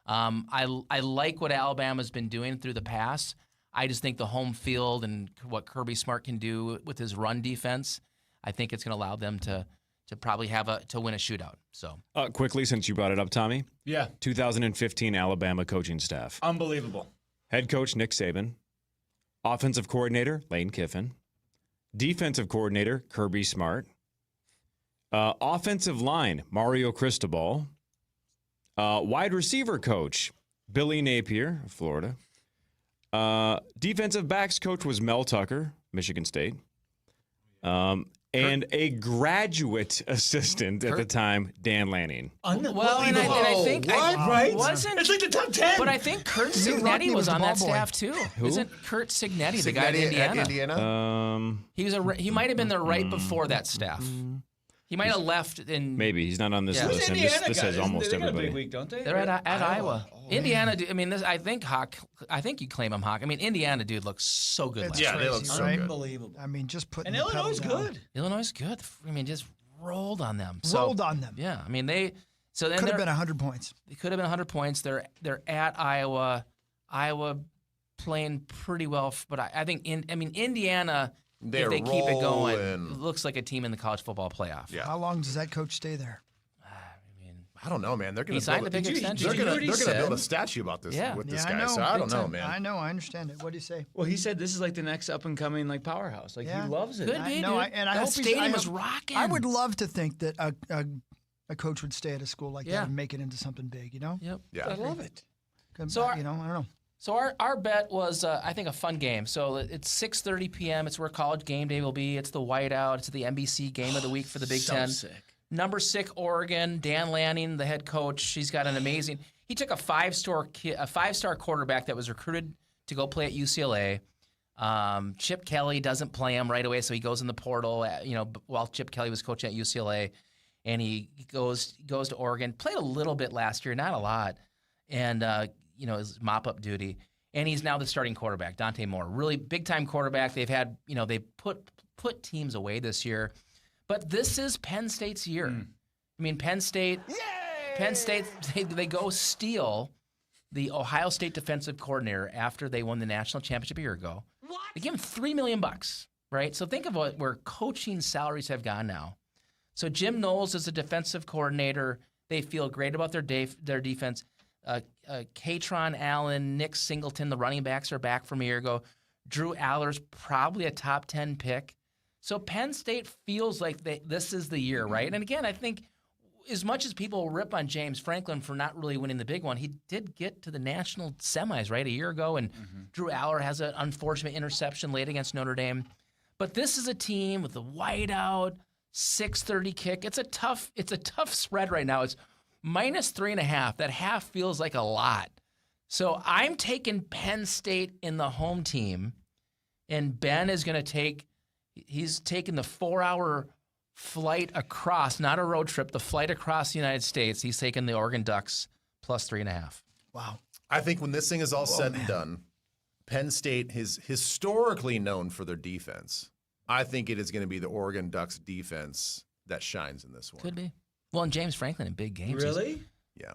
I like what Alabama's been doing through the past. I just think the home field and what Kirby Smart can do with his run defense, I think it's going to allow them to probably to win a shootout. So quickly, since you brought it up, Tommy. Yeah. 2015 Alabama coaching staff. Unbelievable. Head coach Nick Saban. Offensive coordinator Lane Kiffin. Defensive coordinator Kirby Smart. Offensive line Mario Cristobal. Wide receiver coach Billy Napier, Florida. Defensive backs coach was Mel Tucker, Michigan State. And a graduate assistant at the time, Dan Lanning. Well, and I think wasn't. It's like the top 10. But I think Kurt Cignetti was on that staff too. Who? Isn't Kurt Cignetti the guy in Indiana? He might have been there right before that staff. He might have left in. Maybe he's not on this list. And this says almost they got everybody. a big week, don't they? They're at Iowa. Indiana. I think Hawk. I think you claim him Hawk. I mean, Indiana dude looks so good. It's last year. they look so good. Unbelievable. I mean, just putting And the pedal Illinois is down. good. Illinois is good. I mean, just rolled on them. Rolled on them. Yeah. I mean, they. So then Could have been 100 points. It could have been 100 points. They're at Iowa. Iowa playing pretty well, but I think Indiana. They're if they keep it going, rolling. it looks like a team in the college football playoff. Yeah. How long does that coach stay there? I don't know, man. They're going He to signed build a big extension. They're going to said? build a statue about this with this guy. I know. So I don't Big know, time. man. I know. I understand it. What do you say? Well, he said this is like the next up and coming powerhouse. Like Yeah. he loves it. Could be, No, dude. and I that hope stadium is rocking. I would love to think that a coach would stay at a school like Yeah. that and make it into something big. Yep. Yeah. I love it. So I don't know. So our bet was, I think, a fun game. So it's 6:30 p.m. It's where College Game Day will be. It's the whiteout. It's the NBC Game of the Week for the Big Ten. Sick. Number 6, Oregon. Dan Lanning, the head coach. He's got an amazing. He took a five-star quarterback that was recruited to go play at UCLA. Chip Kelly doesn't play him right away, so he goes in the portal. While Chip Kelly was coaching at UCLA, and he goes to Oregon. Played a little bit last year, not a lot, and his mop-up duty. And he's now the starting quarterback, Dante Moore. Really big-time quarterback. They've had, they put teams away this year. But this is Penn State's year. I mean, Penn State, they go steal the Ohio State defensive coordinator after they won the national championship a year ago. What? They give him $3 million, right? So think of where coaching salaries have gone now. So Jim Knowles is the defensive coordinator. They feel great about their defense. Katron Allen, Nick Singleton, the running backs are back from a year ago. Drew Aller's probably a top 10 pick. So Penn State feels like this is the year, right? And again, I think as much as people rip on James Franklin for not really winning the big one, he did get to the national semis, right, a year ago. And Drew Aller has an unfortunate interception late against Notre Dame. But this is a team with the whiteout, 6:30 kick. It's a tough spread right now. It's -3.5. That half feels like a lot. So I'm taking Penn State in the home team, and Ben is going to he's taking the 4-hour flight across, not a road trip, the flight across the United States. He's taking the Oregon Ducks +3.5. Wow. I think when this thing is all said and done, Penn State is historically known for their defense. I think it is going to be the Oregon Ducks defense that shines in this one. Could be. Well, and James Franklin in big games. Really? Yeah.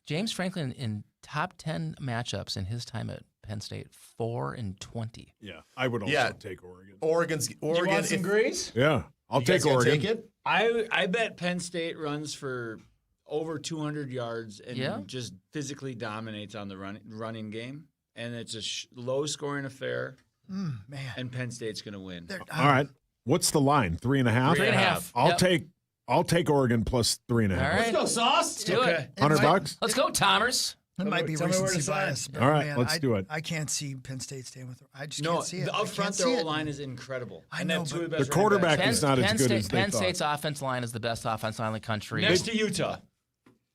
James Franklin in top 10 matchups in his time at Penn State, 4-20. Yeah, I would also take Oregon. Oregon. You want some Grease? Yeah, I'll take Oregon. Take it? I bet Penn State runs for over 200 yards and just physically dominates on the running game. And it's a low-scoring affair. Man. And Penn State's going to win. All right. What's the line? 3.5? 3.5. I'll take Oregon +3.5. All right. Let's go, Sauce. Let's do it. $100? Let's go, Tomers. It might be recency bias. All right, man, let's do it. I can't see Penn State staying with them. I just No, can't see it. up front, their O-line is incredible. I and they know, have two of but the best the quarterback running is backs. not as good as they Penn thought. State's offensive line is the best offensive line in the country. Next to Utah.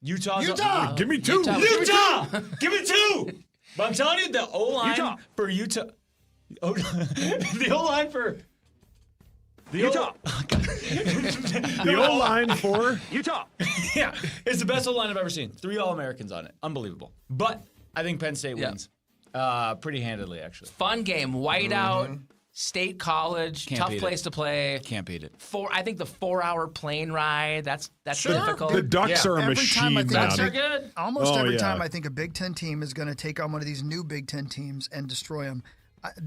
Utah! Give me two. Utah! Give me two! But I'm telling you, the O-line for Utah... the O-line for... Utah. The O-line for Utah. Yeah, it's the best O-line I've ever seen. 3 All-Americans on it. Unbelievable. But I think Penn State wins. Pretty handedly, actually. Fun game. Whiteout, State College, Can't tough beat place it. to play. Can't beat it. I think the 4-hour plane ride, that's difficult. The Ducks are a Every time I machine think now. Ducks are good. Almost Oh, every yeah. time I think a Big Ten team is going to take on one of these new Big Ten teams and destroy them,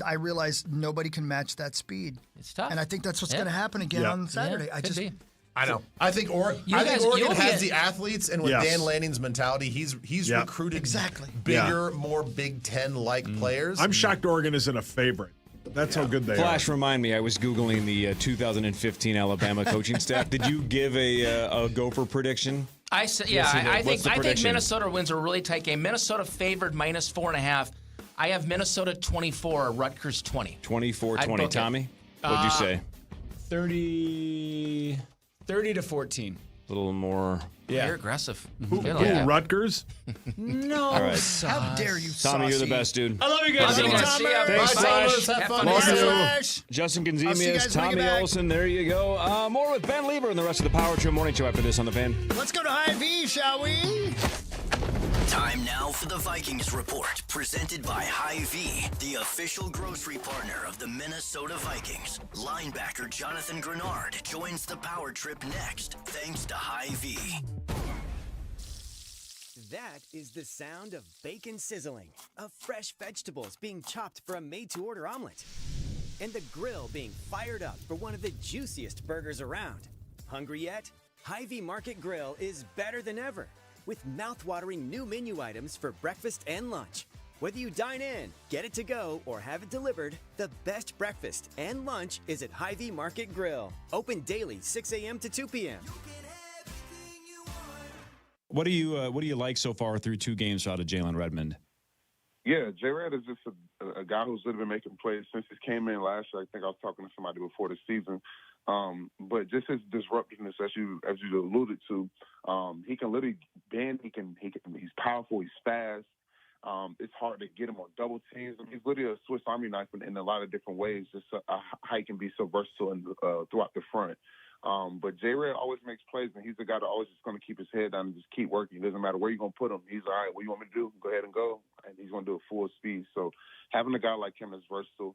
I realize nobody can match that speed. It's tough. And I think that's what's going to happen again on Saturday. I know. I think Oregon has the athletes, and with Dan Lanning's mentality, he's recruited bigger, more Big Ten-like players. I'm shocked Oregon isn't a favorite. That's how good they Flash, are. remind me, I was Googling the 2015 Alabama coaching staff. Did you give a Gopher prediction? I think prediction? Minnesota wins a really tight game. Minnesota favored -4.5. I have Minnesota 24, Rutgers 20. 24-20. Tommy, what'd you say? 30 to 14. A little more. Yeah, you're aggressive. Who, Rutgers? No. All right. How dare you, Tommy, you're the saucy. best, dude. I love you guys. Love you guys. See ya. Thanks, Bye. Flash. Have fun. Love you. Flash. Justin I'll see you Gonzalez, guys when we Tommy get back. Olson. There you go. More with Ben Lieber and the rest of the Power Trip Morning Show after this on the Fan. Let's go to Hy-Vee, shall we? Time now for the Vikings Report, presented by Hy-Vee, the official grocery partner of the Minnesota Vikings. Linebacker Jonathan Grenard joins the Power Trip next, thanks to Hy-Vee. That is the sound of bacon sizzling, of fresh vegetables being chopped for a made-to-order omelet, and the grill being fired up for one of the juiciest burgers around. Hungry yet? Hy-Vee Market Grill is better than ever, with mouth-watering new menu items for breakfast and lunch. Whether you dine in, get it to go, or have it delivered, the best breakfast and lunch is at Hy-Vee Market Grill. Open daily, 6 a.m. to 2 p.m. What do you like so far through 2 games out of Jalen Redmond? Yeah, J-Red is just a guy who's really been making plays since he came in last year. I think I was talking to somebody before the season. But just his disruptiveness, as you alluded to, he can literally bend. He's powerful. He's fast. It's hard to get him on double teams. I mean, he's literally a Swiss Army knife in a lot of different ways. Just how he can be so versatile and throughout the front. But J-Red always makes plays, and he's the guy that always just going to keep his head down and just keep working. It doesn't matter where you're going to put him. He's all right. What you want me to do? Go ahead and go. And he's going to do it full speed. So having a guy like him that's versatile,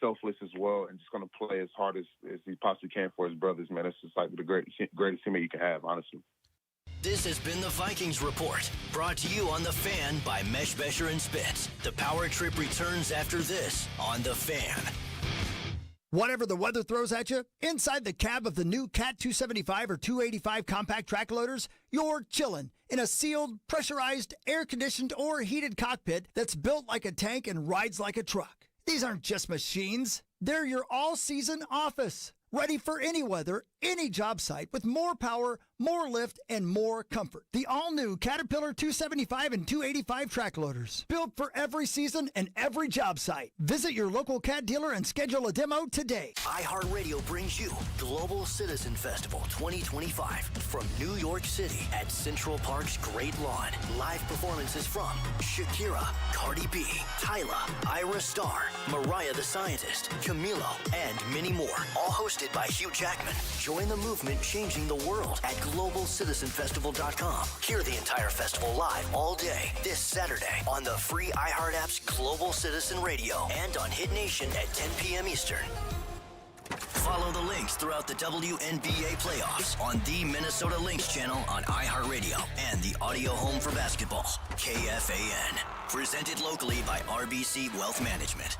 selfless as well, and just going to play as hard as he possibly can for his brothers, man, it's just like the greatest teammate you can have, honestly. This has been the Vikings Report, brought to you on The Fan by Mesh Besher and Spitz. The Power Trip returns after this on The Fan. Whatever the weather throws at you, inside the cab of the new Cat 275 or 285 compact track loaders, you're chillin' in a sealed, pressurized, air-conditioned, or heated cockpit that's built like a tank and rides like a truck. These aren't just machines. They're your all-season office. Ready for any weather, any job site with more power, more lift, and more comfort. The all-new Caterpillar 275 and 285 track loaders. Built for every season and every job site. Visit your local Cat dealer and schedule a demo today. iHeartRadio brings you Global Citizen Festival 2025 from New York City at Central Park's Great Lawn. Live performances from Shakira, Cardi B, Tyla, Ira Starr, Mariah the Scientist, Camilo, and many more. All hosted by Hugh Jackman. Join the movement changing the world at GlobalCitizenFestival.com. Hear the entire festival live all day this Saturday on the free iHeart app's Global Citizen Radio and on Hit Nation at 10 p.m. Eastern. Follow the links throughout the WNBA playoffs on the Minnesota Lynx channel on iHeartRadio and the audio home for basketball, KFAN. Presented locally by RBC Wealth Management.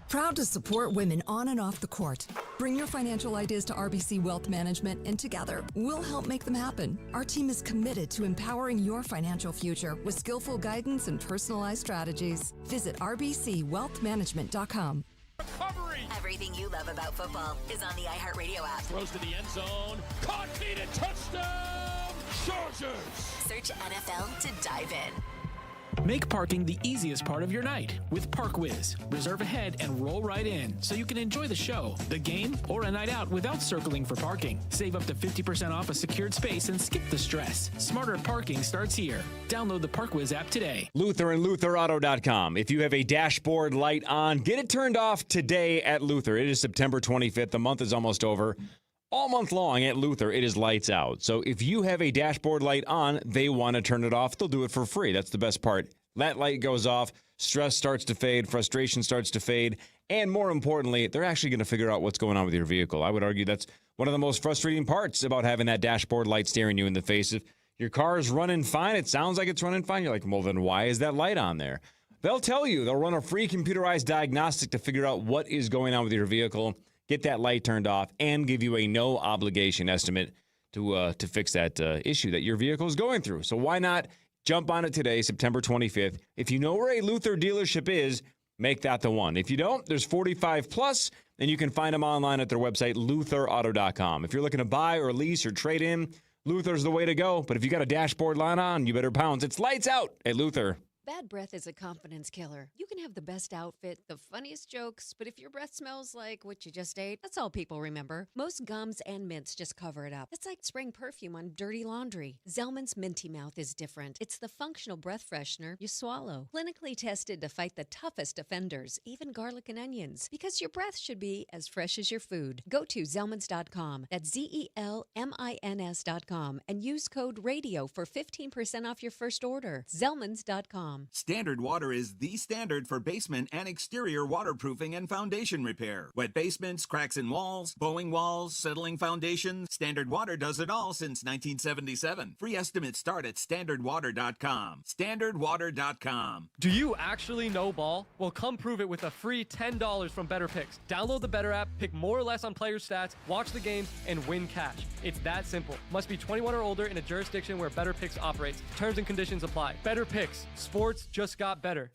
Proud to support women on and off the court. Bring your financial ideas to RBC Wealth Management, and together, we'll help make them happen. Our team is committed to empowering your financial future with skillful guidance and personalized strategies. Visit rbcwealthmanagement.com. Recovery. Everything you love about football is on the iHeartRadio app. Throws to the end zone. Caught, feet, and touchdown. Chargers. Search NFL to dive in. Make parking the easiest part of your night with ParkWiz. Reserve ahead and roll right in so you can enjoy the show, the game, or a night out without circling for parking. Save up to 50% off a secured space and skip the stress. Smarter parking starts here. Download the ParkWiz app today. Luther and LutherAuto.com. If you have a dashboard light on, get it turned off today at Luther. It is September 25th. The month is almost over. All month long at Luther, it is lights out. So if you have a dashboard light on, they want to turn it off, they'll do it for free. That's the best part. That light goes off, stress starts to fade, frustration starts to fade, and more importantly, they're actually going to figure out what's going on with your vehicle. I would argue that's one of the most frustrating parts about having that dashboard light staring you in the face. If your car is running fine, it sounds like it's running fine, you're like, well, then why is that light on there? They'll tell you. They'll run a free computerized diagnostic to figure out what is going on with your vehicle, get that light turned off, and give you a no-obligation estimate to fix that issue that your vehicle is going through. So why not jump on it today, September 25th? If you know where a Luther dealership is, make that the one. If you don't, there's 45 plus, and you can find them online at their website, LutherAuto.com. If you're looking to buy or lease or trade in, Luther's the way to go. But if you got a dashboard light on, you better pounce. It's lights out at Luther. Bad breath is a confidence killer. You can have the best outfit, the funniest jokes, but if your breath smells like what you just ate, that's all people remember. Most gums and mints just cover it up. It's like spraying perfume on dirty laundry. Zellman's Minty Mouth is different. It's the functional breath freshener you swallow. Clinically tested to fight the toughest offenders, even garlic and onions, because your breath should be as fresh as your food. Go to Zellmans.com. That's ZELMINS.com and use code RADIO for 15% off your first order. Zellmans.com. Standard Water is the standard for basement and exterior waterproofing and foundation repair. Wet basements, cracks in walls, bowing walls, settling foundations. Standard Water does it all since 1977. Free estimates start at standardwater.com. Standardwater.com. Do you actually know ball? Well, come prove it with a free $10 from Better Picks. Download the Better app, pick more or less on player stats, watch the games, and win cash. It's that simple. Must be 21 or older in a jurisdiction where Better Picks operates. Terms and conditions apply. Better Picks. Sports just got better.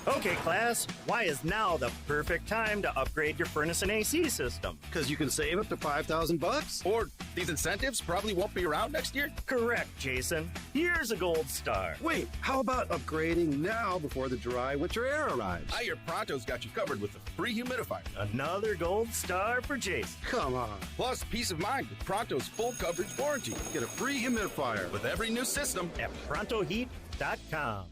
Okay, class, why is now the perfect time to upgrade your furnace and AC system? Because you can save up to $5,000. Or these incentives probably won't be around next year? Correct, Jason. Here's a gold star. Wait, how about upgrading now before the dry winter air arrives? I hear Pronto's got you covered with a free humidifier. Another gold star for Jason. Come on. Plus, peace of mind with Pronto's full coverage warranty. Get a free humidifier with every new system at ProntoHeat.com.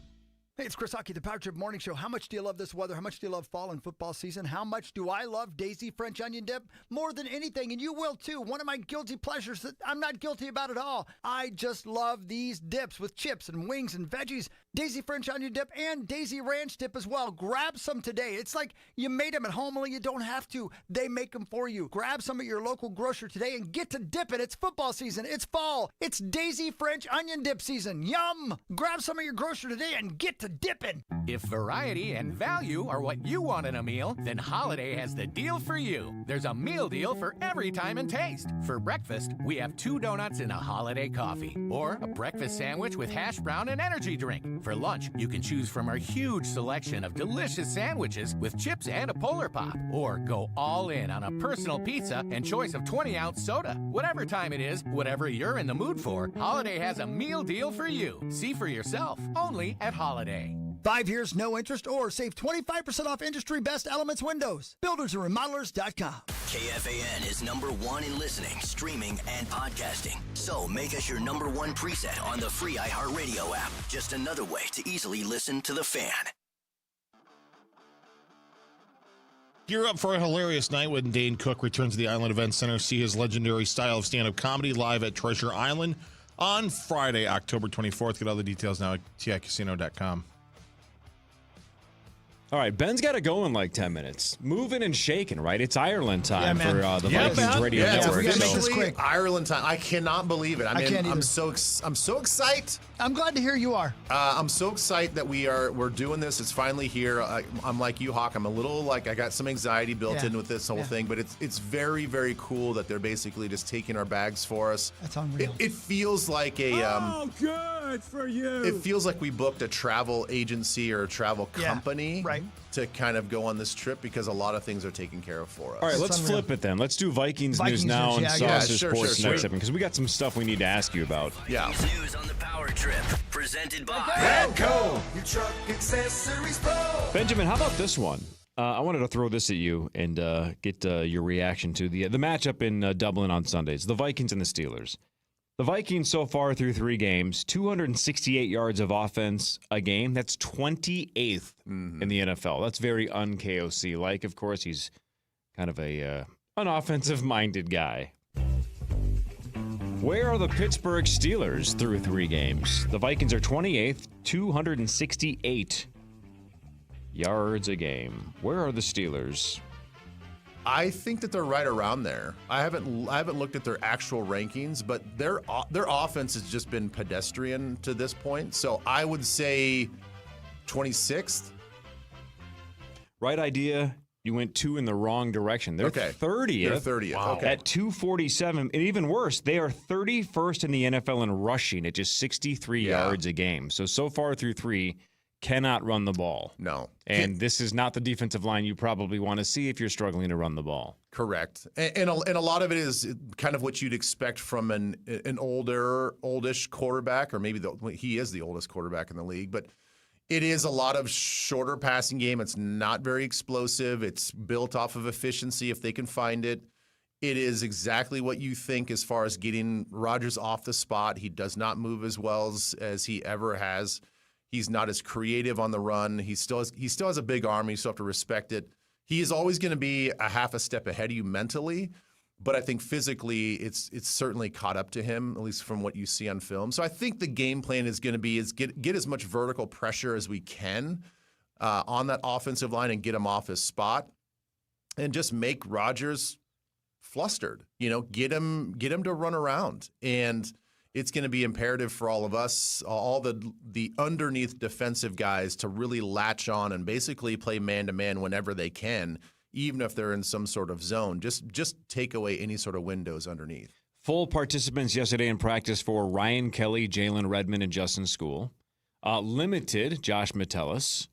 Hey, it's Chris Hockey, the Power Trip Morning Show. How much do you love this weather? How much do you love fall and football season? How much do I love Daisy French onion dip? More than anything, and you will too. One of my guilty pleasures that I'm not guilty about at all. I just love these dips with chips and wings and veggies. Daisy French onion dip and Daisy Ranch dip as well. Grab some today. It's like you made them at home, only you don't have to. They make them for you. Grab some at your local grocer today and get to dipping. It's football season. It's fall. It's Daisy French onion dip season. Yum! Grab some at your grocer today and get to dipping. If variety and value are what you want in a meal, then Holiday has the deal for you. There's a meal deal for every time and taste. For breakfast, we have 2 donuts and a Holiday coffee, or a breakfast sandwich with hash brown and energy drink. For lunch, you can choose from our huge selection of delicious sandwiches with chips and a Polar Pop, or go all in on a personal pizza and choice of 20-ounce soda. Whatever time it is, whatever you're in the mood for, Holiday has a meal deal for you. See for yourself, only at Holiday. 5 years, no interest, or save 25% off industry best Elements windows. BuildersandRemodelers.com. KFAN is #1 in listening, streaming, and podcasting. So make us your #1 preset on the free iHeartRadio app. Just another way to easily listen to The Fan. Gear up for a hilarious night when Dane Cook returns to the Island Event Center. See his legendary style of stand-up comedy live at Treasure Island on Friday, October 24th. Get all the details now at TICasino.com. All right, Ben's got to go in like 10 minutes. Moving and shaking, right? It's Ireland time for the Vikings Radio Network. We got to make this quick. Ireland time. I cannot believe it. I mean, I'm so excited. I'm glad to hear you are. I'm so excited that we're doing this. It's finally here. I'm like you, Hawk. I'm a little I got some anxiety built in with this whole thing, but it's very, very cool that they're basically just taking our bags for us. That's unreal. It feels like a good for you. It feels like we booked a travel agency or a travel company, right, to kind of go on this trip because a lot of things are taken care of for us. All right, let's flip it then. Let's do Vikings news now and Saucer Sports next segment because we got some stuff we need to ask you about. Yeah. News on the Power Trip. Presented by Glencoe, your truck accessories pro. Benjamin, how about this one? I wanted to throw this at you and get your reaction to the matchup in Dublin on Sundays, the Vikings and the Steelers. The Vikings so far through 3 games, 268 yards of offense a game. That's 28th in the NFL. That's very un-KOC-like. Of course, he's kind of an offensive-minded guy. Where are the Pittsburgh Steelers through 3 games? The Vikings are 28th, 268 yards a game. Where are the Steelers? I think that they're right around there. I haven't looked at their actual rankings, but their offense has just been pedestrian to this point. So I would say 26th. Right idea. You went 2 in the wrong direction. They're 30th. They're 30th. Wow. Okay. At 247. And even worse, they are 31st in the NFL in rushing at just 63 yards a game. So far through 3, cannot run the ball. No. And this is not the defensive line you probably want to see if you're struggling to run the ball. Correct. And a lot of it is kind of what you'd expect from an oldish quarterback, or maybe he is the oldest quarterback in the league, but it is a lot of shorter passing game. It's not very explosive. It's built off of efficiency if they can find it. It is exactly what you think as far as getting Rodgers off the spot. He does not move as well as he ever has. He's not as creative on the run. He still has a big arm. You still have to respect it. He is always going to be a half a step ahead of you mentally, but I think physically it's certainly caught up to him, at least from what you see on film. So I think the game plan is going to be get as much vertical pressure as we can on that offensive line and get him off his spot, and just make Rodgers flustered. Get him to run around. And it's going to be imperative for all of us, all the underneath defensive guys, to really latch on and basically play man-to-man whenever they can, even if they're in some sort of zone. Just take away any sort of windows underneath. Full participants yesterday in practice for Ryan Kelly, Jalen Redmond, and Justin School. Limited Josh Metellus.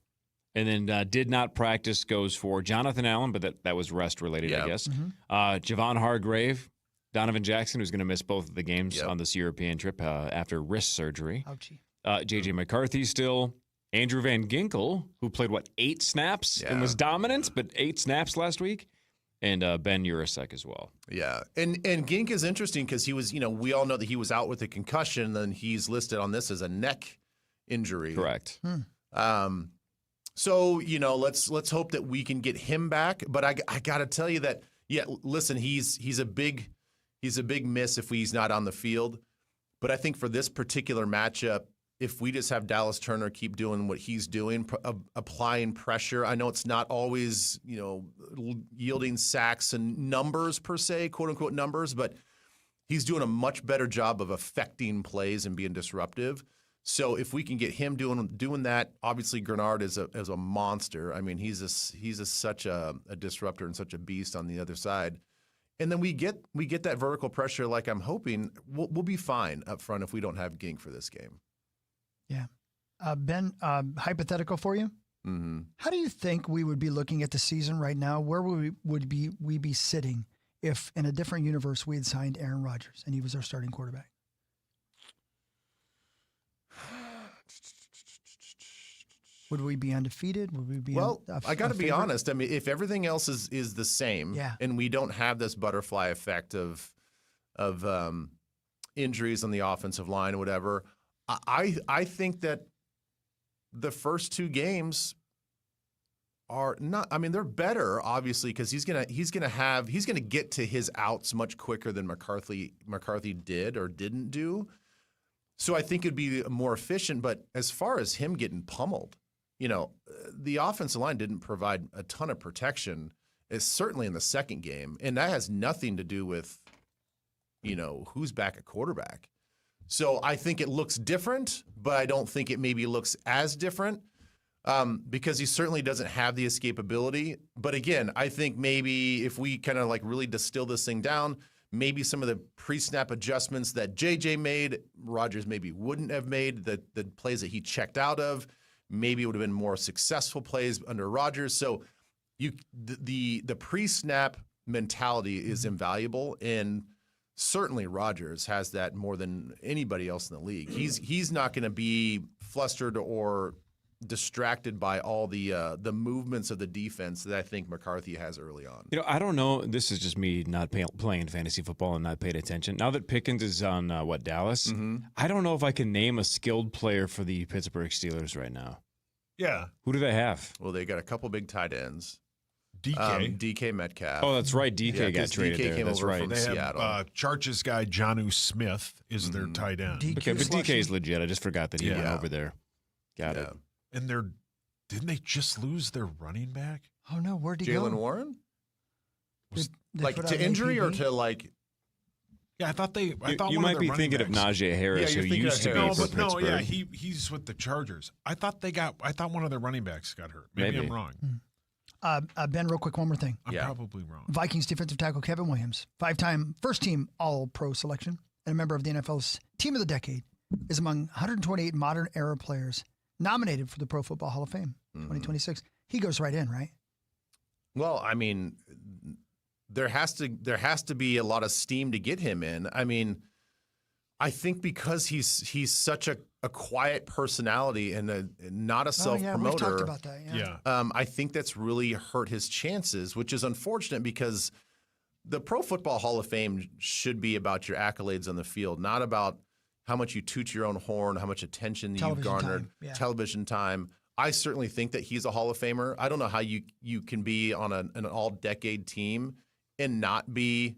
And then did not practice goes for Jonathan Allen, but that was rest-related, I guess. Javon Hargrave, Donovan Jackson, who's going to miss both of the games on this European trip after wrist surgery. Ouchie. J.J. McCarthy still. Andrew Van Ginkel, who played, 8 snaps and was dominant, but 8 snaps last week. And Ben Urasek as well. Yeah. And Gink is interesting because he was, we all know that he was out with a concussion, and he's listed on this as a neck injury. Correct. So, let's hope that we can get him back. But I got to tell you that, listen, he's a big miss if he's not on the field. But I think for this particular matchup, if we just have Dallas Turner keep doing what he's doing, applying pressure, I know it's not always, yielding sacks and numbers per se, quote unquote numbers, but he's doing a much better job of affecting plays and being disruptive. So if we can get him doing that, obviously Grenard is a monster. I mean, he's such a disruptor and such a beast on the other side. And then we get that vertical pressure like I'm hoping. We'll be fine up front if we don't have Gink for this game. Yeah. Ben, hypothetical for you. Mm-hmm. How do you think we would be looking at the season right now? Where would we be sitting if in a different universe we had signed Aaron Rodgers and he was our starting quarterback? Would we be undefeated? Would we be I got to be honest. I mean, if everything else is the same, and we don't have this butterfly effect of injuries on the offensive line or whatever, I think that the first 2 games are not. I mean, they're better, obviously, because he's gonna get to his outs much quicker than McCarthy did or didn't do. So I think it'd be more efficient. But as far as him getting pummeled, the offensive line didn't provide a ton of protection. It's certainly in the second game, and that has nothing to do with who's back at quarterback. So I think it looks different, but I don't think it maybe looks as different because he certainly doesn't have the escapability. But again, I think maybe if we kind of really distill this thing down, maybe some of the pre-snap adjustments that JJ made, Rodgers maybe wouldn't have made, the plays that he checked out of, maybe it would have been more successful plays under Rodgers. So the pre-snap mentality is invaluable, and certainly Rodgers has that more than anybody else in the league. He's not going to be flustered or distracted by all the movements of the defense that I think McCarthy has early on. I don't know. This is just me not playing fantasy football and not paying attention. Now that Pickens is on Dallas, I don't know if I can name a skilled player for the Pittsburgh Steelers right now. Yeah. Who do they have? Well, they got a couple big tight ends. DK Metcalf. Oh, that's right. DK got traded there. That's right. From Seattle. Chargers guy Jonnu Smith is their tight end. Okay, but DK is legit. I just forgot that he went over there. Got it. And didn't they just lose their running back? Oh no, where'd he go? Jalen Warren? They put out to injury APB? or to like? Yeah, I thought you might be thinking of Najee Harris, who used to be for Pittsburgh. yeah, he's with the Chargers. I thought one of their running backs got hurt. Maybe. I'm wrong. Ben, real quick, one more thing. I'm probably wrong. Vikings defensive tackle Kevin Williams, 5-time first-team All-Pro selection, and a member of the NFL's Team of the Decade, is among 128 modern-era players nominated for the Pro Football Hall of Fame 2026. He goes right in, right? Well, I mean, there has to be a lot of steam to get him in. I mean, I think because he's such a quiet personality and not a self-promoter. We've talked about that. I think that's really hurt his chances, which is unfortunate because the Pro Football Hall of Fame should be about your accolades on the field, not about how much you toot your own horn, how much attention you've garnered, television time. I certainly think that he's a Hall of Famer. I don't know how you can be on an all-decade team and not be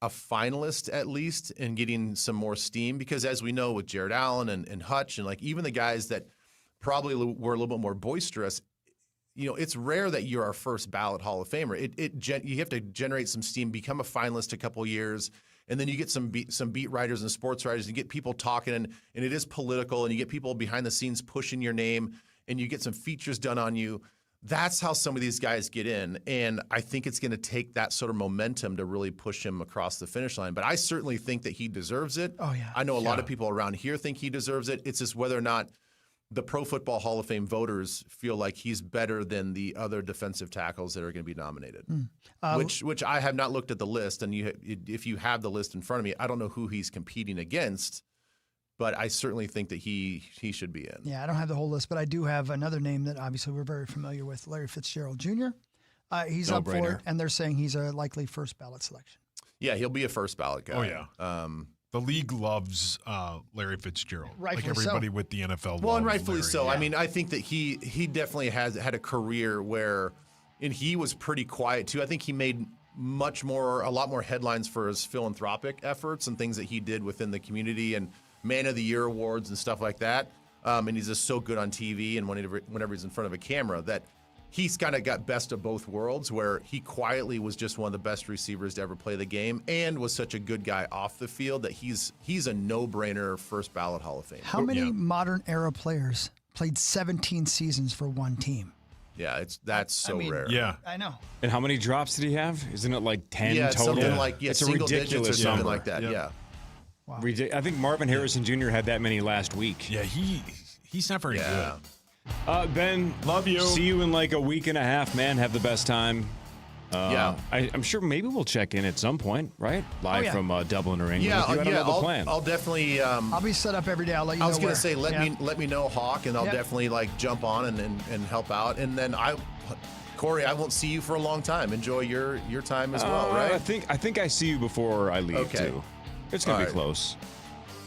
a finalist at least and getting some more steam, because as we know with Jared Allen and Hutch and like even the guys that probably were a little bit more boisterous, it's rare that you're our first ballot Hall of Famer. You have to generate some steam, become a finalist a couple years, and then you get some beat writers and sports writers and get people talking, and it is political, and you get people behind the scenes pushing your name, and you get some features done on you. That's how some of these guys get in, and I think it's going to take that sort of momentum to really push him across the finish line. But I certainly think that he deserves it. Oh, yeah. I know a lot of people around here think he deserves it. It's just whether or not the Pro Football Hall of Fame voters feel like he's better than the other defensive tackles that are going to be nominated, which I have not looked at the list. And if you have the list in front of me, I don't know who he's competing against, but I certainly think that he should be in. Yeah, I don't have the whole list, but I do have another name that obviously we're very familiar with, Larry Fitzgerald Jr. He's up for it, and they're saying he's a likely first ballot selection. Yeah, he'll be a first ballot guy. Oh, yeah. The league loves Larry Fitzgerald. Rightfully like everybody with the NFL. Well, and rightfully Larry. so. Yeah. I mean, I think that he definitely had a career where, and he was pretty quiet too. I think he made a lot more headlines for his philanthropic efforts and things that he did within the community and Man of the Year awards and stuff like that. And he's just so good on TV and whenever he's in front of a camera that he's kind of got best of both worlds, where he quietly was just one of the best receivers to ever play the game and was such a good guy off the field that he's a no-brainer first ballot Hall of Fame. How many modern era players played 17 seasons for one team? Yeah, that's so rare. Yeah, I know. And how many drops did he have? Isn't it like 10 total? Something like it's a single ridiculous digits or something number. like that. Yeah. Wow. I think Marvin Harrison Jr. had that many last week. Yeah, he's not very good. Ben, love you. See you in like a week and a half, man. Have the best time. I'm sure maybe we'll check in at some point, right? Live from Dublin or England. I don't know the plan. I'll definitely. I'll be set up every day. I'll let you know. I was going to say, where. let me know, Hawk, and I'll definitely jump on and help out. And then Corey, I won't see you for a long time. Enjoy your time as well, right? I think I see you before I leave too. It's gonna be close.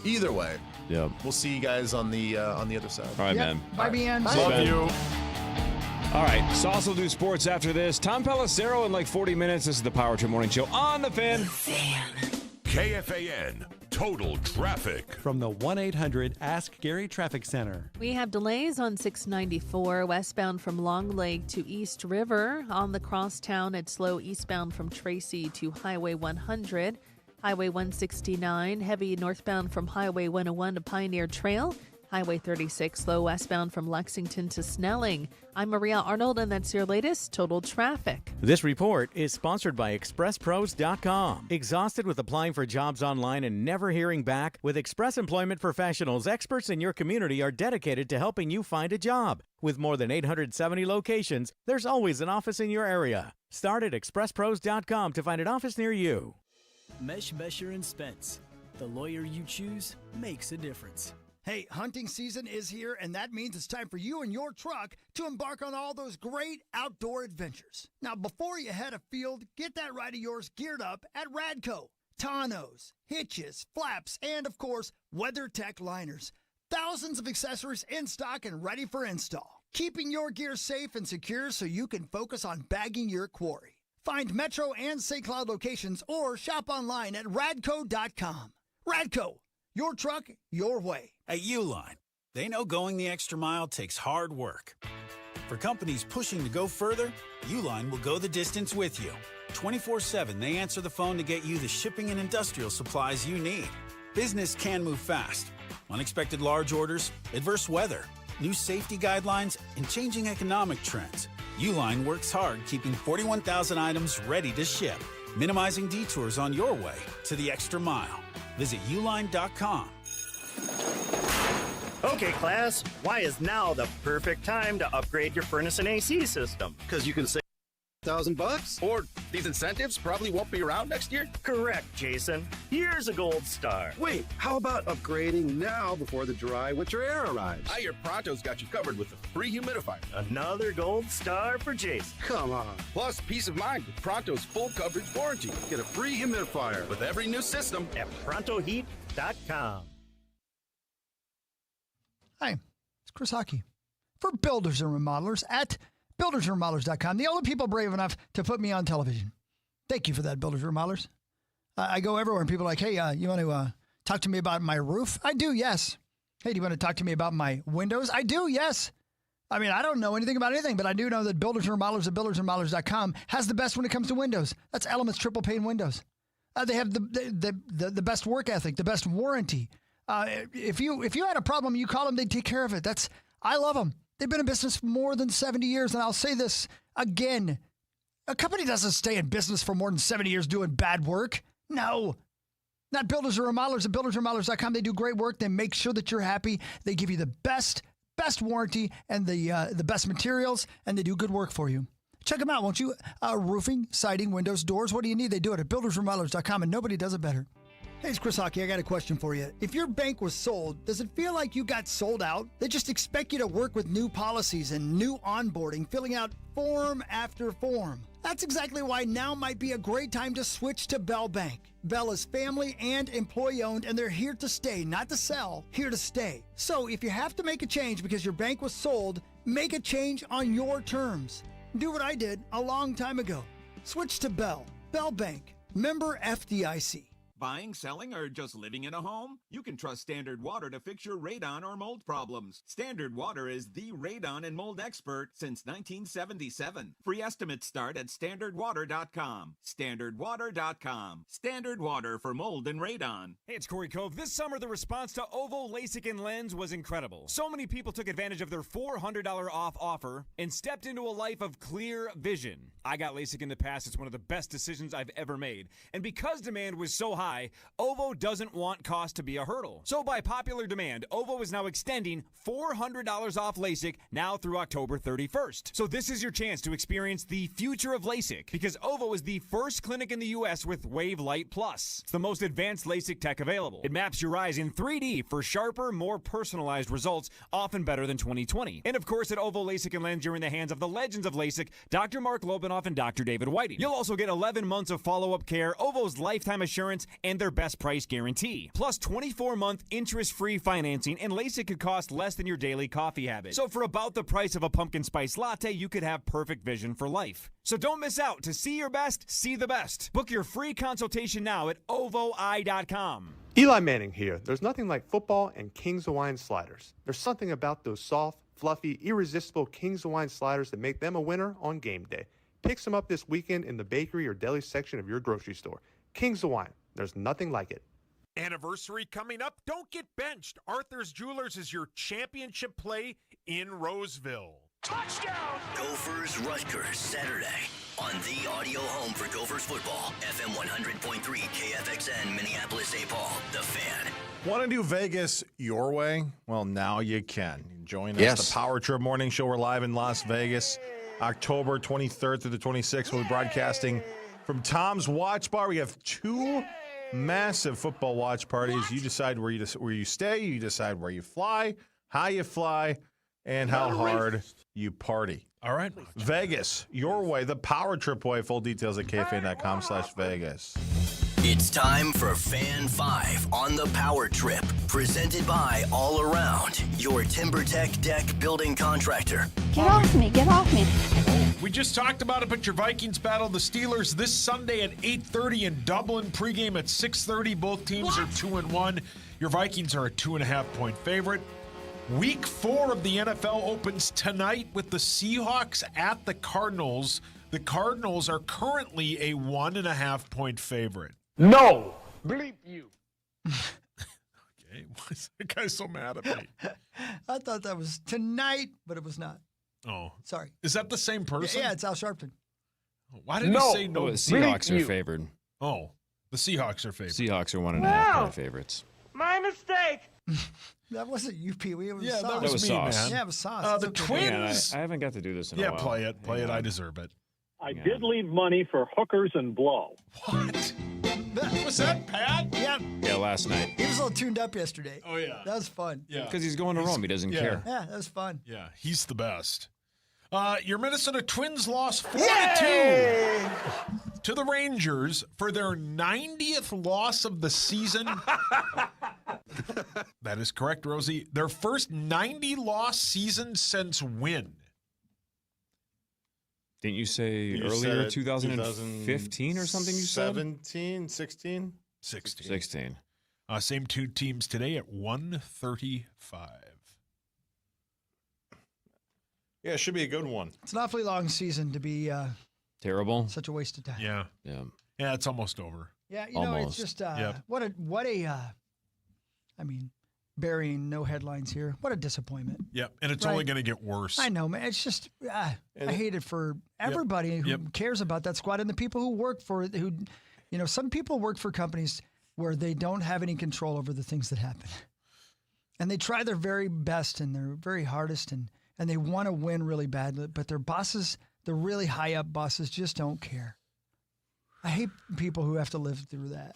Either way. Yeah. We'll see you guys on the other side. All right, man. Bye, BN. Love you. All right, Sauce will do sports after this. Tom Pelissero in like 40 minutes. This is the Power Trip Morning Show on the Fan. KFAN Total Traffic. From the 1-800-ASK-GARY Traffic Center. We have delays on 694 westbound from Long Lake to East River. On the crosstown, it's slow eastbound from Tracy to Highway 100. Highway 169, heavy northbound from Highway 101 to Pioneer Trail. Highway 36, slow westbound from Lexington to Snelling. I'm Maria Arnold, and that's your latest Total Traffic. This report is sponsored by ExpressPros.com. Exhausted with applying for jobs online and never hearing back? With Express Employment Professionals, experts in your community are dedicated to helping you find a job. With more than 870 locations, there's always an office in your area. Start at ExpressPros.com to find an office near you. Mesh, Besher, and Spence. The lawyer you choose makes a difference. Hey, hunting season is here, and that means it's time for you and your truck to embark on all those great outdoor adventures. Now, before you head afield, get that ride of yours geared up at Radco. Tonneaus, hitches, flaps, and, of course, WeatherTech liners. Thousands of accessories in stock and ready for install. Keeping your gear safe and secure so you can focus on bagging your quarry. Find Metro and St. Cloud locations or shop online at radco.com. Radco, your truck, your way. At Uline, they know going the extra mile takes hard work. For companies pushing to go further, Uline will go the distance with you. 24/7, they answer the phone to get you the shipping and industrial supplies you need. Business can move fast. Unexpected large orders, adverse weather, new safety guidelines, and changing economic trends. Uline works hard keeping 41,000 items ready to ship, minimizing detours on your way to the extra mile. Visit uline.com. Okay, class, why is now the perfect time to upgrade your furnace and AC system? Because you can save $1,000, or these incentives probably won't be around next year. Correct, Jason. Here's a gold star. Wait, how about upgrading now before the dry winter air arrives? I hear Pronto's got you covered with a free humidifier. Another gold star for Jason. Come on. Plus, peace of mind with Pronto's full coverage warranty. Get a free humidifier with every new system at ProntoHeat.com. Hi, it's Chris Hockey for Builders and Remodelers at buildersandremodelers.com. The only people brave enough to put me on television. Thank you for that, Builders and Remodelers. I go everywhere and people are like, hey, you want to talk to me about my roof? I do, yes. Hey, do you want to talk to me about my windows? I do, yes. I mean, I don't know anything about anything, but I do know that Builders and Remodelers at buildersandremodelers.com has the best when it comes to windows. That's Elements triple pane windows. They have the best work ethic, the best warranty. If you had a problem, you call them, they take care of it. I love them. They've been in business for more than 70 years, and I'll say this again. A company doesn't stay in business for more than 70 years doing bad work. No. Not Builders or Remodelers at buildersandremodelers.com. They do great work. They make sure that you're happy. They give you the best warranty and the best materials, and they do good work for you. Check them out, won't you? Roofing, siding, windows, doors. What do you need? They do it at buildersandremodelers.com, and nobody does it better. Hey, it's Chris Hockey. I got a question for you. If your bank was sold, does it feel like you got sold out? They just expect you to work with new policies and new onboarding, filling out form after form. That's exactly why now might be a great time to switch to Bell Bank. Bell is family and employee owned, and they're here to stay, not to sell, here to stay. So if you have to make a change because your bank was sold, make a change on your terms. Do what I did a long time ago. Switch to Bell. Bell Bank. Member FDIC. Buying, selling, or just living in a home? You can trust Standard Water to fix your radon or mold problems. Standard Water is the radon and mold expert since 1977. Free estimates start at standardwater.com. Standardwater.com. Standard Water for mold and radon. Hey, it's Corey Cove. This summer, the response to Ovo LASIK and Lens was incredible. So many people took advantage of their $400 off offer and stepped into a life of clear vision. I got LASIK in the past. It's one of the best decisions I've ever made. And because demand was so high, Ovo doesn't want cost to be a hurdle. So by popular demand, Ovo is now extending $400 off LASIK now through October 31st. So this is your chance to experience the future of LASIK, because Ovo is the first clinic in the U.S. with Wave Light Plus. It's the most advanced LASIK tech available. It maps your eyes in 3D for sharper, more personalized results, often better than 20/20. And of course, at Ovo LASIK and Lens, you're in the hands of the legends of LASIK, Dr. Mark Lobanoff and Dr. David Whiting. You'll also get 11 months of follow-up care, Ovo's lifetime assurance, and their best price guarantee. Plus 24-month interest-free financing, and LASIK could cost less than your daily coffee habit. So for about the price of a pumpkin spice latte, you could have perfect vision for life. So don't miss out. To see your best, see the best. Book your free consultation now at ovoi.com. Eli Manning here. There's nothing like football and King's Hawaiian sliders. There's something about those soft, fluffy, irresistible King's Hawaiian sliders that make them a winner on game day. Pick some up this weekend in the bakery or deli section of your grocery store. King's Hawaiian. There's nothing like it. Anniversary coming up. Don't get benched. Arthur's Jewelers is your championship play in Roseville. Touchdown! Gophers Rutgers Saturday on the audio home for Gophers football. FM 100.3 KFXN Minneapolis St. Paul. The Fan. Want to do Vegas your way? Well, now you can. Join us. Yes. The Power Trip Morning Show. We're live in Las Vegas, October 23rd through the 26th. We'll be broadcasting from Tom's Watch Bar. We have two Massive football watch parties. You decide where you stay. You decide where you fly, how you fly, and how hard you party. All right. Vegas, your way, the Power Trip way. Full details at KFAN.com/Vegas. It's time for Fan 5 on the Power Trip, presented by All Around, your TimberTech deck building contractor. Get off me, get off me. We just talked about it, but your Vikings battle the Steelers this Sunday at 8:30 in Dublin. Pregame at 6:30. Both teams are 2-1. Your Vikings are a 2.5-point favorite. Week 4 of the NFL opens tonight with the Seahawks at the Cardinals. The Cardinals are currently a 1.5-point favorite. No! Bleep you. Okay, why is that guy so mad at me? I thought that was tonight, but it was not. Oh. Sorry. Is that the same person? Yeah, it's Al Sharpton. Why did he say no? Oh, the Seahawks are favored. Oh, the Seahawks are favored. Seahawks are 1.5-point favorites. My mistake. That wasn't you, Pee Wee. It was Yeah, Sauce. that was me, Sauce. man. Yeah, it was Sauce. The It's okay. Twins. I haven't got to do this in a Yeah, while. play it. Play it. I deserve it. I did leave money for hookers and blow. What? Was that Pat? Yeah. Yeah, last night. He was a little tuned up yesterday. Oh, yeah. That was fun. Yeah. Because he's going to Rome. He doesn't care. Yeah, that was fun. Yeah, he's the best. Your Minnesota Twins lost 4-2 to the Rangers for their 90th loss of the season. That is correct, Rosie. Their first 90-loss season since when? Didn't you say You said earlier it, 2015 or something you said? 17, 16? 16. Same two teams today at 135. Yeah, it should be a good one. It's an awfully long season to be Terrible. such a waste of time. Yeah. Yeah. Yeah, it's almost over. Yeah, you know, it's just Yep. what a I mean, burying no headlines here. What a disappointment. Yep, and it's Right. only going to get worse. I know, man. It's just I hate it for everybody who cares about that squad and the people who work for it. Who, you know, some people work for companies where they don't have any control over the things that happen, and they try their very best and their very hardest, and they want to win really badly, but their bosses, the really high up bosses, just don't care. I hate people who have to live through that.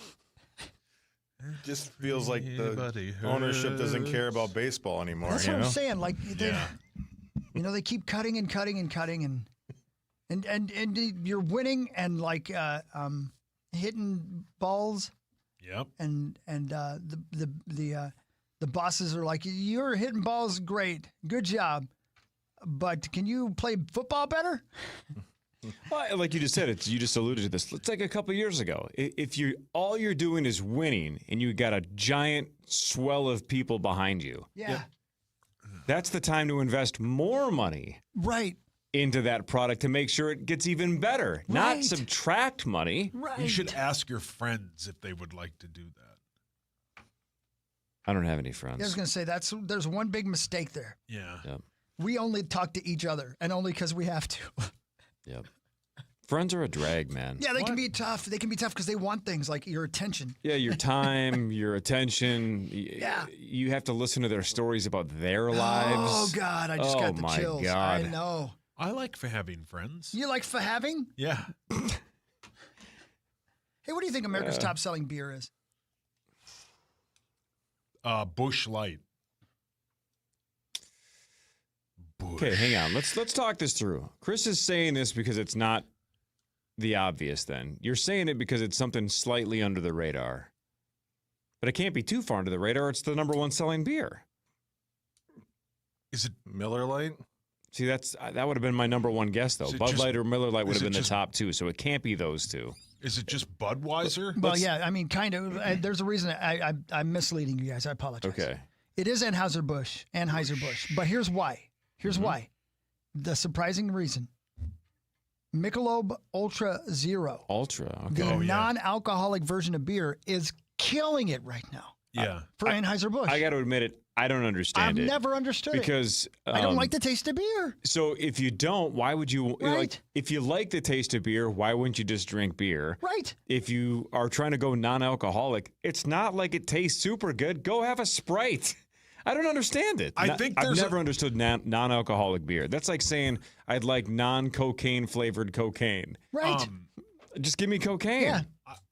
Just feels like the ownership doesn't care about baseball anymore. That's you what know? I'm saying. Like, you know, they keep cutting and cutting and cutting, and you're winning and like hitting balls. Yep. And the bosses are like, you're hitting balls great, good job, but can you play football better? Well, like you just said, you just alluded to this. It's like a couple years ago. If all you're doing is winning, and you got a giant swell of people behind you, that's the time to invest more money, right, into that product to make sure it gets even better, not subtract money. Right. You should ask your friends if they would like to do that. I don't have any friends. I was going to say there's one big mistake there. Yeah. Yep. We only talk to each other, and only because we have to. Yep. Friends are a drag, man. Yeah, they can be tough. They can be tough because they want things like your attention. Yeah, your time, your attention. Yeah. You have to listen to their stories about their lives. Oh, God, I just got the chills. God. I know. I like for having friends. You like for having? Yeah. Hey, what do you think America's top selling beer is? Bush Light. Okay, hang on. Let's talk this through. Chris is saying this because it's not the obvious then. You're saying it because it's something slightly under the radar. But it can't be too far under the radar. It's the number one selling beer. Is it Miller Lite? See, that would have been my number one guess, though. Bud Light or Miller Lite would have been the top two, so it can't be those two. Is it just Budweiser? Well, yeah, I mean, kind of. There's a reason I'm misleading you guys. I apologize. Okay. It is Anheuser-Busch, but here's why. Here's why. The surprising reason. Michelob Ultra Zero. Ultra, okay. The non-alcoholic version of beer is killing it right now. Yeah. For Anheuser-Busch. I got to admit it. I don't understand it. I've never understood because, it. I don't like the taste of beer. So if you don't, why would you? Right. Like, if you like the taste of beer, why wouldn't you just drink beer? Right. If you are trying to go non-alcoholic, it's not like it tastes super good. Go have a Sprite. I don't understand it. I've never understood non-alcoholic beer. That's like saying I'd like non-cocaine flavored cocaine. Right. Just give me cocaine. Yeah.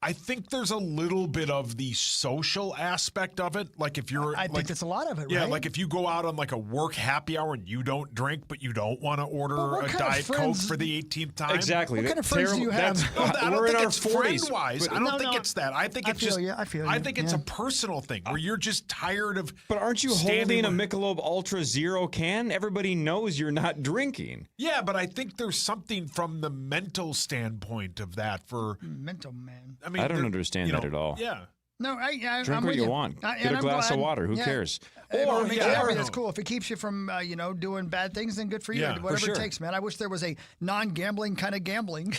I think there's a little bit of the social aspect of it. Like if you're, I think that's a lot of it, yeah, right? like if you go out on like a work happy hour and you don't drink, but you don't want to order a Diet Coke for the 18th time. Exactly. What kind of friends do you have? We're in our 40s. Friend-wise. I don't think it's that. I think it's just. I feel you. I think it's a personal thing where you're just tired of. But aren't you holding a Michelob Ultra Zero can? Everybody knows you're not drinking. Yeah, but I think there's something from the mental standpoint of that for mental man. I mean, I don't understand that at all. Yeah. No, Drink I'm what with you want. And Get a I'm glass glad. of water. Who Yeah. cares? Or makes you happy, I that's don't cool. If it keeps you from doing bad things, then good for you. Yeah, Whatever for sure. it takes, man. I wish there was a non-gambling kind of gambling.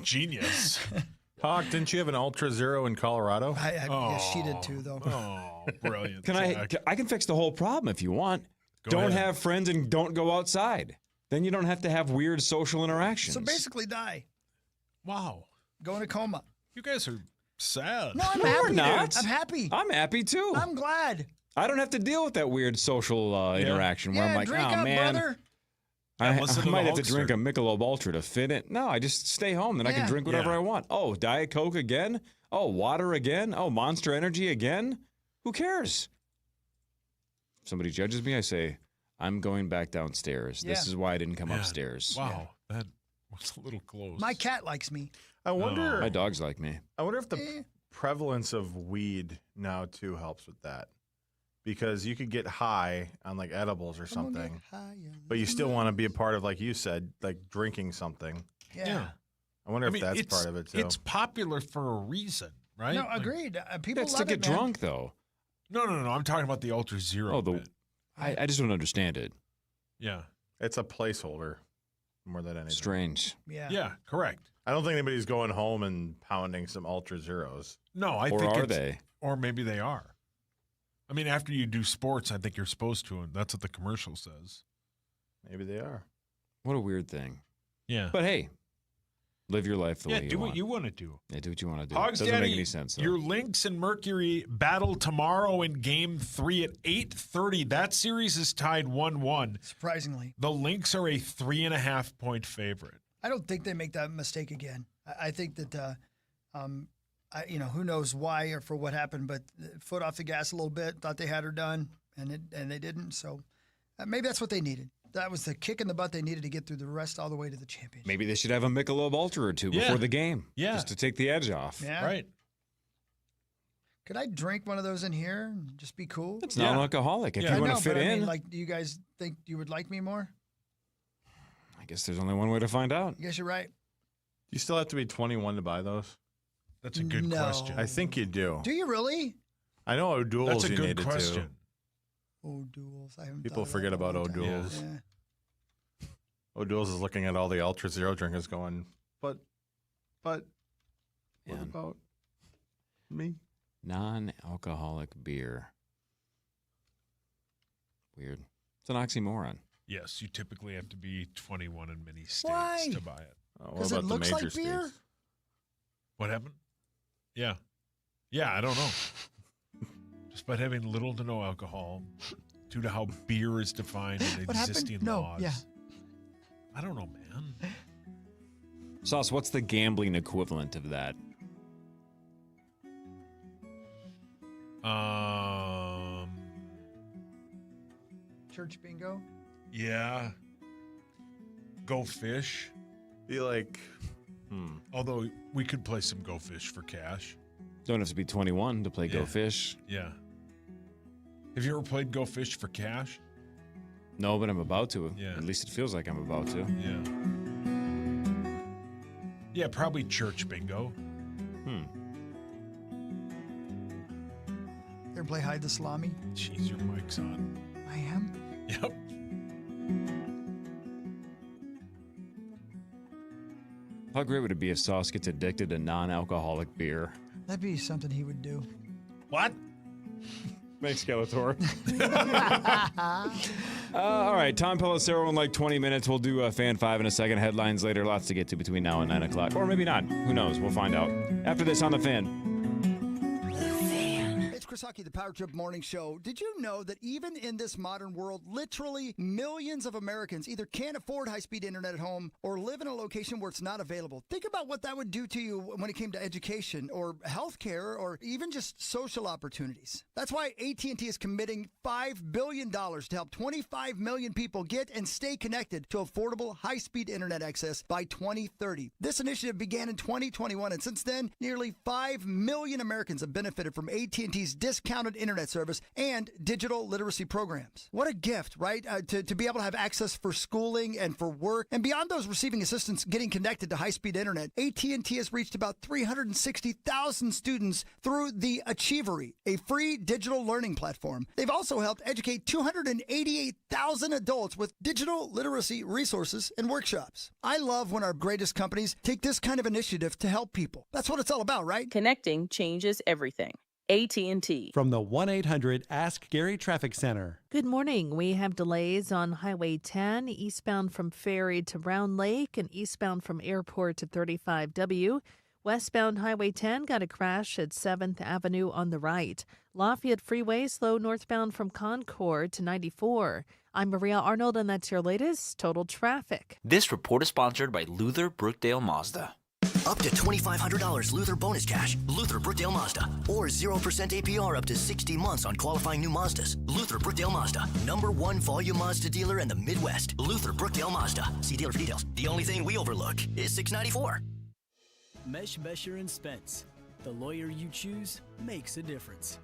Genius. Hawk, didn't you have an Ultra Zero in Colorado? Yeah, she did too, though. Oh, brilliant. I can fix the whole problem if you want. Don't ahead. have friends and don't go outside. Then you don't have to have weird social interactions. So basically, die. Wow. Go in a coma. You guys are sad. No, I'm No, happy. we're not. Dude. I'm happy. I'm happy too. I'm glad. I don't have to deal with that weird social interaction where I'm like, drink oh up, man, brother. I listen to might the have to drink a Hulkster. Michelob Ultra to fit it. No, I just stay home. Then I can drink whatever Yeah. I want. Oh, Diet Coke again? Oh, water again? Oh, Monster Energy again? Who cares? If somebody judges me, I say, I'm going back downstairs. This is why I didn't come upstairs. Wow. That was a little close. My cat likes me. I wonder. My dogs like me. I wonder if the prevalence of weed now too helps with that, because you could get high on like edibles or something, but you still want to be a part of, like you said, like drinking something. Yeah. I wonder if that's part of it too. It's popular for a reason, right? No, agreed. People That's love to it, get man. drunk, though. No. I'm talking about the Ultra Zero. Oh, bit. I just don't understand it. Yeah. It's a placeholder more than anything. Strange. Yeah. Yeah, correct. I don't think anybody's going home and pounding some Ultra Zeros. No, I Or think are it's, they? Or maybe they are. I mean, after you do sports, I think you're supposed to, and that's what the commercial says. Maybe they are. What a weird thing. Yeah. But hey, live your life the way you do want. what you want to do. Yeah, do what you want to do. Hogs Doesn't Daddy, make any sense, though. Your Lynx and Mercury battle tomorrow in Game 3 at 8:30. That series is tied 1-1. Surprisingly. The Lynx are a 3.5-point favorite. I don't think they make that mistake again. I think that, who knows why or for what happened, but foot off the gas a little bit, thought they had her done, and they didn't. So maybe that's what they needed. That was the kick in the butt they needed to get through the rest all the way to the championship. Maybe they should have a Michelob Ultra or two before the game. Yeah. Just to take the edge off. Yeah. Right. Could I drink one of those in here and just be cool? It's non-alcoholic. If you want to fit but in, I mean, like, do you guys think you would like me more? I guess there's only one way to find out. I guess you're right. You still have to be 21 to buy those? That's a good question. I think you do. Do you really? I know O'Doul's That's a you good needed question. to. O'Doul's. I haven't People thought of forget that in a about long time. O'Doul's. Yeah. O'Doul's is looking at all the Ultra Zero drinkers going, but what about me? Non-alcoholic beer. Weird. It's an oxymoron. Yes, you typically have to be 21 in many states Why? to buy it. What Because about it the looks major like beer? states? What happened? Yeah. Yeah, I don't know. Despite having little to no alcohol, due to how beer is defined in What existing happened? No, laws. yeah. I don't know, man. Sauce, what's the gambling equivalent of that? Church bingo? Yeah. Go fish. Be like, Although we could play some Go Fish for cash. Don't have to be 21 to play Go Fish. Yeah. Have you ever played Go Fish for cash? No, but I'm about to. Yeah. At least it feels like I'm about to. Yeah. Yeah, probably church bingo. Ever play hide the salami? Jeez, your mic's on. I am. Yep. How great would it be if Sauce gets addicted to non-alcoholic beer? That'd be something he would do. What? Thanks, Skeletor. All right, Tom Pelissero in like 20 minutes. We'll do Fan 5 in a second. Headlines later. Lots to get to between now and 9 o'clock. Or maybe not. Who knows? We'll find out. After this on The Fan. It's Chris Hockey, the Power Trip Morning Show. Did you know that even in this modern world, literally millions of Americans either can't afford high-speed internet at home or live in a location where it's not available? Think about what that would do to you when it came to education or healthcare or even just social opportunities. That's why AT&T is committing $5 billion to help 25 million people get and stay connected to affordable high-speed internet access by 2030. This initiative began in 2021, and since then, nearly 5 million Americans have benefited from AT&T's discounted internet service and digital literacy programs. What a gift, right? To be able to have access for schooling and for work. And beyond those receiving assistance getting connected to high-speed internet, AT&T has reached about 360,000 students through the Achievery, a free digital learning platform. They've also helped educate 288,000 adults with digital literacy resources and workshops. I love when our greatest companies take this kind of initiative to help people. That's what it's all about, right? Connecting changes everything. AT&T. From the 1-800-ASK-GARY Traffic Center. Good morning. We have delays on Highway 10, eastbound from Ferry to Round Lake and eastbound from Airport to 35W. Westbound Highway 10 got a crash at 7th Avenue on the right. Lafayette Freeway slow northbound from Concord to 94. I'm Maria Arnold, and that's your latest Total Traffic. This report is sponsored by Luther Brookdale Mazda. Up to $2,500 Luther bonus cash. Luther Brookdale Mazda. Or 0% APR up to 60 months on qualifying new Mazdas. Luther Brookdale Mazda. #1 volume Mazda dealer in the Midwest. Luther Brookdale Mazda. See dealer for details. The only thing we overlook is $694. Mesh, Besher, and Spence. The lawyer you choose makes a difference.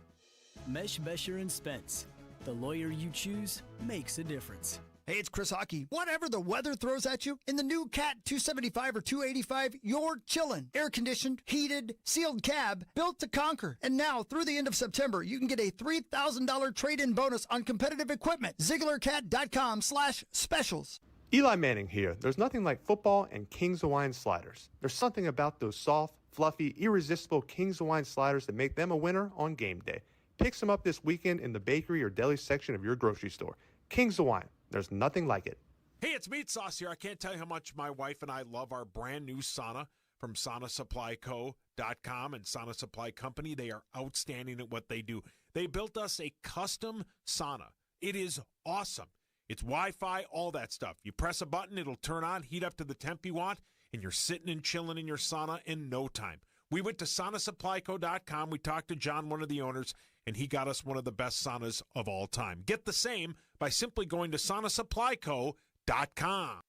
Mesh, Besher, and Spence. The lawyer you choose makes a difference. Hey, it's Chris Hockey. Whatever the weather throws at you, in the new Cat 275 or 285, you're chillin'. Air-conditioned, heated, sealed cab, built to conquer. And now, through the end of September, you can get a $3,000 trade-in bonus on competitive equipment. ZigglerCat.com/specials. Eli Manning here. There's nothing like football and King's Hawaiian sliders. There's something about those soft, fluffy, irresistible King's Hawaiian sliders that make them a winner on game day. Pick some up this weekend in the bakery or deli section of your grocery store. King's Hawaiian. There's nothing like it. Hey, it's Meat Sauce here. I can't tell you how much my wife and I love our brand new sauna from SaunaSupplyCo.com and Sauna Supply Company. They are outstanding at what they do. They built us a custom sauna. It is awesome. It's Wi-Fi, all that stuff. You press a button, it'll turn on, heat up to the temp you want, and you're sitting and chilling in your sauna in no time. We went to SaunaSupplyCo.com. We talked to John, one of the owners, and he got us one of the best saunas of all time. Get the same by simply going to SaunaSupplyCo.com.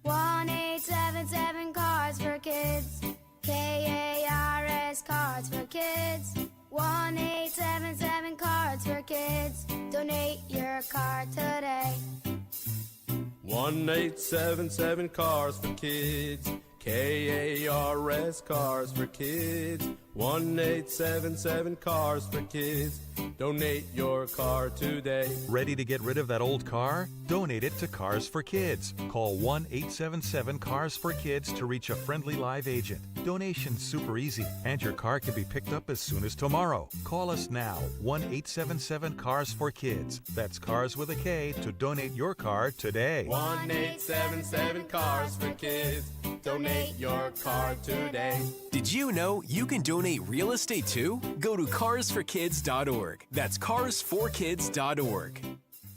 1-877 Cards for Kids. KARS Cards for Kids. 1-877 Cards for Kids. Donate your card today. 1-877 Cars for Kids. KARS Cars for Kids. 1-877 Cars for Kids. Donate your car today. Ready to get rid of that old car? Donate it to Cars for Kids. Call 1-877-CARS-FOR-KIDS to reach a friendly live agent. Donation's super easy, and your car can be picked up as soon as tomorrow. Call us now, 1-877-CARS-FOR-KIDS. That's Cars with a K to donate your car today. 1-877 Cars for Kids. Donate your car today. Did you know you can donate real estate too? Go to carsforkids.org. That's carsforkids.org.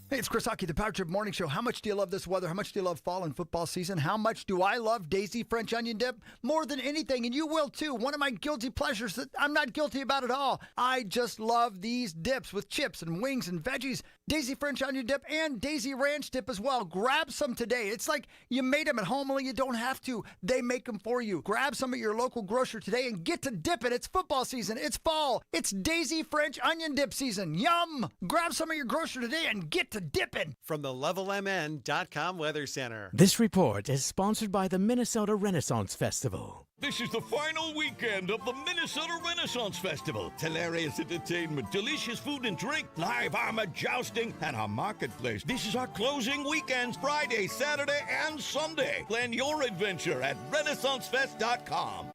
Hey, it's Chris Hockey, the Power Trip Morning Show. How much do you love this weather? How much do you love fall and football season? How much do I love Daisy French onion dip? More than anything, and you will too. One of my guilty pleasures that I'm not guilty about at all. I just love these dips with chips and wings and veggies. Daisy French onion dip and Daisy Ranch dip as well. Grab some today. It's like you made them at home, only you don't have to. They make them for you. Grab some at your local grocer today and get to dipping. It's football season. It's fall. It's Daisy French onion dip season. Yum! Grab some at your grocer today and get to dipping. From the LevelMN.com Weather Center. This report is sponsored by the Minnesota Renaissance Festival. This is the final weekend of the Minnesota Renaissance Festival. Hilarious entertainment, delicious food and drink, live armor jousting, and a marketplace. This is our closing weekends, Friday, Saturday, and Sunday. Plan your adventure at RenaissanceFest.com.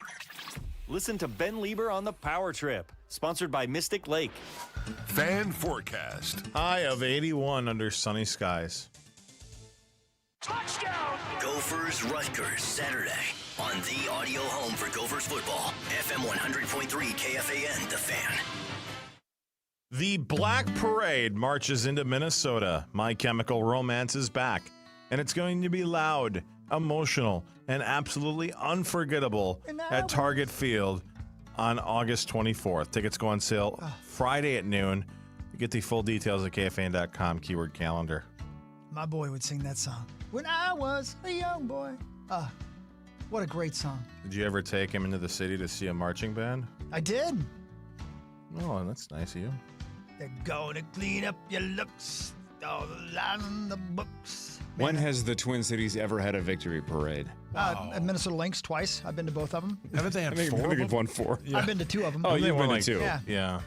Listen to Ben Lieber on the Power Trip, sponsored by Mystic Lake. Fan forecast. High of 81 under sunny skies. Touchdown! Gophers Rutgers Saturday on the audio home for Gophers football. FM FM 100.3 KFAN, The Fan. The Black Parade marches into Minnesota. My Chemical Romance is back, and it's going to be loud, emotional, and absolutely unforgettable at Target Field on August 24th. Tickets go on sale Friday at noon. You get the full details at KFAN.com, keyword calendar. My boy would sing that song. When I was a young boy. What a great song. Did you ever take him into the city to see a marching band? I did. Oh, that's nice of you. They're gonna clean up your looks, all the lines in the books. When has the Twin Cities ever had a victory parade? At Minnesota Lynx twice. I've been to both of them. Haven't they had I four? think they've won 4. Yeah. I've been to 2 of them. Oh, you've been to like 2. Yeah.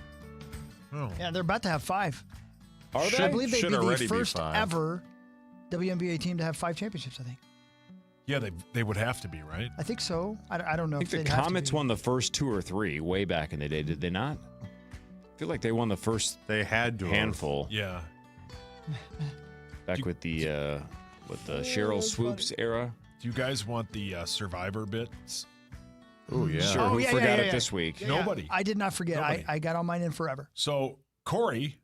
Oh. Yeah, they're about to have 5. Are they? I believe they'd Should be already the be first 5. ever WNBA team to have 5 championships, I think. Yeah, they would have to be, right? I think so. I don't know I if think they'd the have to Comets be. won the first 2 or 3 way back in the day, did they not? I feel like they won the first They had to have. handful Yeah. back with the Cheryl Swoops era. Do you guys want the Survivor bits? Oh, yeah. Sure, who forgot it this week? Yeah, Nobody. I did not forget. Nobody. I got all mine in forever. So Corey,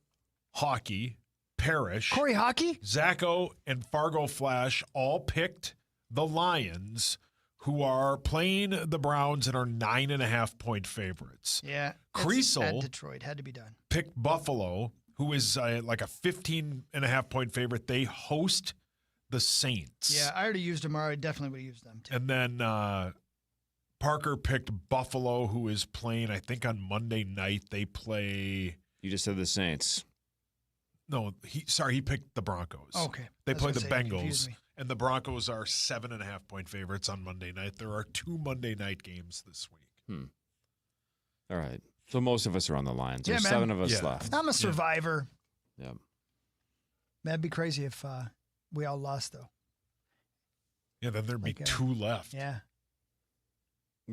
Hockey, Parrish, Corey Hockey? Zacho, and Fargo Flash all picked the Lions, who are playing the Browns and are 9.5-point favorites. Yeah. Creasel At Detroit. Had to be done. picked Buffalo, who is like a 15.5-point favorite. They host the Saints. Yeah, I already used them. I definitely would have used them, too. And then Parker picked Buffalo, who is playing, I think, on Monday night. They play. You just said the Saints. No, he picked the Broncos. Okay. They I was play gonna the say, you confused Bengals, me. and the Broncos are 7.5-point favorites on Monday night. There are 2 Monday night games this week. All right. So most of us are on the Lions. Yeah, There's man. 7 of us Yeah. left. I'm a survivor. Yeah. That'd be crazy if we all lost, though. Yeah, then there'd be Like, 2 left. Yeah.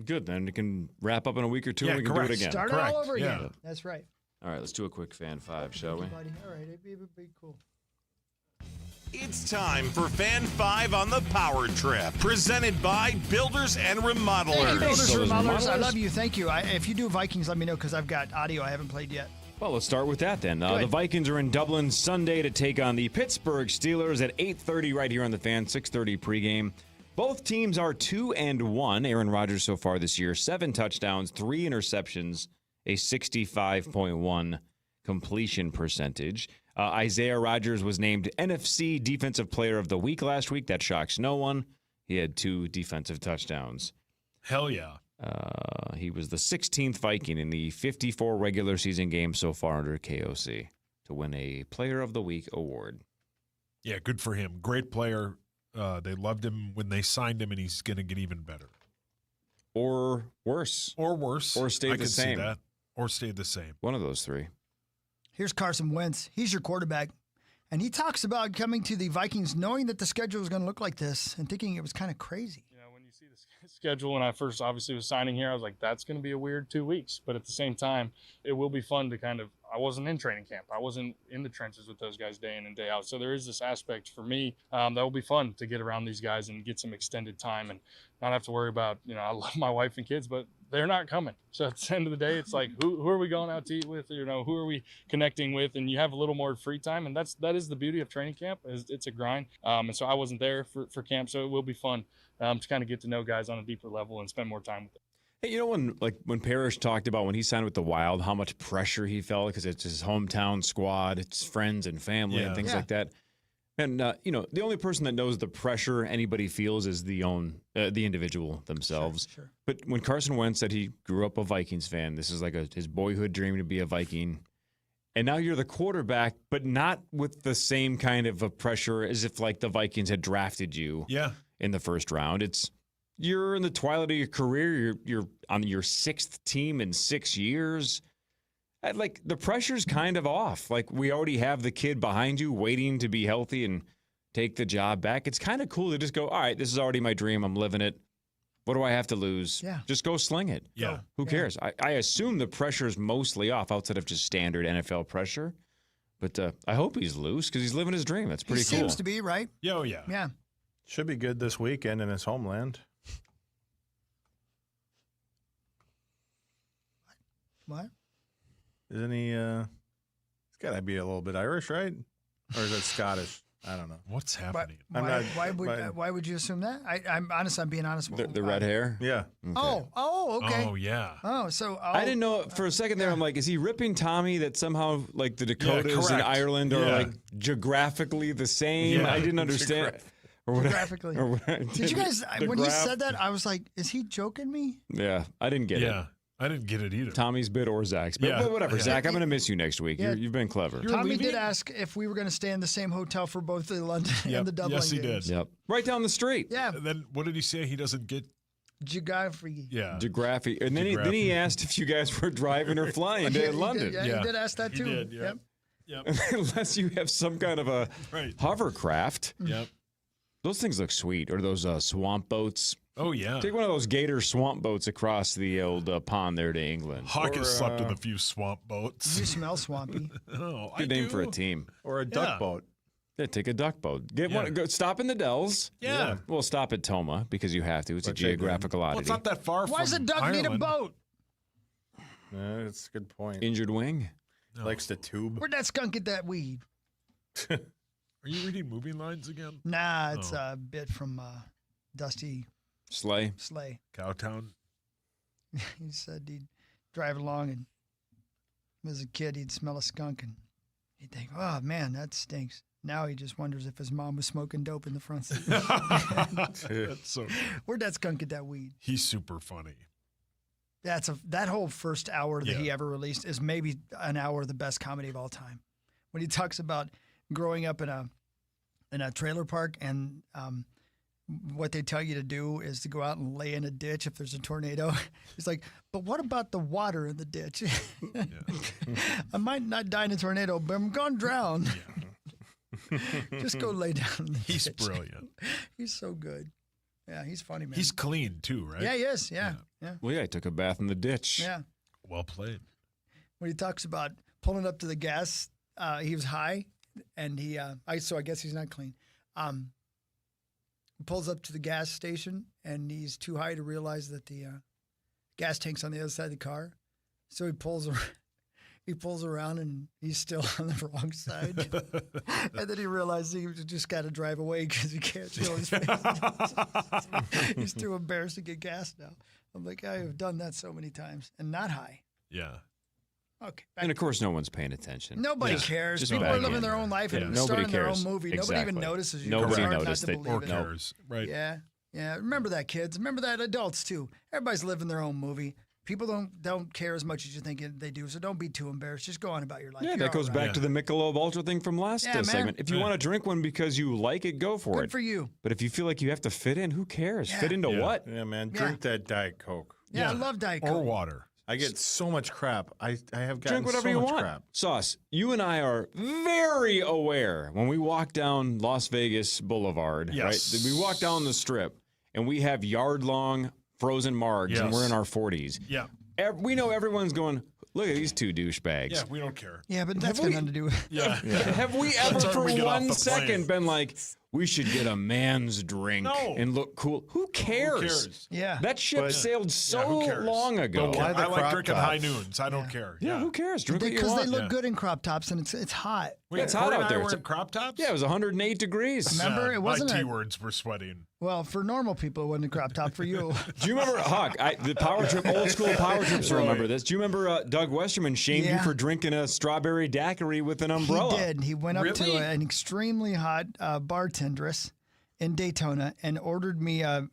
Good. Then we can wrap up in a week or 2 Yeah, and we can correct. do it again. Start Correct. it all over again. Yeah. That's right. All right. Let's do a quick Fan 5, shall we? Buddy. All right. It'd be cool. It's time for Fan 5 on the Power Trip, presented by Builders and Remodelers. Thank you, Builders Builders and and Remodelers. I Remodelers. love you. Thank you. If you do Vikings, let me know because I've got audio I haven't played yet. Well, let's start with that then. Good. The Vikings are in Dublin Sunday to take on the Pittsburgh Steelers at 8:30 right here on the Fan, 6:30 pregame. Both teams are 2-1. Aaron Rodgers so far this year, 7 touchdowns, 3 interceptions, a 65.1 completion percentage. Isaiah Rodgers was named NFC Defensive Player of the Week last week. That shocks no one. He had 2 defensive touchdowns. Hell yeah. He was the 16th Viking in the 54 regular season games so far under KOC to win a Player of the Week award. Yeah, good for him. Great player. They loved him when they signed him, and he's going to get even better. Or worse. Or worse. Or stay I the could see same. that. Or stay the same. One of those 3. Here's Carson Wentz. He's your quarterback. And he talks about coming to the Vikings knowing that the schedule was going to look like this and thinking it was kind of crazy. You know, when you see the schedule, when I first obviously was signing here, I was like, that's going to be a weird 2 weeks. But at the same time, it will be fun to I wasn't in training camp. I wasn't in the trenches with those guys day in and day out. So there is this aspect for me that will be fun to get around these guys and get some extended time and not have to worry about, I love my wife and kids, but they're not coming. So at the end of the day, it's like, who are we going out to eat with? Who are we connecting with? And you have a little more free time. And that is the beauty of training camp. It's a grind. And so I wasn't there for camp. So it will be fun to kind of get to know guys on a deeper level and spend more time with them. Hey, when Parrish talked about when he signed with the Wild, how much pressure he felt because it's his hometown squad, it's friends and family and things like that. And, the only person that knows the pressure anybody feels is the individual themselves. Sure. But when Carson Wentz said he grew up a Vikings fan, this is like his boyhood dream to be a Viking. And now you're the quarterback, but not with the same kind of a pressure as if like the Vikings had drafted you in the first round. You're in the twilight of your career. You're on your 6th team in 6 years. Like the pressure's kind of off. Like we already have the kid behind you waiting to be healthy and take the job back. It's kind of cool to just go, all right, this is already my dream. I'm living it. What do I have to lose? Yeah. Just go sling it. Yeah. Who cares? I assume the pressure's mostly off outside of just standard NFL pressure. But I hope he's loose because he's living his dream. That's pretty cool. Seems to be, right? Oh, yeah. Yeah. Should be good this weekend in his homeland. What? Isn't he? He's got to be a little bit Irish, right? Or is that Scottish? I don't know. What's happening? Why would you assume that? I'm honest. I'm being honest. The red hair? Yeah. Okay. Oh, okay. Oh, yeah. Oh, so I didn't know for a second there. I'm like, is he ripping Tommy that somehow like the Dakotas and Ireland are like geographically the same? Yeah. I didn't understand. Geographically. Did you guys, when you said that, I was like, is he joking me? Yeah, I didn't get it. Yeah, I didn't get it either. Tommy's bit or Zach's bit. Yeah. But whatever, Yeah. Zach, I'm going to miss you next week. Yeah. You've been clever. Tommy did ask if we were going to stay in the same hotel for both the London and the Dublin Yes, he games. did. Yep. Right down the street. Yeah. And then what did he say? He doesn't get Geography. Yeah. Geography. And then he asked if you guys were driving or flying to London. He did ask that too. He did, yeah. Yep. Unless you have some kind of a hovercraft. Yep. Those things look sweet. Or those swamp boats. Oh, yeah. Take one of those gator swamp boats across the old pond there to England. Hawk has slept in a few swamp boats. You smell swampy. Oh, Good name for a team. Or a duck boat. Yeah, take a duck boat. Get one. Go stop in the Dells. Yeah. Well, stop at Toma because you have to. It's a geographical oddity. Well, it's not that far from Why does a duck need a boat? That's a good point. Injured wing. Likes to tube. Where'd that skunk get that weed? Are you reading movie lines again? Nah, it's a bit from Dusty Slay. Cowtown. He said he'd drive along and as a kid he'd smell a skunk and he'd think, oh man, that stinks. Now he just wonders if his mom was smoking dope in the front seat. That's so. Where'd that skunk get that weed? He's super funny. That whole first hour that he ever released is maybe an hour of the best comedy of all time. When he talks about growing up in a trailer park and what they tell you to do is to go out and lay in a ditch if there's a tornado. He's like, but what about the water in the ditch? I might not die in a tornado, but I'm going to drown. Just go lay down in the He's ditch. brilliant. He's so good. Yeah, he's funny, man. He's clean too, right? Yeah, he is. Yeah. Well, yeah, I took a bath in the ditch. Yeah. Well played. When he talks about pulling up to the gas, he was high, and so I guess he's not clean. Pulls up to the gas station, and he's too high to realize that the gas tank's on the other side of the car. So he pulls around, and he's still on the wrong side. And then he realizes he just got to drive away because he can't show his face. He's too embarrassed to get gas now. I'm like, I have done that so many times, and not high. Yeah. Okay. And of course, no one's paying attention. Nobody cares. Just People back are living in. their own life and Nobody starting their cares. own movie. Exactly. Nobody even notices you. Nobody It's hard noticed not it. to believe Or cares. Right. Yeah. Remember that, kids. Remember that, adults too. Everybody's living their own movie. People don't care as much as you think they do, so don't be too embarrassed. Just go on about your life. Yeah, You're that goes all back right. to the Michelob Ultra thing from last Yeah, man. segment. If you want to drink one because you like it, go for it. Good for you. But if you feel like you have to fit in, who cares? Fit into what? Yeah, man. Drink that Diet Coke. Yeah, I love Diet Coke. Or water. I get so much crap. I have gotten Drink whatever so you much want. crap. Sauce, you and I are very aware when we walk down Las Vegas Boulevard, Yes. right? We walk down the strip and we have yard-long frozen margs and we're in our 40s. Yeah. We know everyone's going, look at these two douchebags. Yeah, we don't care. Yeah, but that's got nothing to do with Yeah. Have we ever That's for when we get off 1 the second plane. been like, we should get a man's drink No. and look cool? Who cares? cares? Yeah. That ship sailed who so cares? long ago. Don't care. Why the I like crop drinking tops? high noons. I don't care. Yeah, who cares? Drink what you Because want. they look good in crop tops, and it's hot. Wait, it's hot Corey and out I there. were It's in crop tops? Yeah, it was 108 degrees. Remember, it wasn't My a- T-words were sweating. Well, for normal people, it wasn't a crop top. For you, Do you remember, Huck, the power trip, old school power trips remember this. Do you remember Doug Westerman shamed you Yeah. for drinking a strawberry daiquiri with an umbrella? he did. He went up to Really? an extremely hot bartendress in Daytona and ordered me a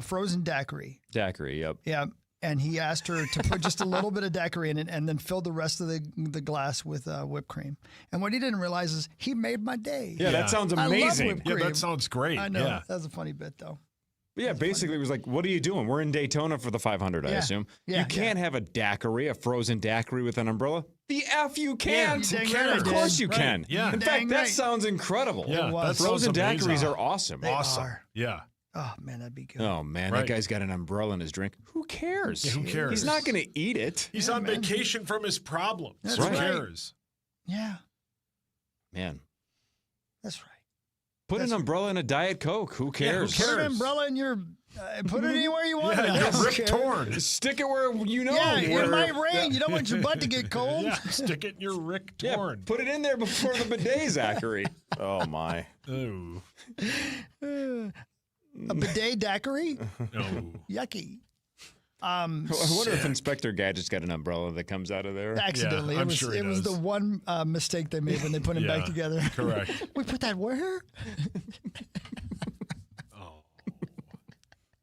frozen daiquiri. Daiquiri, yep. Yeah, and he asked her to put just a little bit of daiquiri in it and then fill the rest of the glass with whipped cream. And what he didn't realize is he made my day. Yeah, that sounds I love amazing. whipped Yeah, cream. that sounds great. I know. Yeah. That was a funny bit, though. But yeah, basically it was like, what are you doing? We're in Daytona for the 500, I Yeah. assume. Yeah, You can't have a daiquiri, a frozen daiquiri with an umbrella. The F you can't. Yeah, you dang right I Of course did. you can. Right. Yeah. In Dang fact, that right. sounds incredible. Yeah, that Frozen sounds amazing. daiquiris are awesome. They Awesome. are. Yeah. Oh, man, that'd be good. Oh, man, Right. that guy's got an umbrella in his drink. Who cares? Yeah, who cares? He's not going to eat it. He's on vacation from his problems. That's Who right. cares? Yeah, Man, that's right. put an umbrella in a Diet Coke. Who cares? who Put cares? an umbrella in your Put it anywhere you want. Rick Torn. Stick it where you know. Yeah, where, it might rain. You don't want your butt to get cold. Yeah, stick it in your Rick Torn. Put it in there before the bidet, Zachary. Oh, my. Ooh. A bidet daiquiri? No. Yucky. I wonder if Inspector Gadget's got an umbrella that comes out of there. Accidentally. Yeah, I'm it was, sure it was the one mistake they made when they put them back together. Correct. We put that where?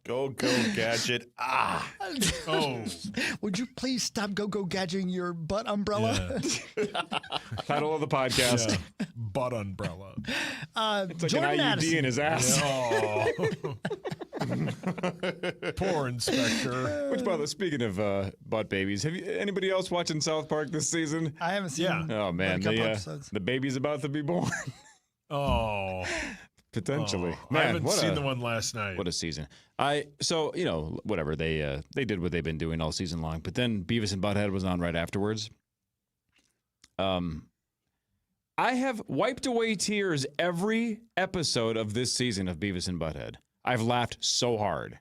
Go Gadget. Ah. Oh. Would you please stop Go Gadgeting your butt umbrella? Yeah. Title of the podcast. Yeah. Butt umbrella. It's like Jordan an IUD Addison. in his ass. Oh. Poor Inspector. Which, by the way, speaking of butt babies, have you anybody else watching South Park this season? I haven't seen Oh, man. a couple episodes. The baby's about to be born. Oh. Potentially. Oh, Man, I haven't seen the one last night. What a season. So, whatever. They did what they've been doing all season long. But then Beavis and Butthead was on right afterwards. I have wiped away tears every episode of this season of Beavis and Butthead. I've laughed so hard.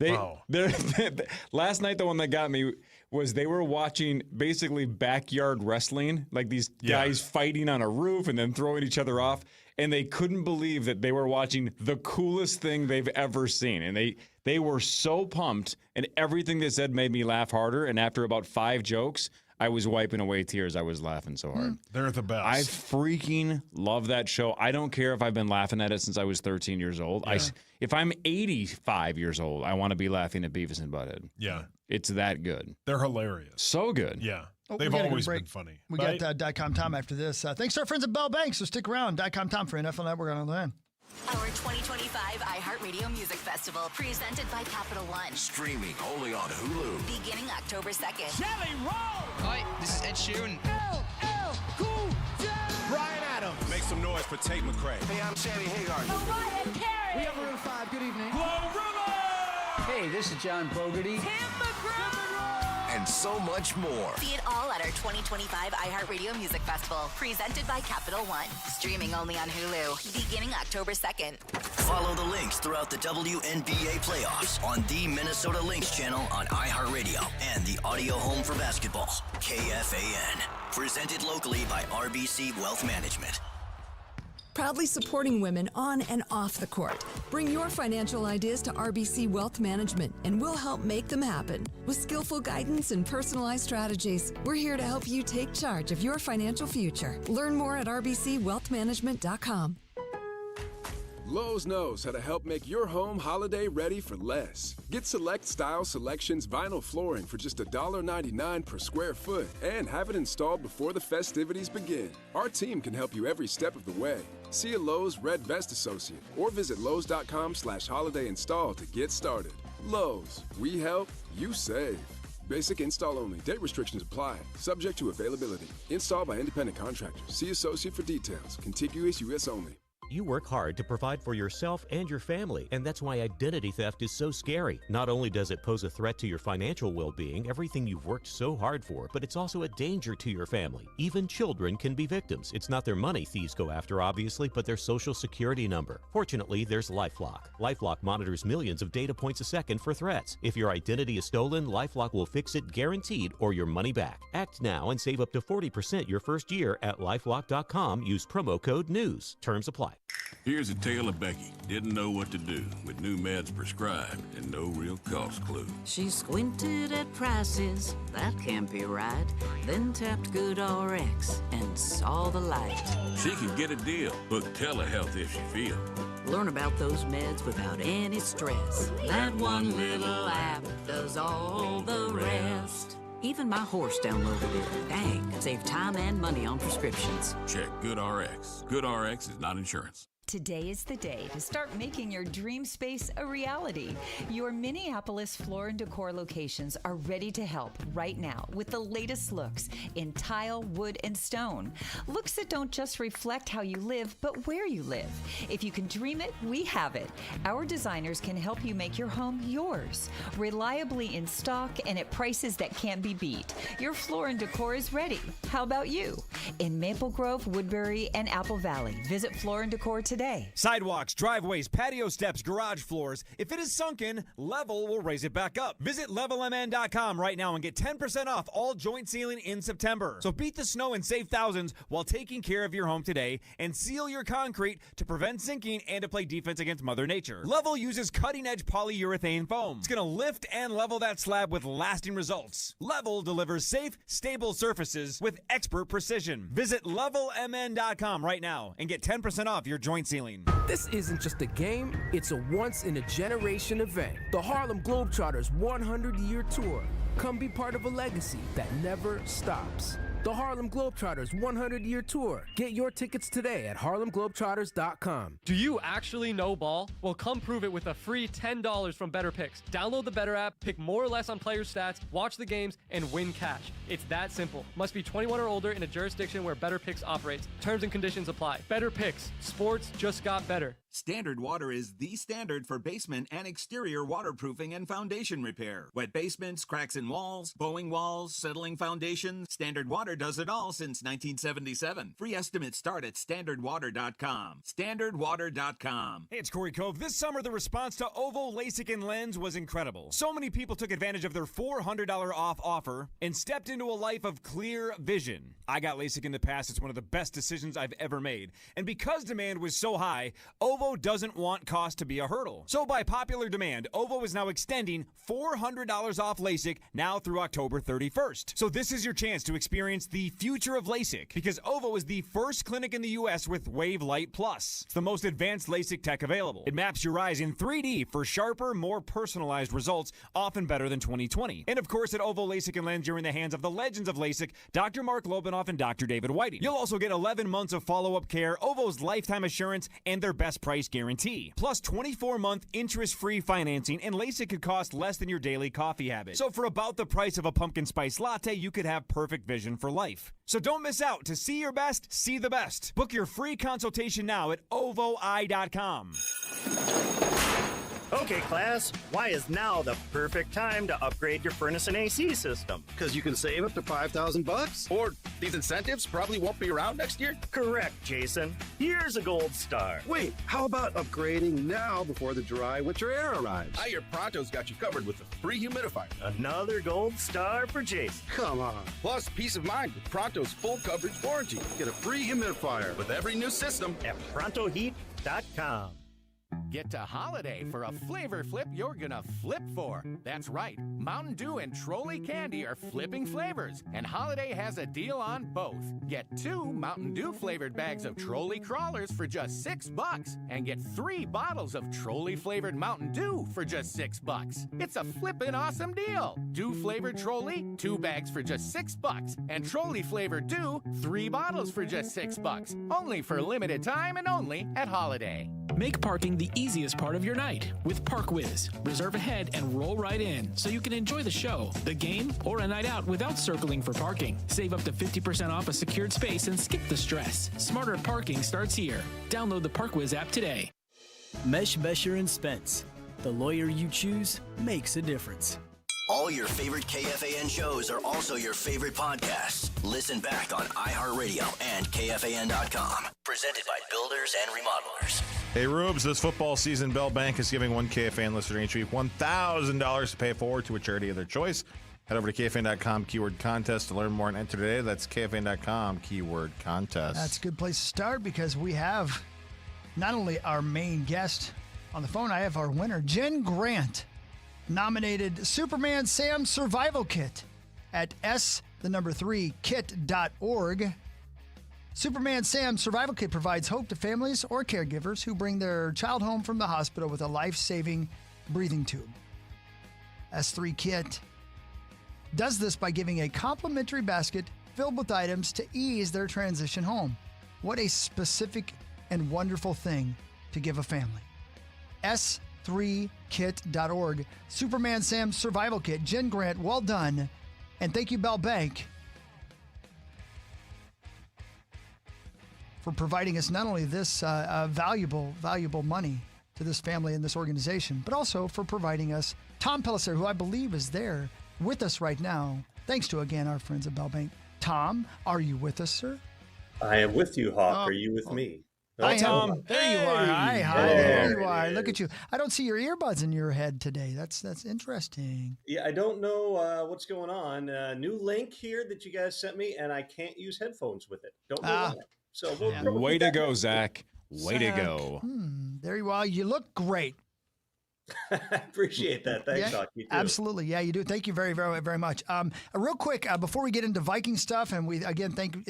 Last night, the one that got me was they were watching basically backyard wrestling, like these guys fighting on a roof and then throwing each other off. And they couldn't believe that they were watching the coolest thing they've ever seen. And they were so pumped, and everything they said made me laugh harder. And after about 5 jokes, I was wiping away tears. I was laughing so hard. They're the best. I freaking love that show. I don't care if I've been laughing at it since I was 13 years old. Yeah. If I'm 85 years old, I want to be laughing at Beavis and Butthead. Yeah. It's that good. They're hilarious. So good. Yeah. Oh, They've always been funny. We right? got .com Tom after this. Thanks to our friends at Bell Bank, so stick around. .com Tom for NFL Network on the line. Our 2025 iHeartRadio Music Festival, presented by Capital One. Streaming only on Hulu. Beginning October 2nd. Jelly Roll! Hi, this is Ed Sheeran. LL Cool J! Brian Adams. Make some noise for Tate McRae. Hey, I'm Sammy Hagar. Mariah Carey. We have Maroon 5. Good evening. Hey, this is John Bogarty. Tim McGraw. And so much more. See it all at our 2025 iHeartRadio Music Festival, presented by Capital One. Streaming only on Hulu, beginning October 2nd. Follow the links throughout the WNBA playoffs on the Minnesota Lynx channel on iHeartRadio and the audio home for basketball, KFAN. Presented locally by RBC Wealth Management. Proudly supporting women on and off the court. Bring your financial ideas to RBC Wealth Management, and we'll help make them happen. With skillful guidance and personalized strategies, we're here to help you take charge of your financial future. Learn more at rbcwealthmanagement.com. Lowe's knows how to help make your home holiday ready for less. Get Select Style Selections vinyl flooring for just $1.99 per square foot and have it installed before the festivities begin. Our team can help you every step of the way. See a Lowe's Red Vest associate or visit Lowe's.com/holiday install to get started. Lowe's, we help, you save. Basic install only. Date restrictions apply. Subject to availability. Installed by independent contractors. See associate for details. Contiguous U.S. only. You work hard to provide for yourself and your family, and that's why identity theft is so scary. Not only does it pose a threat to your financial well-being, everything you've worked so hard for, but it's also a danger to your family. Even children can be victims. It's not their money thieves go after, obviously, but their social security number. Fortunately, there's LifeLock. LifeLock monitors millions of data points a second for threats. If your identity is stolen, LifeLock will fix it guaranteed or your money back. Act now and save up to 40% your first year at LifeLock.com. Use promo code NEWS. Terms apply. Here's a tale of Becky. Didn't know what to do with new meds prescribed and no real cost clue. She squinted at prices, that can't be right. Then tapped GoodRx and saw the light. She can get a deal. Book telehealth if she feels. Learn about those meds without any stress. That one little app does all the rest. Even my horse downloaded it. Dang, save time and money on prescriptions. Check GoodRx. GoodRx is not insurance. Today is the day to start making your dream space a reality. Your Minneapolis Floor & Decor locations are ready to help right now with the latest looks in tile, wood, and stone. Looks that don't just reflect how you live, but where you live. If you can dream it, we have it. Our designers can help you make your home yours. Reliably in stock and at prices that can't be beat. Your Floor & Decor is ready. How about you? In Maple Grove, Woodbury, and Apple Valley, visit Floor & Decor today today. Sidewalks, driveways, patio steps, garage floors. If it is sunken, Level will raise it back up. Visit levelmn.com right now and get 10% off all joint sealing in September. So beat the snow and save thousands while taking care of your home today and seal your concrete to prevent sinking and to play defense against Mother Nature. Level uses cutting-edge polyurethane foam. It's going to lift and level that slab with lasting results. Level delivers safe, stable surfaces with expert precision. Visit levelmn.com right now and get 10% off your joint sealing. This isn't just a game, it's a once-in-a-generation event. The Harlem Globetrotters 100-year tour. Come be part of a legacy that never stops. The Harlem Globetrotters 100-year tour. Get your tickets today at harlemglobetrotters.com. Do you actually know ball? Well, come prove it with a free $10 from Better Picks. Download the Better app, pick more or less on player stats, watch the games, and win cash. It's that simple. Must be 21 or older in a jurisdiction where Better Picks operates. Terms and conditions apply. Better Picks. Sports just got better. Standard Water is the standard for basement and exterior waterproofing and foundation repair. Wet basements, cracks in walls, bowing walls, settling foundations. Standard Water does it all since 1977. Free estimates start at standardwater.com. Standardwater.com. Hey, it's Corey Cove. This summer, the response to Ovo LASIK and Lens was incredible. So many people took advantage of their $400 off offer and stepped into a life of clear vision. I got LASIK in the past. It's one of the best decisions I've ever made. And because demand was so high, Ovo doesn't want cost to be a hurdle. So by popular demand, Ovo is now extending $400 off LASIK now through October 31st. So this is your chance to experience the future of LASIK because Ovo is the first clinic in the U.S. with Wave Light Plus. It's the most advanced LASIK tech available. It maps your eyes in 3D for sharper, more personalized results, often better than 20/20. And of course, at Ovo LASIK and Lens, you're in the hands of the legends of LASIK, Dr. Mark Lobanoff and Dr. David Whiting. You'll also get 11 months of follow-up care, Ovo's lifetime assurance, and their best price guarantee. Plus 24-month interest-free financing, and LASIK could cost less than your daily coffee habit. So for about the price of a pumpkin spice latte, you could have perfect vision for life. So don't miss out. To see your best, see the best. Book your free consultation now at ovoi.com. Okay, class, why is now the perfect time to upgrade your furnace and AC system? Because you can save up to $5,000? Or these incentives probably won't be around next year? Correct, Jason. Here's a gold star. Wait, how about upgrading now before the dry winter air arrives? I hear Pronto's got you covered with a free humidifier. Another gold star for Jason. Come on. Plus, peace of mind with Pronto's full coverage warranty. Get a free humidifier with every new system at ProntoHeat.com. Get to Holiday for a flavor flip you're gonna flip for. That's right, Mountain Dew and Trolley Candy are flipping flavors, and Holiday has a deal on both. Get 2 Mountain Dew flavored bags of Trolley Crawlers for just $6, and get 3 bottles of Trolley flavored Mountain Dew for just $6. It's a flippin' awesome deal. Dew flavored Trolley, 2 bags for just $6, and Trolley flavored Dew, 3 bottles for just $6. Only for limited time and only at Holiday. Make parking the easiest part of your night with ParkWiz. Reserve ahead and roll right in so you can enjoy the show, the game, or a night out without circling for parking. Save up to 50% off a secured space and skip the stress. Smarter parking starts here. Download the ParkWiz app today. Mesh, Besher, and Spence. The lawyer you choose makes a difference. All your favorite KFAN shows are also your favorite podcasts. Listen back on iHeartRadio and KFAN.com. Presented by Builders and Remodelers. Hey, Rubes, this football season, Bell Bank is giving one KFAN listener each week $1,000 to pay it forward to a charity of their choice. Head over to KFAN.com, keyword contest to learn more and enter today. That's KFAN.com, keyword contest. That's a good place to start because we have not only our main guest on the phone, I have our winner, Jen Grant, nominated Superman Sam Survival Kit at S3kit.org. Superman Sam Survival Kit provides hope to families or caregivers who bring their child home from the hospital with a life-saving breathing tube. S3 Kit does this by giving a complimentary basket filled with items to ease their transition home. What a specific and wonderful thing to give a family. S3kit.org. Superman Sam Survival Kit. Jen Grant, well done. And thank you, Bell Bank, for providing us not only this valuable money to this family and this organization, but also for providing us Tom Pellicer, who I believe is there with us right now. Thanks to, again, our friends at Bell Bank. Tom, are you with us, sir? I am with you, Hawk. Are you with me? Hi, Tom. There you are. Hi. Hey. There you are. Look at you. I don't see your earbuds in your head today. That's interesting. Yeah, I don't know what's going on. New link here that you guys sent me, and I can't use headphones with it. Don't know why. So Way to go, Zach. Way to go. There you are. You look great. I appreciate that. Thanks, Yeah, Doc. You too. absolutely. Yeah, you do. Thank you very, very, very much. Real quick, before we get into Viking stuff, and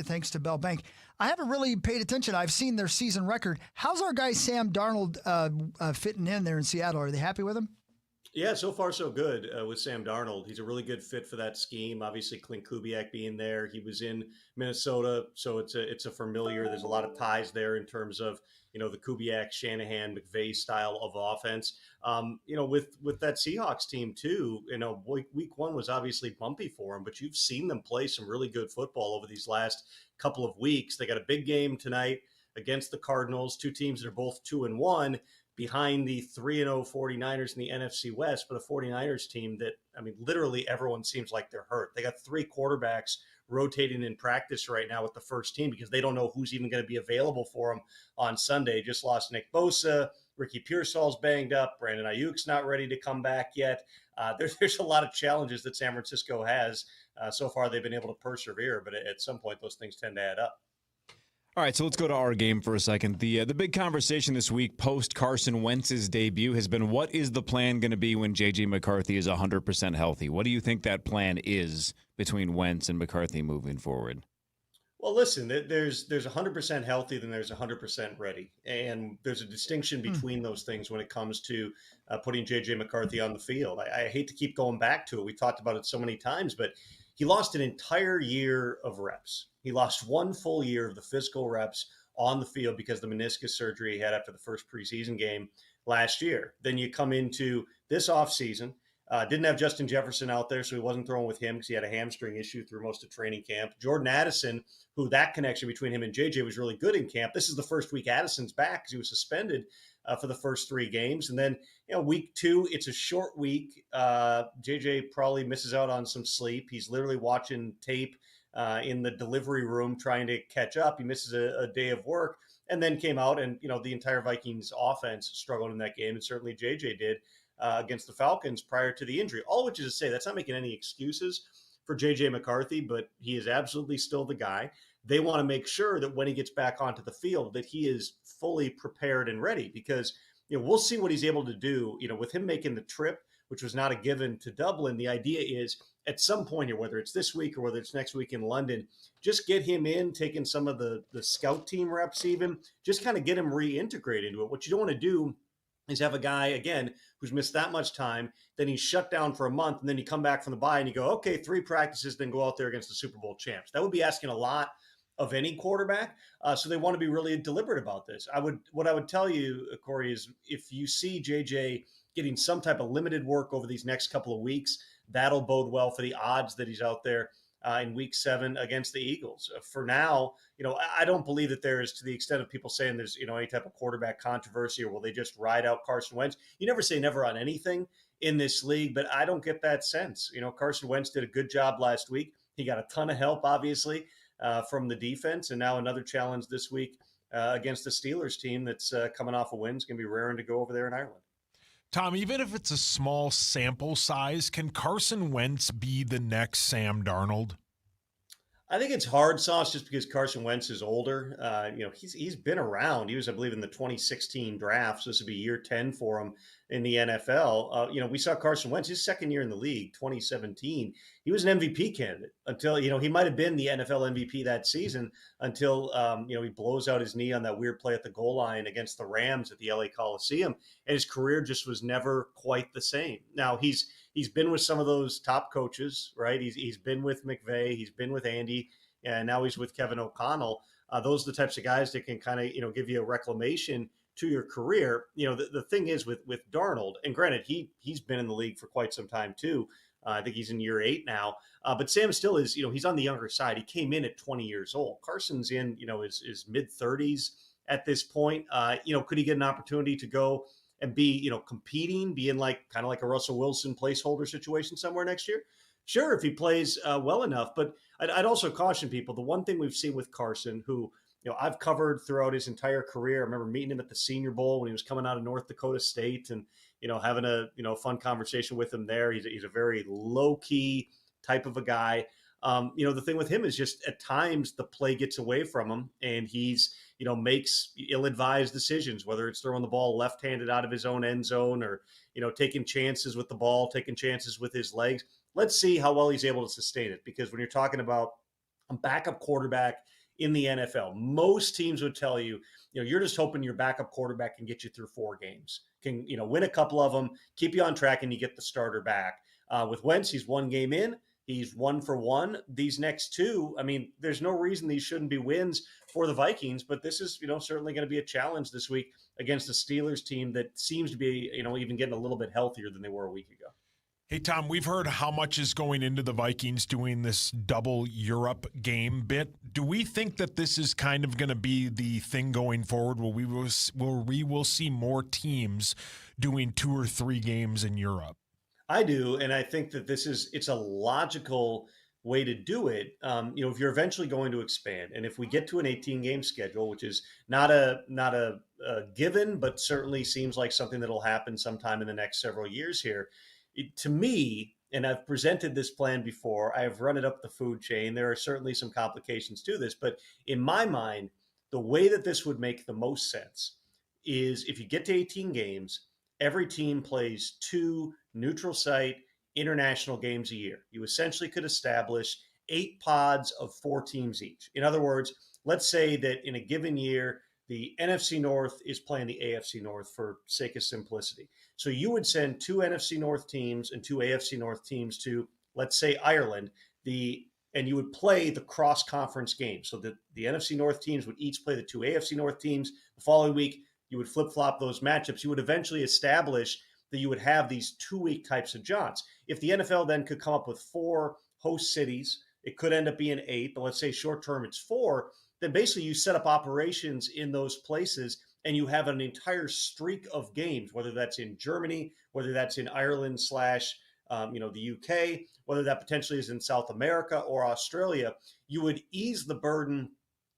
thanks to Bell Bank, I haven't really paid attention. I've seen their season record. How's our guy Sam Darnold fitting in there in Seattle? Are they happy with him? Yeah, so far so good with Sam Darnold. He's a really good fit for that scheme. Obviously, Clint Kubiak being there. He was in Minnesota, so it's a familiar. There's a lot of ties there in terms of the Kubiak, Shanahan, McVay style of offense. With that Seahawks team too. Week 1 was obviously bumpy for them, but you've seen them play some really good football over these last couple of weeks. They got a big game tonight against the Cardinals, two teams that are both 2-1. Behind the 3-0 49ers in the NFC West, but a 49ers team that, literally everyone seems like they're hurt. They got 3 quarterbacks rotating in practice right now with the first team because they don't know who's even going to be available for them on Sunday. Just lost Nick Bosa. Ricky Pearsall's banged up. Brandon Ayuk's not ready to come back yet. There's a lot of challenges that San Francisco has. So far, they've been able to persevere, but at some point, those things tend to add up. All right, so let's go to our game for a second. The big conversation this week post Carson Wentz's debut has been, what is the plan going to be when J.J. McCarthy is 100% healthy? What do you think that plan is between Wentz and McCarthy moving forward? Well, listen, there's 100% healthy, then there's 100% ready. And there's a distinction between those things when it comes to putting J.J. McCarthy on the field. I hate to keep going back to it. We talked about it so many times, but he lost an entire year of reps. He lost 1 full year of the physical reps on the field because of the meniscus surgery he had after the first preseason game last year. Then you come into this offseason. Didn't have Justin Jefferson out there, so he wasn't throwing with him because he had a hamstring issue through most of training camp. Jordan Addison, who that connection between him and JJ was really good in camp. This is the first week Addison's back because he was suspended for the first 3 games. And then, week 2, it's a short week. JJ probably misses out on some sleep. He's literally watching tape in the delivery room trying to catch up. He misses a day of work and then came out and, the entire Vikings offense struggled in that game. And certainly JJ did against the Falcons prior to the injury. All which is to say that's not making any excuses for J.J. McCarthy, but he is absolutely still the guy. They want to make sure that when he gets back onto the field that he is fully prepared and ready because, we'll see what he's able to do, with him making the trip, which was not a given to Dublin. The idea is at some point here, whether it's this week or whether it's next week in London, just get him in, taking some of the scout team reps even, just kind of get him reintegrated into it. What you don't want to do is have a guy, again, who's missed that much time, then he's shut down for a month, and then you come back from the bye and you go, okay, 3 practices, then go out there against the Super Bowl champs. That would be asking a lot of any quarterback. So they want to be really deliberate about this. What I would tell you, Corey, is if you see JJ getting some type of limited work over these next couple of weeks, that'll bode well for the odds that he's out there in week 7 against the Eagles. For now, I don't believe that there is, to the extent of people saying there's, any type of quarterback controversy or will they just ride out Carson Wentz? You never say never on anything in this league, but I don't get that sense. Carson Wentz did a good job last week. He got a ton of help, obviously, from the defense. And now another challenge this week against the Steelers team that's coming off a win. It's going to be raring to go over there in Ireland. Tom, even if it's a small sample size, can Carson Wentz be the next Sam Darnold? I think it's hard, Sauce, just because Carson Wentz is older. He's been around. He was, I believe, in the 2016 draft. So this would be year 10 for him in the NFL. We saw Carson Wentz, his second year in the league, 2017. He was an MVP candidate until, he might have been the NFL MVP that season until, he blows out his knee on that weird play at the goal line against the Rams at the LA Coliseum. And his career just was never quite the same. Now, he's been with some of those top coaches, right? He's been with McVay, he's been with Andy, and now he's with Kevin O'Connell. Those are the types of guys that can kind of, give you a reclamation to your career. The thing is with Darnold, and granted, he's been in the league for quite some time too. I think he's in year 8 now. But Sam still is, he's on the younger side. He came in at 20 years old. Carson's in, his mid-30s at this point. Could he get an opportunity to go and be, competing, be in kind of like a Russell Wilson placeholder situation somewhere next year? Sure, if he plays well enough. But I'd also caution people. The one thing we've seen with Carson, who, I've covered throughout his entire career. I remember meeting him at the Senior Bowl when he was coming out of North Dakota State, and having a fun conversation with him there. He's a very low key type of a guy. The thing with him is just at times the play gets away from him, and he's makes ill-advised decisions, whether it's throwing the ball left-handed out of his own end zone or taking chances with the ball, taking chances with his legs. Let's see how well he's able to sustain it, because when you're talking about a backup quarterback in the NFL, most teams would tell you, you're just hoping your backup quarterback can get you through 4 games, can win a couple of them, keep you on track, and you get the starter back. With Wentz, he's 1 game in. He's 1 for 1. These next 2, I mean, there's no reason these shouldn't be wins for the Vikings, but this is, certainly going to be a challenge this week against the Steelers team that seems to be, even getting a little bit healthier than they were a week ago. Hey, Tom, we've heard how much is going into the Vikings doing this double Europe game bit. Do we think that this is kind of going to be the thing going forward where we will see more teams doing 2 or 3 games in Europe? I do, and I think that it's a logical way to do it. If you're eventually going to expand, and if we get to an 18-game schedule, which is not a given, but certainly seems like something that'll happen sometime in the next several years here. To me, and I've presented this plan before, I have run it up the food chain. There are certainly some complications to this, but in my mind, the way that this would make the most sense is if you get to 18 games, every team plays 2 neutral site international games a year. You essentially could establish 8 pods of 4 teams each. In other words, let's say that in a given year, the NFC North is playing the AFC North for sake of simplicity. So you would send 2 NFC North teams and 2 AFC North teams to, let's say, Ireland, and you would play the cross-conference game. So the NFC North teams would each play the 2 AFC North teams. The following week, you would flip-flop those matchups. You would eventually establish that you would have these 2-week types of jaunts. If the NFL then could come up with 4 host cities, it could end up being 8, but let's say short-term it's 4, then basically you set up operations in those places and you have an entire streak of games, whether that's in Germany, whether that's in Ireland / the UK, whether that potentially is in South America or Australia. You would ease the burden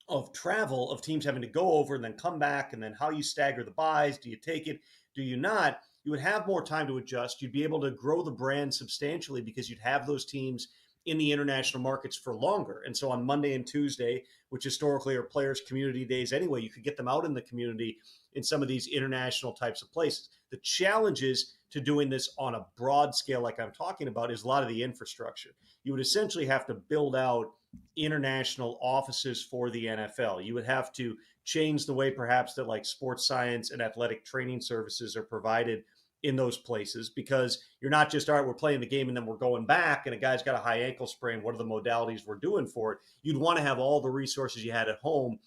of travel of teams having to go over and then come back, and then how you stagger the buys. Do you take it? Do you not? You would have more time to adjust. You'd be able to grow the brand substantially because you'd have those teams in the international markets for longer. And so on Monday and Tuesday, which historically are players' community days anyway, you could get them out in the community in some of these international types of places. The challenges to doing this on a broad scale like I'm talking about is a lot of the infrastructure. You would essentially have to build out international offices for the NFL. You would have to change the way perhaps that like sports science and athletic training services are provided in those places, because you're not just, all right, we're playing the game and then we're going back and a guy's got a high ankle sprain. What are the modalities we're doing for it? You'd want to have all the resources you had at home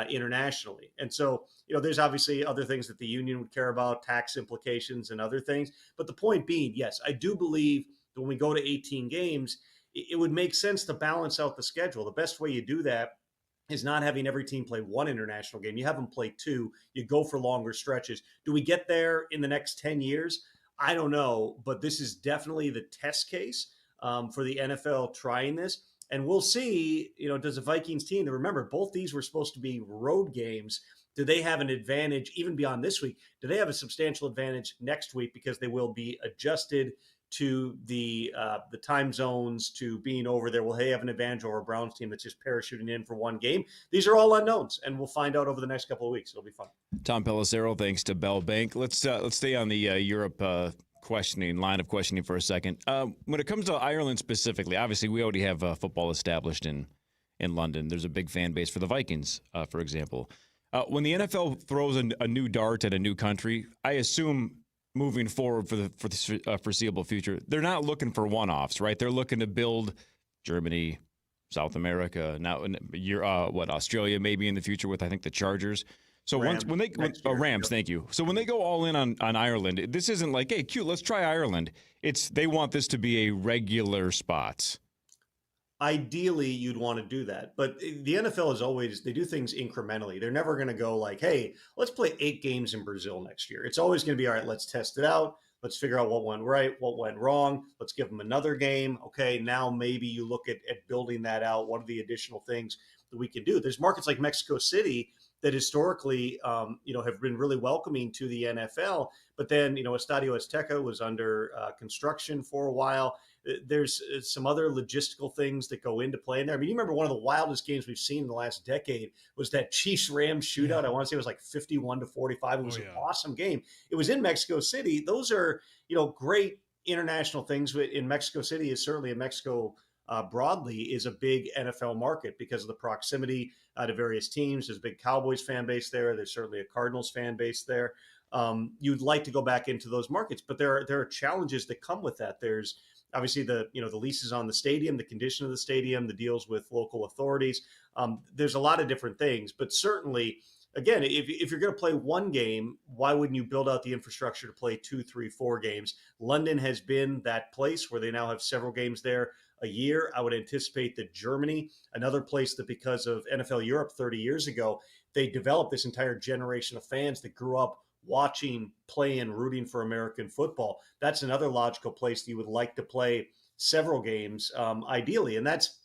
internationally. And so, there's obviously other things that the union would care about, tax implications and other things. But the point being, yes, I do believe that when we go to 18 games, it would make sense to balance out the schedule. The best way you do that is not having every team play 1 international game. You have them play 2. You go for longer stretches. Do we get there in the next 10 years? I don't know, but this is definitely the test case for the NFL trying this. And we'll see, does the Vikings team, remember, both these were supposed to be road games. Do they have an advantage even beyond this week? Do they have a substantial advantage next week because they will be adjusted to the time zones, to being over there? Will they have an advantage over a Browns team that's just parachuting in for 1 game? These are all unknowns, and we'll find out over the next couple of weeks. It'll be fun. Tom Pelissero, thanks to Bell Bank. Let's stay on the Europe line of questioning for a second. When it comes to Ireland specifically, obviously we already have football established in London. There's a big fan base for the Vikings, for example. When the NFL throws a new dart at a new country, I assume moving forward for the foreseeable future, they're not looking for one-offs, right? They're looking to build Germany, South America, now Australia maybe in the future with, I think, the Chargers. So Rams, thank you. So when they go all in on Ireland, this isn't like, hey, cute, let's try Ireland. They want this to be a regular spot. Ideally, you'd want to do that. But the NFL is always, they do things incrementally. They're never going to go like, hey, let's play 8 games in Brazil next year. It's always going to be, all right, let's test it out. Let's figure out what went right, what went wrong. Let's give them another game. Okay, now maybe you look at building that out. What are the additional things that we could do. There's markets like Mexico City that historically, have been really welcoming to the NFL. But then, Estadio Azteca was under construction for a while. There's some other logistical things that go into play in there. I mean, you remember one of the wildest games we've seen in the last decade was that Chiefs-Rams shootout. I want to say it was like 51-45. It was an awesome game. It was in Mexico City. Those are, great international things. In Mexico City is certainly in Mexico broadly is a big NFL market because of the proximity to various teams. There's a big Cowboys fan base there. There's certainly a Cardinals fan base there. You'd like to go back into those markets, but there are challenges that come with that. There's obviously the leases on the stadium, the condition of the stadium, the deals with local authorities. There's a lot of different things, but certainly, again, if you're going to play one game, why wouldn't you build out the infrastructure to play 2, 3, 4 games? London has been that place where they now have several games there a year. I would anticipate that Germany, another place that because of NFL Europe 30 years ago, they developed this entire generation of fans that grew up watching, playing, rooting for American football. That's another logical place that you would like to play several games, ideally. And that's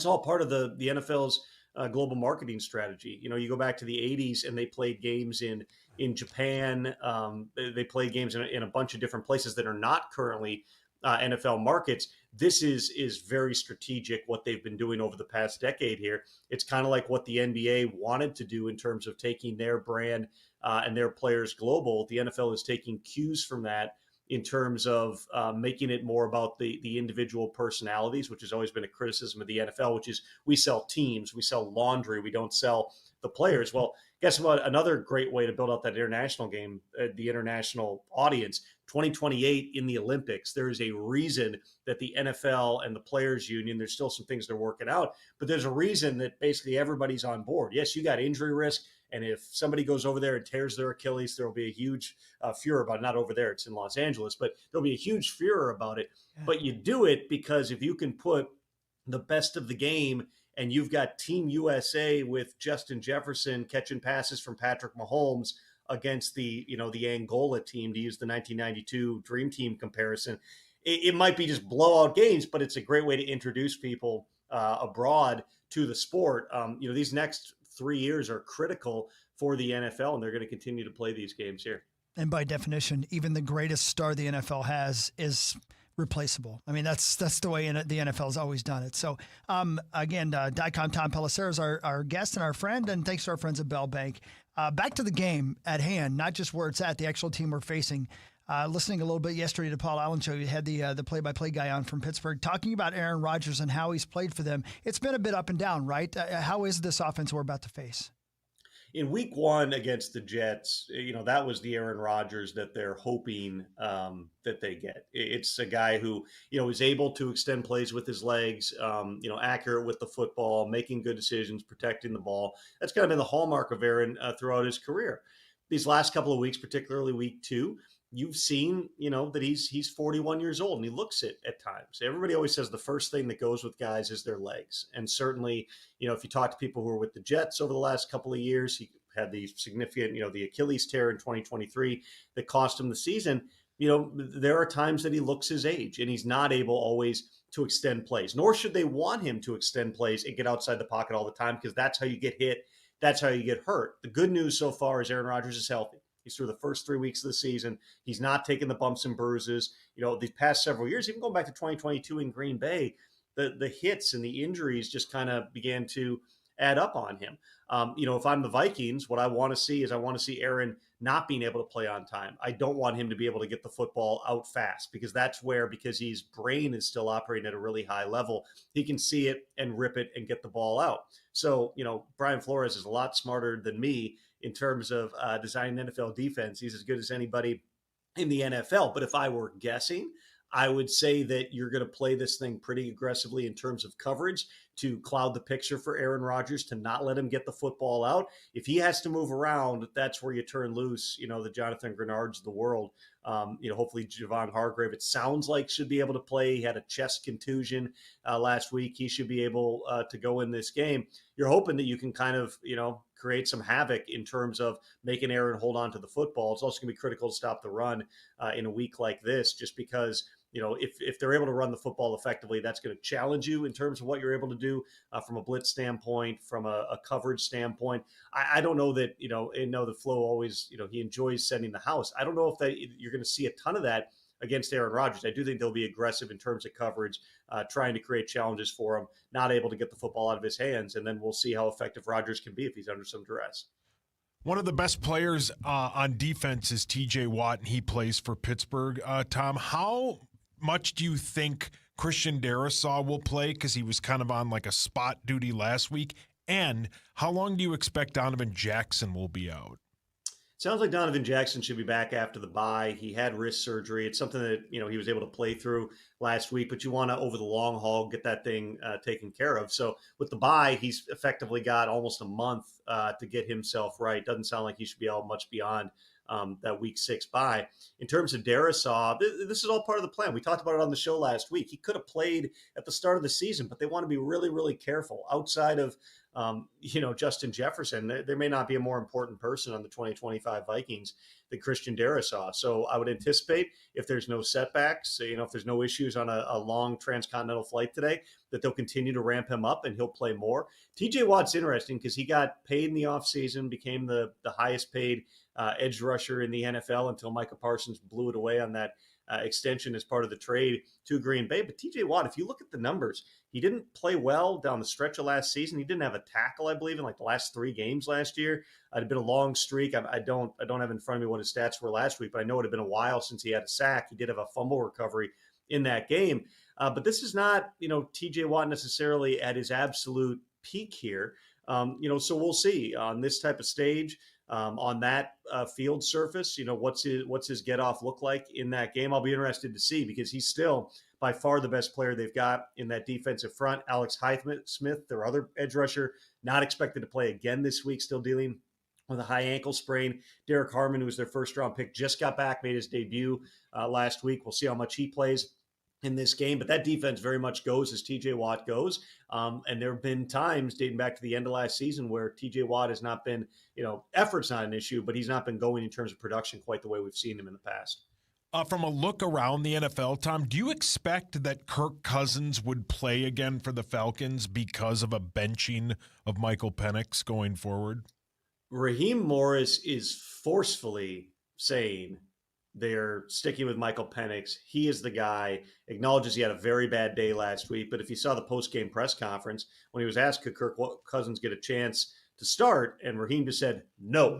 all part of the NFL's global marketing strategy. You go back to the 80s and they played games in Japan. They played games in a bunch of different places that are not currently NFL markets. This is very strategic what they've been doing over the past decade here. It's kind of like what the NBA wanted to do in terms of taking their brand and their players global. The NFL is taking cues from that in terms of making it more about the individual personalities, which has always been a criticism of the NFL, which is we sell teams, we sell laundry, we don't sell the players. Well, guess what? Another great way to build out that international game, the international audience, 2028 in the Olympics. There is a reason that the NFL and the Players Union, there's still some things they're working out, but there's a reason that basically everybody's on board. Yes, you got injury risk. And if somebody goes over there and tears their Achilles, there will be a huge furor about it. Not over there, it's in Los Angeles, but there'll be a huge furor about it. Yeah. But you do it because if you can put the best of the game and you've got Team USA with Justin Jefferson catching passes from Patrick Mahomes against the Angola team, to use the 1992 Dream Team comparison, it might be just blowout games, but it's a great way to introduce people abroad to the sport. These next 3 years are critical for the NFL, and they're going to continue to play these games here. And by definition, even the greatest star the NFL has is replaceable. I mean, that's the way the NFL has always done it. So, again, Dicom Tom Pelissero is our guest and our friend, and thanks to our friends at Bell Bank. Back to the game at hand, not just where it's at, the actual team we're facing. Listening a little bit yesterday to Paul Allen show, you had the play-by-play guy on from Pittsburgh talking about Aaron Rodgers and how he's played for them. It's been a bit up and down, right? How is this offense we're about to face? In week one against the Jets, that was the Aaron Rodgers that they're hoping that they get. It's a guy who, is able to extend plays with his legs, accurate with the football, making good decisions, protecting the ball. That's kind of been the hallmark of Aaron throughout his career. These last couple of weeks, particularly week 2, you've seen, that he's 41 years old and he looks it at times. Everybody always says the first thing that goes with guys is their legs. And certainly, if you talk to people who were with the Jets over the last couple of years, he had the significant, the Achilles tear in 2023 that cost him the season. There are times that he looks his age and he's not able always to extend plays, nor should they want him to extend plays and get outside the pocket all the time, because that's how you get hit. That's how you get hurt. The good news so far is Aaron Rodgers is healthy. He's through the first 3 weeks of the season. He's not taking the bumps and bruises. These past several years, even going back to 2022 in Green Bay, the hits and the injuries just kind of began to add up on him. If I'm the Vikings, what I want to see is Aaron not being able to play on time. I don't want him to be able to get the football out fast, because because his brain is still operating at a really high level, he can see it and rip it and get the ball out. So, Brian Flores is a lot smarter than me in terms of designing NFL defense. He's as good as anybody in the NFL. But if I were guessing, I would say that you're going to play this thing pretty aggressively in terms of coverage to cloud the picture for Aaron Rodgers, to not let him get the football out. If he has to move around, that's where you turn loose, the Jonathan Grenards of the world. Hopefully Javon Hargrave, it sounds like, should be able to play. He had a chest contusion last week. He should be able to go in this game. You're hoping that you can kind of, create some havoc in terms of making Aaron hold on to the football. It's also going to be critical to stop the run in a week like this, just because if they're able to run the football effectively, that's going to challenge you in terms of what you're able to do from a blitz standpoint, from a coverage standpoint. I don't know that, I know that Flo always, he enjoys sending the house. I don't know if that you're going to see a ton of that against Aaron Rodgers. I do think they'll be aggressive in terms of coverage, trying to create challenges for him, not able to get the football out of his hands. And then we'll see how effective Rodgers can be if he's under some duress. One of the best players on defense is TJ Watt, and he plays for Pittsburgh. Tom, how much do you think Christian Darrisaw will play, because he was kind of on like a spot duty last week? And how long do you expect Donovan Jackson will be out? Sounds like Donovan Jackson should be back after the bye. He had wrist surgery. It's something that, he was able to play through last week, but you want to, over the long haul, get that thing taken care of. So with the bye, he's effectively got almost a month to get himself right. Doesn't sound like he should be out much beyond that week 6 bye. In terms of Darrisaw, this is all part of the plan. We talked about it on the show last week. He could have played at the start of the season, but they want to be really, really careful. Outside of Justin Jefferson, there may not be a more important person on the 2025 Vikings than Christian Darrisaw. So I would anticipate, if there's no setbacks, if there's no issues on a long transcontinental flight today, that they'll continue to ramp him up and he'll play more. TJ Watt's interesting because he got paid in the offseason, became the highest paid edge rusher in the NFL until Micah Parsons blew it away on that extension as part of the trade to Green Bay. But TJ Watt, if you look at the numbers, he didn't play well down the stretch of last season. He didn't have a tackle, I believe, in like the last 3 games last year. It had been a long streak. I don't have in front of me what his stats were last week, but I know it had been a while since he had a sack. He did have a fumble recovery in that game. But this is not, TJ Watt necessarily at his absolute peak here. So we'll see on this type of stage. On that field surface, what's his get off look like in that game? I'll be interested to see, because he's still by far the best player they've got in that defensive front. Alex Highsmith, their other edge rusher, not expected to play again this week, still dealing with a high ankle sprain. Derek Harmon, who was their first round pick, just got back, made his debut last week. We'll see how much he plays in this game, but that defense very much goes as TJ Watt goes. And there have been times dating back to the end of last season where TJ Watt has not been, effort's not an issue, but he's not been going in terms of production quite the way we've seen him in the past. From a look around the NFL, Tom, do you expect that Kirk Cousins would play again for the Falcons because of a benching of Michael Penix going forward? Raheem Morris is forcefully saying they're sticking with Michael Penix. He is the guy. Acknowledges he had a very bad day last week, but if you saw the post-game press conference, when he was asked, could Kirk Cousins get a chance to start, and Raheem just said, no.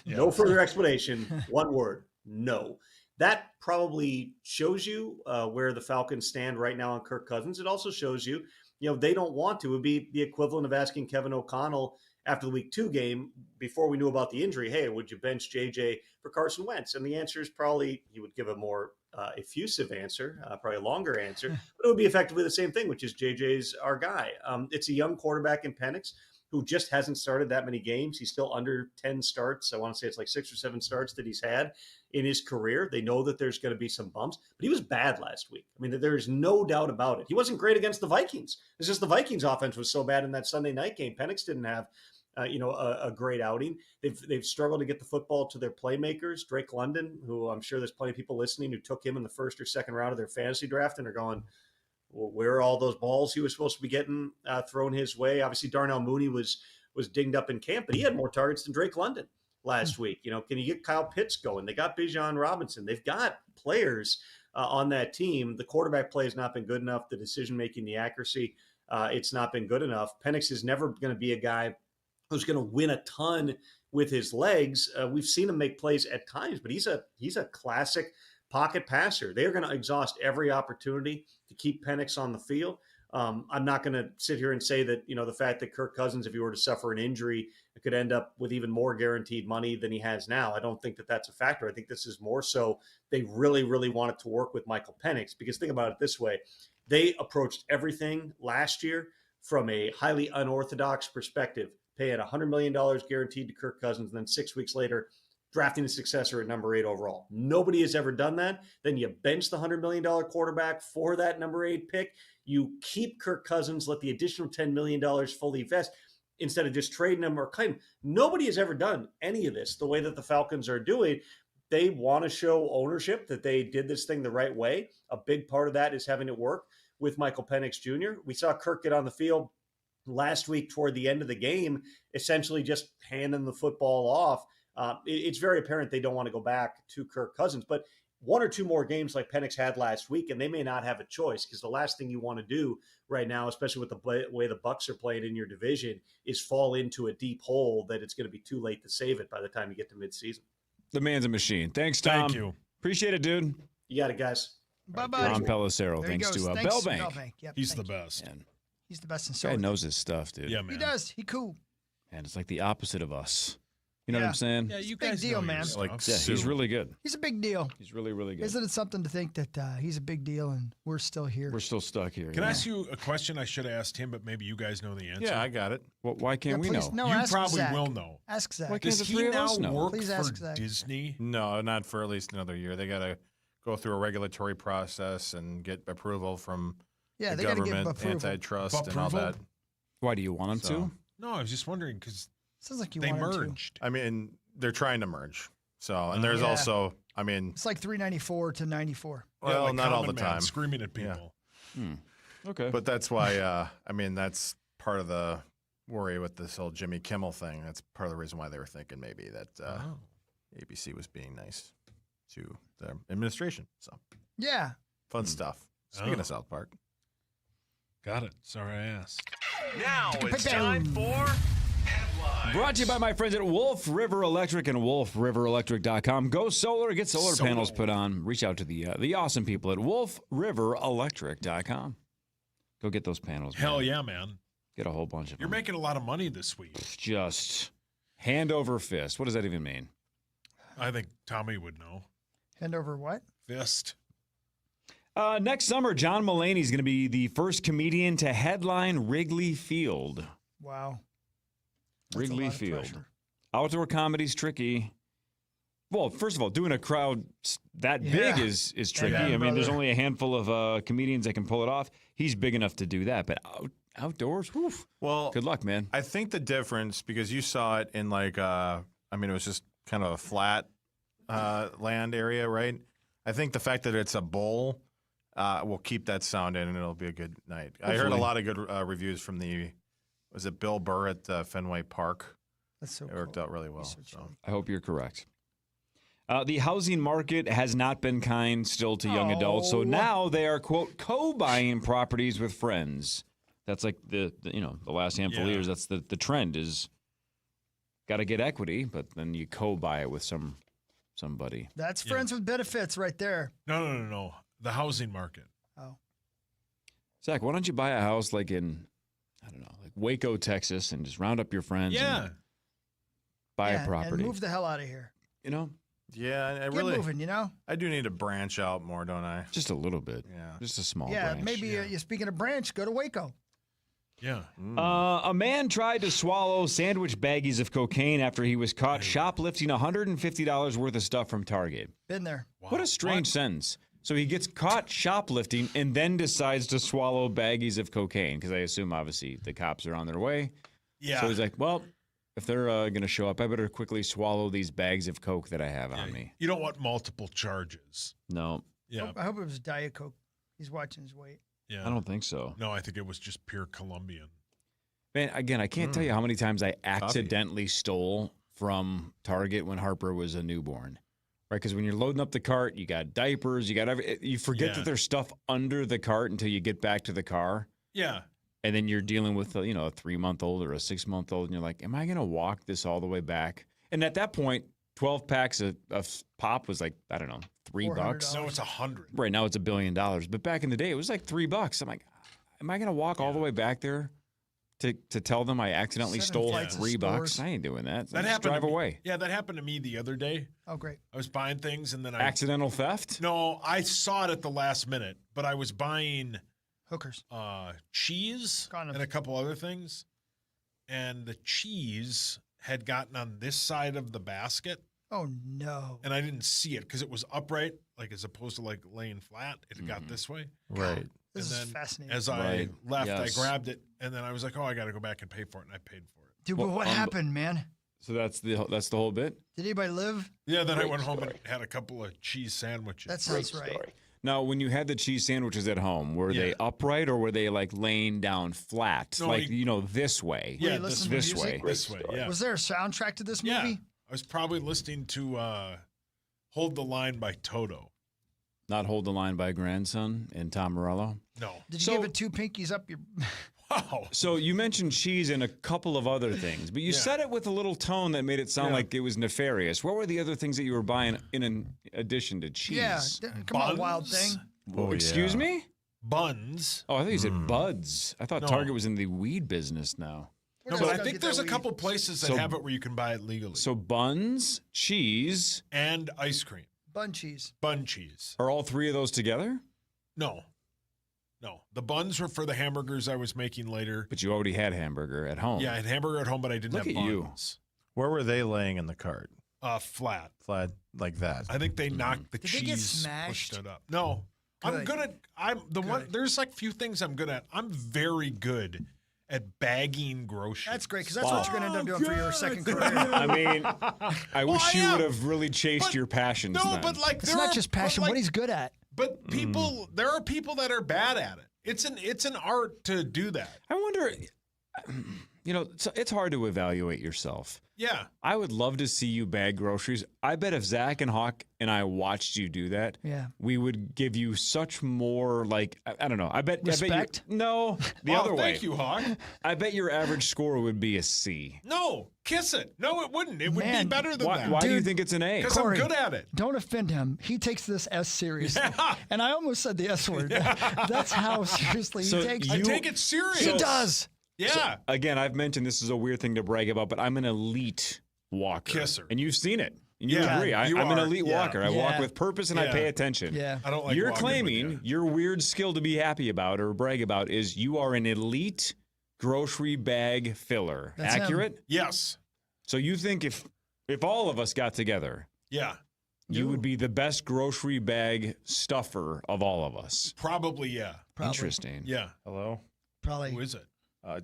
No further explanation. One word, no. That probably shows you where the Falcons stand right now on Kirk Cousins. It also shows you, they don't want to. It would be the equivalent of asking Kevin O'Connell after the week 2 game, before we knew about the injury, hey, would you bench JJ for Carson Wentz? And the answer is probably, he would give a more effusive answer, probably a longer answer, but it would be effectively the same thing, which is JJ's our guy. It's a young quarterback in Penix who just hasn't started that many games. He's still under 10 starts. I want to say it's like 6 or 7 starts that he's had in his career. They know that there's going to be some bumps, but he was bad last week. I mean, there's no doubt about it. He wasn't great against the Vikings. It's just the Vikings offense was so bad in that Sunday night game. Penix didn't have a great outing. They've struggled to get the football to their playmakers. Drake London, who I'm sure there's plenty of people listening who took him in the 1st or 2nd round of their fantasy draft and are going, well, where are all those balls he was supposed to be getting thrown his way? Obviously, Darnell Mooney was dinged up in camp, but he had more targets than Drake London last week. Can you get Kyle Pitts going? They got Bijan Robinson. They've got players on that team. The quarterback play has not been good enough. The decision-making, the accuracy, it's not been good enough. Penix is never going to be a guy who's going to win a ton with his legs. We've seen him make plays at times, but he's a classic pocket passer. They're going to exhaust every opportunity to keep Penix on the field. I'm not going to sit here and say that, the fact that Kirk Cousins, if he were to suffer an injury, could end up with even more guaranteed money than he has now. I don't think that that's a factor. I think this is more so they really, really wanted to work with Michael Penix, because think about it this way. They approached everything last year from a highly unorthodox perspective, paying $100 million guaranteed to Kirk Cousins, and then 6 weeks later, drafting a successor at number 8 overall. Nobody has ever done that. Then you bench the $100 million quarterback for that number 8 pick. You keep Kirk Cousins, let the additional $10 million fully vest instead of just trading him or cutting him. Nobody has ever done any of this the way that the Falcons are doing. they want to show ownership that they did this thing the right way. A big part of that is having it work with Michael Penix Jr. We saw Kirk get on the field last week toward the end of the game, essentially just handing the football off. It's very apparent they don't want to go back to Kirk Cousins, but one or two more games like Penix had last week, and they may not have a choice, because the last thing you want to do right now, especially with the way the Bucs are playing in your division, is fall into a deep hole that it's going to be too late to save it by the time you get to midseason. The man's a machine. Thanks, Tom. Thank you. Appreciate it, dude. You got it, guys. Bye-bye. Tom Pelissero. There he Thanks goes. to Thanks, Bellbank. Bellbank. Yep, He's the thank you. best. Man, He's the best in this guy solar. knows his stuff, dude. Yeah, man. He does. He cool. And it's like the opposite of us. You know what I'm saying? Yeah, you Big guys deal, know your man. stuff. Yeah, he's really good. He's a big deal. He's really, really good. Isn't it something to think that he's a big deal and we're still here? We're still stuck here. Can I ask you a question I should have asked him, but maybe you guys know the answer? Yeah, I got it. Well, why can't we please, know? No, You ask probably Zach. will know. Ask Zach. Why can't Does the he three of now us know? work Please for ask Zach. Disney? No, not for at least another year. They got to go through a regulatory process and get approval from Yeah, the they got to get government, approval. antitrust, and all Approval? that. Why do you want him So- to? No, I was just wondering because Sounds like you they want him to. merged. I mean, they're trying to merge. So, and there's Yeah. also, I mean, It's like 394 to 94. well, like not all Common the Man time. screaming at people. Okay. But that's why, I mean, that's part of the worry with this whole Jimmy Kimmel thing. That's part of the reason why they were thinking maybe that ABC was being nice to the administration. So, Yeah. fun stuff. Speaking Oh. of South Park. Got it. Sorry I asked. Now it's time for headlines. Brought to you by my friends at Wolf River Electric and wolfriverelectric.com. Go solar, get solar panels put on. Reach out to the awesome people at wolfriverelectric.com. Go get those panels. Hell man. yeah, man. Get a whole bunch of You're them. making a lot of money this week. Just hand over fist. What does that even mean? I think Tommy would know. Hand over what? Fist. Next summer, John Mulaney is going to be the first comedian to headline Wrigley Field. Wow. That's a Wrigley lot of Field. pressure. Outdoor comedy's tricky. Well, first of all, doing a crowd that big Yeah. is tricky. Yeah, I mean, there's brother. only a handful of comedians that can pull it off. He's big enough to do that, but outdoors, whew, Well, good luck, man. I think the difference, because you saw it in like, I mean, it was just kind of a flat land area, right? I think the fact that it's a bowl will keep that sound in, and it'll be a good night. I heard a Hopefully. lot of good reviews from was it Bill Burr at Fenway Park? That's so It worked cool. out really well. Research So. I hope you're correct. The housing market has not been kind still to young adults, so Oh. now they are, quote, co-buying properties with friends. That's like the last handful of Yeah. years. That's the trend is got to get equity, but then you co-buy it with somebody. That's friends with benefits right there. No. The housing market. Oh. Zach, why don't you buy a house like in, I don't know, like Waco, Texas, and just round up your friends Yeah. and buy Yeah, a property? And move the hell out of here. You know, Yeah, I Get really. moving, you know? I do need to branch out more, don't I? just a little bit. Yeah. Just a small Yeah, branch. maybe you speaking of branch, go to Waco. Yeah. A man tried to swallow sandwich baggies of cocaine after he was caught shoplifting $150 worth of stuff from Target. Been there. What a strange sentence. So he gets caught shoplifting and then decides to swallow baggies of cocaine because I assume, obviously, the cops are on their way. Yeah. So he's like, well, if they're going to show up, I better quickly swallow these bags of Coke that I have on me. You don't want multiple charges. No, Yeah. I hope it was Diet Coke. He's watching his weight. Yeah. I don't think so. No, I think it was just pure Colombian. Man, again, I can't tell you how many times I accidentally stole from Target when Harper was a newborn. Right, because when you're loading up the cart, you got diapers, you forget that there's stuff under the cart until you get back to the car. Yeah. And then you're dealing with, a 3-month-old or a 6-month-old, and you're like, am I going to walk this all the way back? And at that point, 12 packs of pop was like, I don't know, $3. No, it's 100. Right now it's $1 billion. But back in the day, it was like $3. I'm like, am I going to walk all the way back there to tell them I accidentally 7 stole flights of $3? stores. I ain't doing that. That Just happened. drive to me. away. Yeah, that happened to me the other day. Oh, great. I was buying things and then Accidental theft? No, I saw it at the last minute, but I was buying hookers, cheese, and a couple other things, and the cheese had gotten on this side of the basket. Oh no! And I didn't see it because it was upright, like as opposed to like laying flat. It had got this way. Right. This and is then fascinating. As I Right. left, Yes. I grabbed it, and then I was like, "Oh, I got to go back and pay for it," and I paid for it. Dude, but what happened, man? So that's the whole bit? Did anybody live? Yeah, then I went home and had a couple of cheese sandwiches. That sounds right. Now, when you had the cheese sandwiches at home, were they upright or were they like laying down flat? No, this way. Yeah, this way. This way, yeah. Was there a soundtrack to this movie? Yeah. I was probably listening to Hold the Line by Toto. Not Hold the Line by Grandson and Tom Morello? No. Did you give it 2 pinkies up your... Wow. So you mentioned cheese and a couple of other things, but you said it with a little tone that made it sound like it was nefarious. What were the other things that you were buying in addition to cheese? Yeah, come on, wild thing. Oh, excuse me? Buns. Oh, I thought you said buds. I thought Target was in the weed business now. No, but I think there's a couple places that have it where you can buy it legally. So buns, cheese, and ice cream. Bun cheese. Bun cheese. Are all three of those together? No. The buns were for the hamburgers I was making later. But you already had hamburger at home. Yeah, I had hamburger at home, but I didn't have buns. Where were they laying in the cart? Flat. Flat like that. I think they knocked the Did cheese, they get smashed? pushed it up. No. I'm good at one there's like few things I'm good at. I'm very good at bagging groceries. That's great, because that's what you're going to end up doing for your second career. I mean, I wish you would have really chased your passions. No, then. but like It's not just passion, what he's good at. But people, there are people that are bad at it. It's an art to do that. I wonder, it's hard to evaluate yourself. Yeah. I would love to see you bag groceries. I bet if Zach and Hawk and I watched you do that, we would give you such more, I don't know. I bet respect. No, the other way. Thank you, Hawk. I bet your average score would be a C. No, kiss it. No, it wouldn't. It would be better than that. Why do you think it's an A? Because I'm good at it. Don't offend him. He takes this S seriously. And I almost said the S word. That's how seriously he takes it. I take it serious. He does. Yeah. So, again, I've mentioned this is a weird thing to brag about, but I'm an elite walker. Kisser. And you've seen it. And you agree. I'm an elite walker. I walk with purpose and I pay attention. Yeah. I don't like You're walking claiming your weird skill to be happy about or brag about is you are an elite grocery bag filler. That's accurate? him. Yes. So you think if all of us got together, you would be the best grocery bag stuffer of all of us? Probably, yeah. Interesting. Yeah. Hello? Probably. Who is it?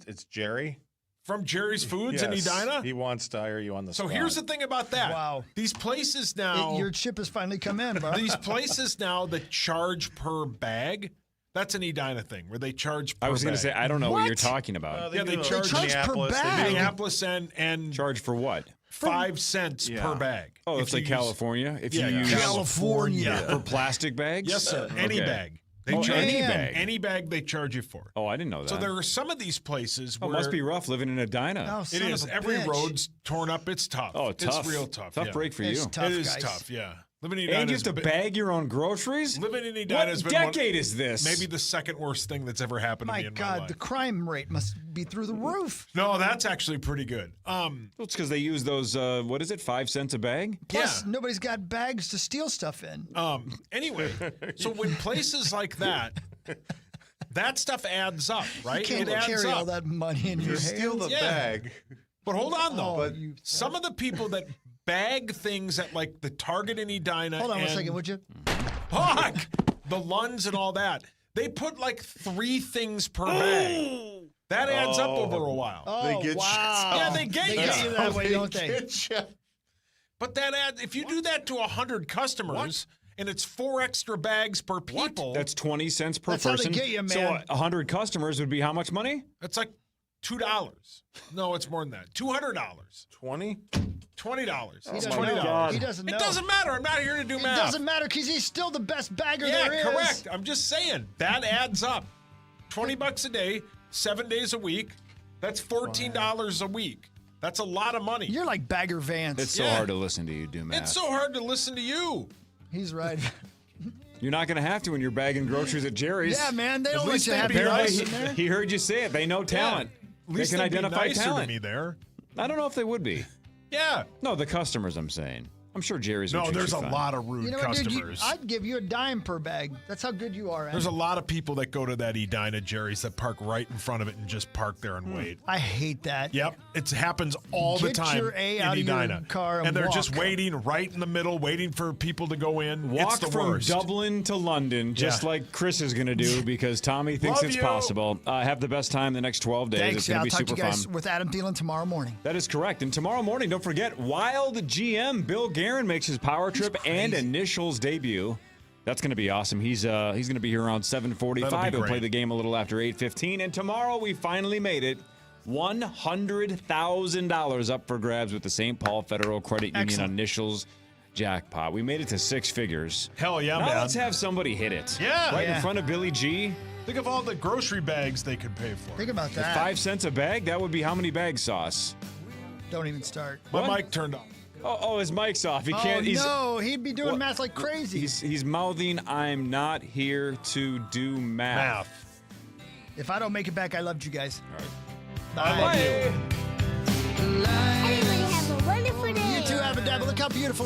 It's Jerry. From Jerry's Foods in Edina? He wants to hire you on the spot. So here's the thing about that. Wow. These places now. Your chip has finally come in, bro. These places now that charge per bag, that's an Edina thing where they charge per bag. I was going to say, I don't know what you're talking about. They charge per bag. Minneapolis and charge for what? 5 cents per bag. Oh, it's like California? If you use California. For plastic bags? Yes, sir. Any bag. They charge any bag. Any bag they charge you for. Oh, I didn't know that. So there are some of these places where it must be rough living in Edina. Oh, it son is. of a Every bitch. road's torn up. It's tough. Oh, tough. It's real tough. Tough break for you. It's tough, It is guys. tough, yeah. Living in Edina And you have to bag your own groceries? Living in Edina has What been decade is this? maybe the second worst thing that's ever happened to My me in my God, life. the crime rate must be through the roof. No, that's actually pretty good. Well, it's because they use those, 5 cents a bag? Plus, nobody's got bags to steal stuff in. Anyway, so when places like that, that stuff adds up, right? You can't it adds carry up. all that money in your hands. Steal the bag. But hold on, though. Oh, Some of the people that bag things at like the Target in Edina. Hold on and one second, would you? Hawk, the Lunds and all that. They put like 3 things per bag. That adds up over a while. Oh, They get wow. Yeah, they get They you. get you that way, don't they? But that adds, if you do that to 100 customers and it's 4 extra bags per people, That's 20 cents per That's how they person. get you, man. So 100 customers would be how much money? that's like $2. No, it's more than that. $200. 20? $20. He It's doesn't $20. know. He doesn't know. It doesn't matter. I'm not here to do It math. doesn't matter because he's still the best bagger Yeah, there is. correct. I'm just saying that adds up. $20 a day, 7 days a week. That's $14 a week. That's a lot of money. You're like Bagger Vance. It's so hard to listen to you do math. It's so hard to listen to you. He's right. You're not going to have to when you're bagging groceries at Jerry's. Yeah, man. They At don't let least you they'd have be your nice. ice in there. He heard you say it. They know talent. At least they can they'd be identify nicer talent. to me there. I don't know if they would be. Yeah. No, the customers, I'm saying. I'm sure Jerry's. No, there's a lot of rude customers. Dude, I'd give you a dime per bag. That's how good you are. There's a lot of people that go to that Edina Jerry's that park right in front of it and just park there and wait. I hate that. Yep, it happens all the time. Get your A in out Edina. of your car and they're walk. just waiting right in the middle, waiting for people to go in. Walk it's the from worst. Dublin to London, just like Chris is going to do, because Tommy thinks Love it's you. possible. Have the best time the next 12 days. Thanks. It's going to I'll be talk to super you guys fun. with Adam Thielen tomorrow morning. That is correct. And tomorrow morning, don't forget, Wild GM Bill Guerin makes his power trip and initials debut. That's going to be awesome. He's going to be here around 7:45. He'll play the game a little after 8:15. And tomorrow we finally made it. $100,000 up for grabs with the St. Paul Federal Credit Union initials jackpot. We made it to 6 figures. Hell yeah, now man. let's have somebody hit it. Yeah. Right in front of Billy G. Think of all the grocery bags they could pay for. Think about that. 5 cents a bag? That would be how many bags, Sauce? Don't even start. My mic turned off. Oh, his mic's off. He can't. No, he'd be doing math like crazy. He's mouthing, "I'm not here to do math." If I don't make it back, I loved you guys. All right. Bye. Bye. Everybody have a wonderful day. You too, Abba Dabba. Look how beautiful